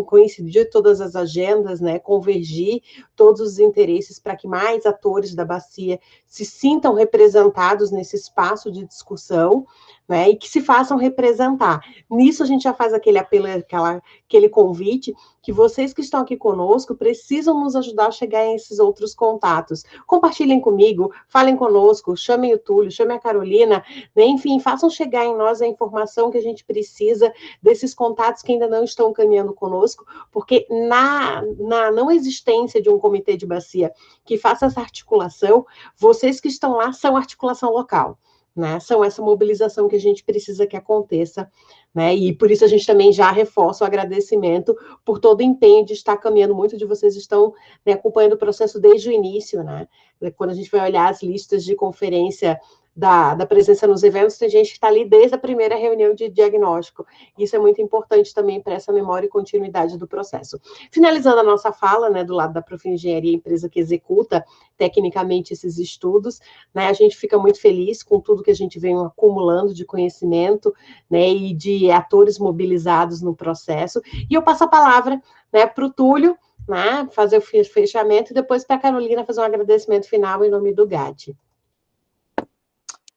coincidir todas as agendas, né, convergir todos os interesses para que mais atores da bacia se sintam representados nesse espaço de discussão, né, e que se façam representar. Nisso a gente já faz aquele apelo, aquele convite, que vocês que estão aqui conosco precisam nos ajudar a chegar a esses outros contatos. Compartilhem comigo, falem conosco, chamem o Túlio, chamem a Carolina, né, enfim, façam chegar em nós a informação que a gente precisa desses contatos que ainda não estão caminhando conosco, porque na não existência de um comitê de bacia que faça essa articulação, vocês que estão lá são articulação local, né? São essa mobilização que a gente precisa que aconteça, né? E por isso a gente também já reforça o agradecimento por todo o empenho de estar caminhando. Muitos de vocês estão, né, acompanhando o processo desde o início, né? Quando a gente vai olhar as listas de conferência da presença nos eventos, tem gente que está ali desde a primeira reunião de diagnóstico. Isso é muito importante também para essa memória e continuidade do processo. Finalizando a nossa fala, né, do lado da Profi-Engenharia, empresa que executa tecnicamente esses estudos, né, a gente fica muito feliz com tudo que a gente vem acumulando de conhecimento, né, e de atores mobilizados no processo. E eu passo a palavra, né, para o Túlio, né, fazer o fechamento, e depois para a Carolina fazer um agradecimento final em nome do GAT.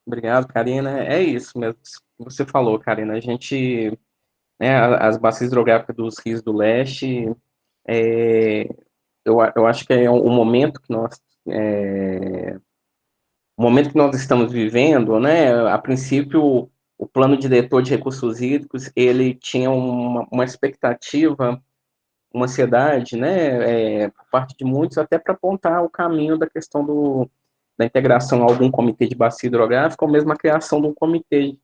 Obrigado, Karina. É isso mesmo que você falou, Karina. A gente, né, as bacias hidrográficas dos rios do leste, eu acho que é um momento que nós estamos vivendo, né? A princípio, o plano diretor de recursos hídricos, ele tinha uma expectativa, uma ansiedade, né, por parte de muitos, até para apontar o caminho da questão da integração a algum comitê de bacia hidrográfica, ou mesmo a criação de um comitê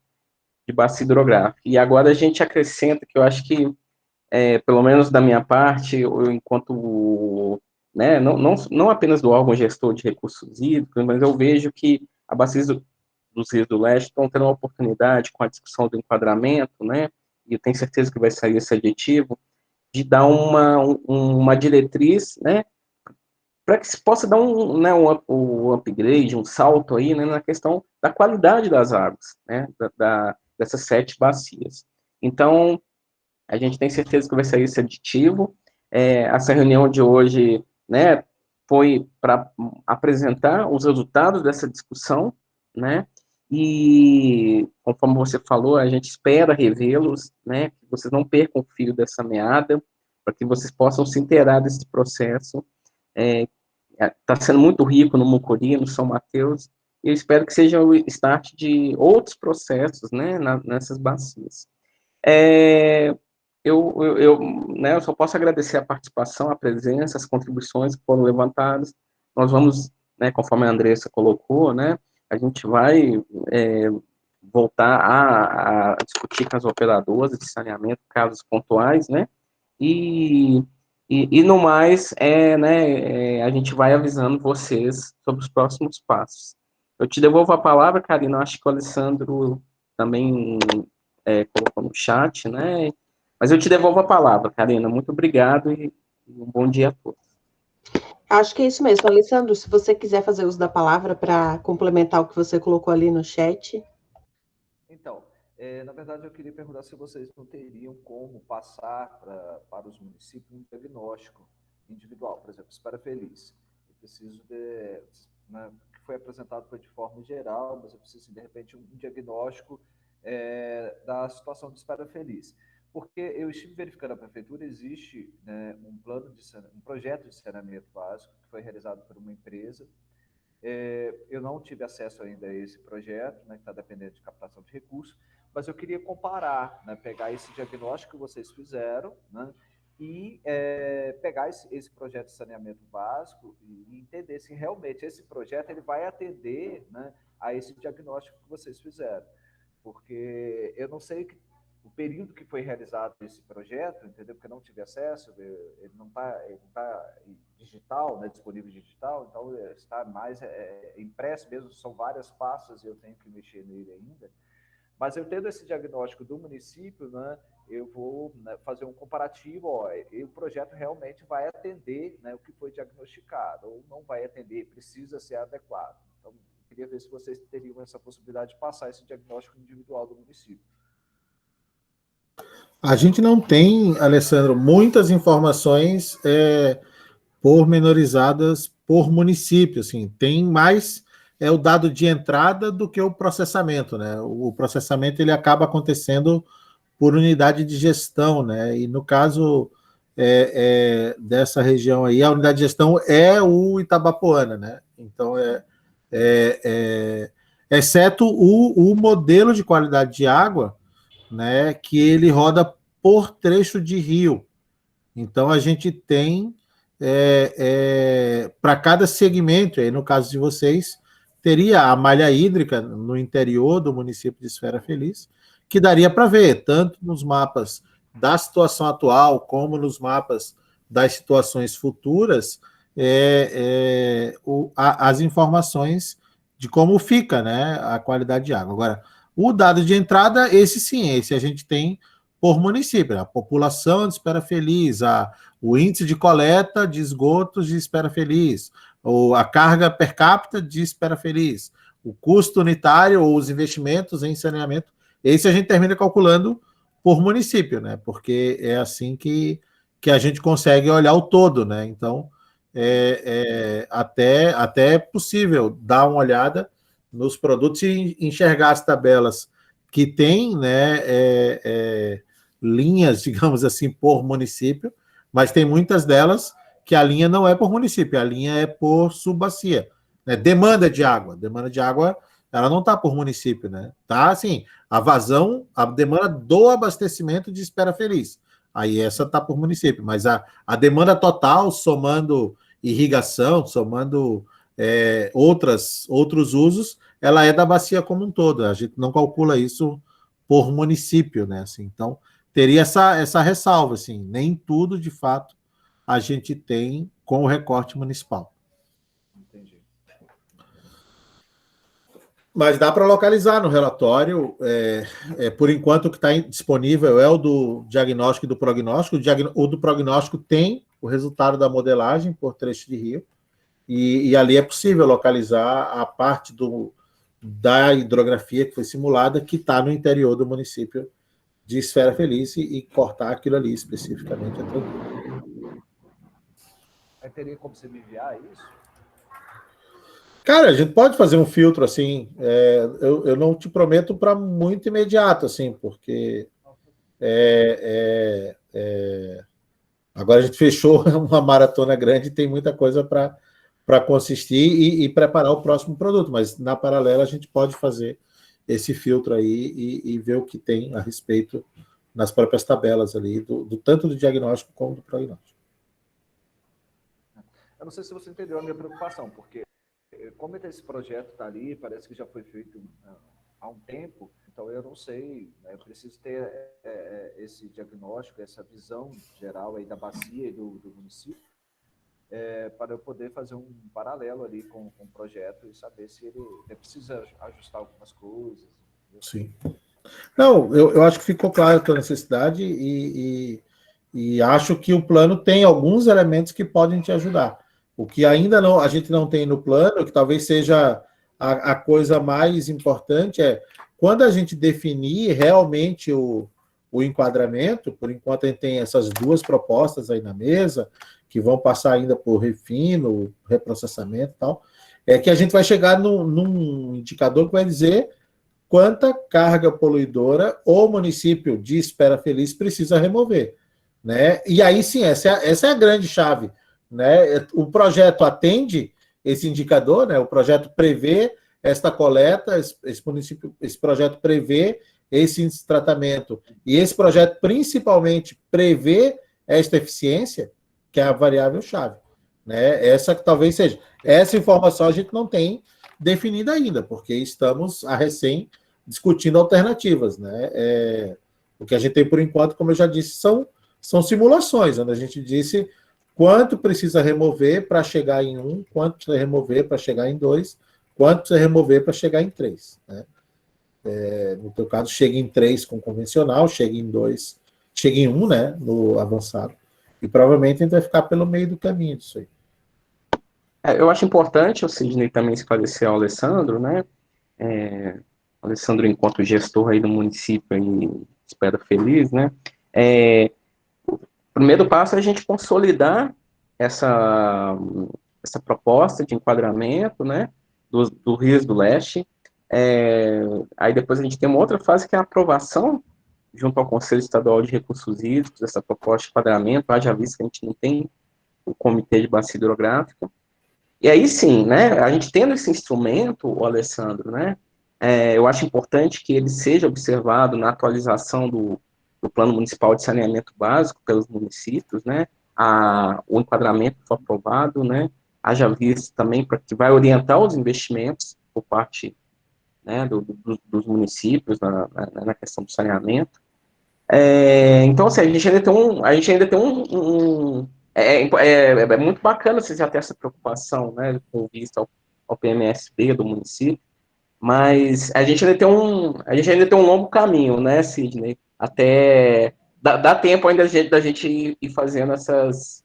de bacia hidrográfica. E agora a gente acrescenta que eu acho que, pelo menos da minha parte, eu, enquanto, né, não apenas do órgão gestor de recursos hídricos, mas eu vejo que a bacia dos rios do leste estão tendo uma oportunidade com a discussão do enquadramento, né, e eu tenho certeza que vai sair esse aditivo, de dar uma diretriz, né, para que se possa dar um upgrade, um salto aí, né, na questão da qualidade das águas, né, dessas 7 bacias. Então, a gente tem certeza que vai sair esse aditivo. Essa reunião de hoje, né, foi para apresentar os resultados dessa discussão, né, e, conforme você falou, a gente espera revê-los, né, que vocês não percam o fio dessa meada, para que vocês possam se inteirar desse processo. Está sendo muito rico no Mucuri, no São Mateus, e eu espero que seja o start de outros processos, né, nessas bacias. né, eu só posso agradecer a participação, a presença, as contribuições que foram levantadas. Nós vamos, né, conforme a Andressa colocou, né, a gente vai voltar a discutir com as operadoras de saneamento casos pontuais, né, e no mais, né, a gente vai avisando vocês sobre os próximos passos. Eu te devolvo a palavra, Karina, acho que o Alessandro também colocou no chat, né, mas eu te devolvo a palavra, Karina. Muito obrigado e um bom dia a todos.
Acho que é isso mesmo. Alessandro, se você quiser fazer uso da palavra para complementar o que você colocou ali no chat.
Então, na verdade, eu queria perguntar se vocês não teriam como passar para os municípios um diagnóstico individual. Por exemplo, Espera Feliz. Eu preciso né, o que foi apresentado foi de forma geral, mas eu preciso, de repente, um diagnóstico da situação de Espera Feliz. Porque eu estive verificando na prefeitura, existe, né, um projeto de saneamento básico que foi realizado por uma empresa. Eu não tive acesso ainda a esse projeto, né, que está dependendo de captação de recursos, mas eu queria comparar, né, pegar esse diagnóstico que vocês fizeram, né, e pegar esse projeto de saneamento básico e entender se realmente esse projeto ele vai atender, né, a esse diagnóstico que vocês fizeram. Porque eu não sei o período que foi realizado esse projeto, entendeu? Porque eu não tive acesso, ele não está digital, né? Disponível digital, então está mais impresso mesmo, são várias pastas e eu tenho que mexer nele ainda. Mas eu tendo esse diagnóstico do município, né, eu vou, né, fazer um comparativo, e o projeto realmente vai atender, né, o que foi diagnosticado, ou não vai atender, precisa ser adequado. Então, eu queria ver se vocês teriam essa possibilidade de passar esse diagnóstico individual do município.
A gente não tem, Alessandro, muitas informações pormenorizadas por município, assim, tem mais o dado de entrada do que o processamento, né? O processamento ele acaba acontecendo por unidade de gestão, né? E no caso dessa região aí, a unidade de gestão é o Itabapoana, né? Então exceto o modelo de qualidade de água, né, que ele roda por trecho de rio. Então, a gente tem, para cada segmento, aí no caso de vocês, teria a malha hídrica no interior do município de Esfera Feliz, que daria para ver, tanto nos mapas da situação atual, como nos mapas das situações futuras, as informações de como fica, né, a qualidade de água. Agora, o dado de entrada, esse a gente tem por município, a população de Espera Feliz, o índice de coleta de esgotos de Espera Feliz, ou a carga per capita de Espera Feliz, o custo unitário ou os investimentos em saneamento, esse a gente termina calculando por município, né? Porque é assim que a gente consegue olhar o todo, né? Então, até é possível dar uma olhada nos produtos e enxergar as tabelas que tem, né, linhas, digamos assim, por município, mas tem muitas delas que a linha não é por município, a linha é por subbacia, né? Demanda de água, ela não está por município, né? Tá assim, a demanda do abastecimento de Espera Feliz, aí essa está por município, mas a demanda total, somando irrigação, somando outros usos, ela é da bacia como um todo. A gente não calcula isso por município, né? Assim, então, teria essa ressalva, assim, nem tudo, de fato, a gente tem com o recorte municipal.
Entendi.
Mas dá para localizar no relatório. Por enquanto, o que está disponível é o do diagnóstico e do prognóstico. O do prognóstico tem o resultado da modelagem por trecho de rio, e ali é possível localizar a parte da hidrografia que foi simulada, que está no interior do município de Esfera Feliz, e cortar aquilo ali especificamente é tranquilo.
Teria como você me enviar isso?
Cara, a gente pode fazer um filtro assim, eu não te prometo para muito imediato, assim, porque agora a gente fechou uma maratona grande e tem muita coisa para consistir e preparar o próximo produto, mas na paralela a gente pode fazer esse filtro aí e ver o que tem a respeito nas próprias tabelas ali, tanto do diagnóstico como do prognóstico.
Eu não sei se você entendeu a minha preocupação, porque como esse projeto está ali, parece que já foi feito há um tempo, então eu não sei, né, eu preciso ter esse diagnóstico, essa visão geral aí da bacia e do município, para eu poder fazer um paralelo ali com o projeto e saber se ele precisa ajustar algumas coisas. Entendeu?
Sim. Não, eu acho que ficou claro a tua necessidade e acho que o plano tem alguns elementos que podem te ajudar. O que ainda não, a gente não tem no plano, que talvez seja a coisa mais importante, é quando a gente definir realmente o enquadramento, por enquanto a gente tem essas duas propostas aí na mesa, que vão passar ainda por refino, reprocessamento e tal, é que a gente vai chegar num indicador que vai dizer quanta carga poluidora o município de Espera Feliz precisa remover, né? E aí sim, essa é a grande chave, né? O projeto atende esse indicador, né? O projeto prevê esta coleta, esse projeto prevê esse índice de tratamento, e esse projeto principalmente prevê esta eficiência, que é a variável-chave, né? Essa que talvez seja. Essa informação a gente não tem definida ainda, porque estamos a recém discutindo alternativas, né? O que a gente tem por enquanto, como eu já disse, são simulações, onde a gente disse quanto precisa remover para chegar em 1, quanto precisa remover para chegar em 2, quanto precisa remover para chegar em 3, né? No teu caso, chega em 3 com convencional, chega em 2, chega em 1, né, no avançado. E provavelmente a gente vai ficar pelo meio do caminho disso aí.
Eu acho importante o Sidney também esclarecer ao Alessandro, né? O Alessandro, enquanto gestor aí do município aí, Espera Feliz, né? O primeiro passo é a gente consolidar essa proposta de enquadramento, né? Do Rios do Leste. Aí depois a gente tem uma outra fase que é a aprovação junto ao Conselho Estadual de Recursos Hídricos, essa proposta de enquadramento, haja visto que a gente não tem o Comitê de Bacia Hidrográfica. E aí sim, né, a gente tendo esse instrumento, o Alessandro, né, eu acho importante que ele seja observado na atualização do Plano Municipal de Saneamento Básico pelos municípios, né, o enquadramento foi aprovado, né, haja visto também para que vai orientar os investimentos por parte, né, dos municípios na questão do saneamento. Então, assim, a gente ainda tem é muito bacana vocês já ter essa preocupação, né, com vista ao PMSB do município, mas a gente ainda tem um longo caminho, né, Sidney, até dá tempo ainda da gente ir fazendo esses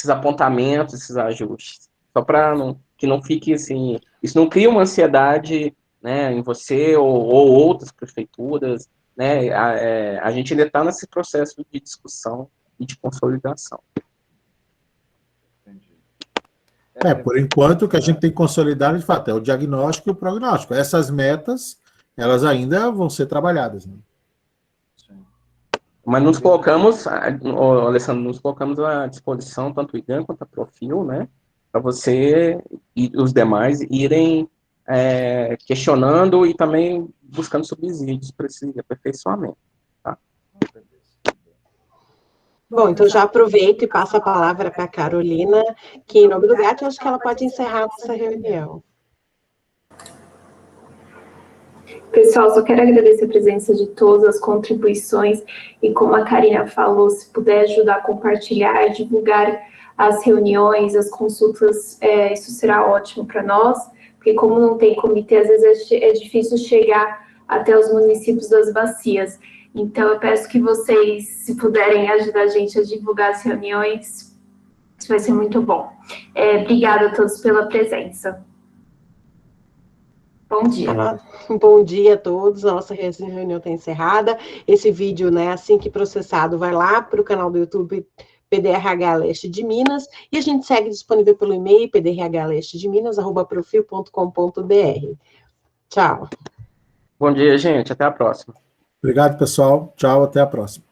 apontamentos, esses ajustes, só para que não fique assim, isso não cria uma ansiedade, né, em você ou outras prefeituras, né, a gente ainda está nesse processo de discussão e de consolidação.
Por enquanto, o que a gente tem consolidado, de fato, é o diagnóstico e o prognóstico. Essas metas, elas ainda vão ser trabalhadas, né?
Mas nos colocamos, Alessandro, nos colocamos à disposição, tanto o IGAN quanto a Profil, né, para você e os demais irem questionando e também buscando subsídios para esse aperfeiçoamento. Tá?
Bom, então já aproveito e passo a palavra para a Carolina, que em nome do GAT, acho que ela pode encerrar nossa reunião.
Pessoal, só quero agradecer a presença de todas as contribuições e, como a Karina falou, se puder ajudar a compartilhar, divulgar as reuniões, as consultas, isso será ótimo para nós, porque como não tem comitê, às vezes é difícil chegar até os municípios das bacias. Então, eu peço que vocês, se puderem ajudar a gente a divulgar as reuniões, isso vai ser muito bom. Obrigada a todos pela presença. Bom dia.
Bom dia a todos, a nossa reunião está encerrada. Esse vídeo, né, assim que processado, vai lá para o canal do YouTube PDRH Leste de Minas, e a gente segue disponível pelo e-mail pdrhlestedeminas@profil.com.br. Tchau.
Bom dia, gente, até a próxima.
Obrigado, pessoal. Tchau, até a próxima.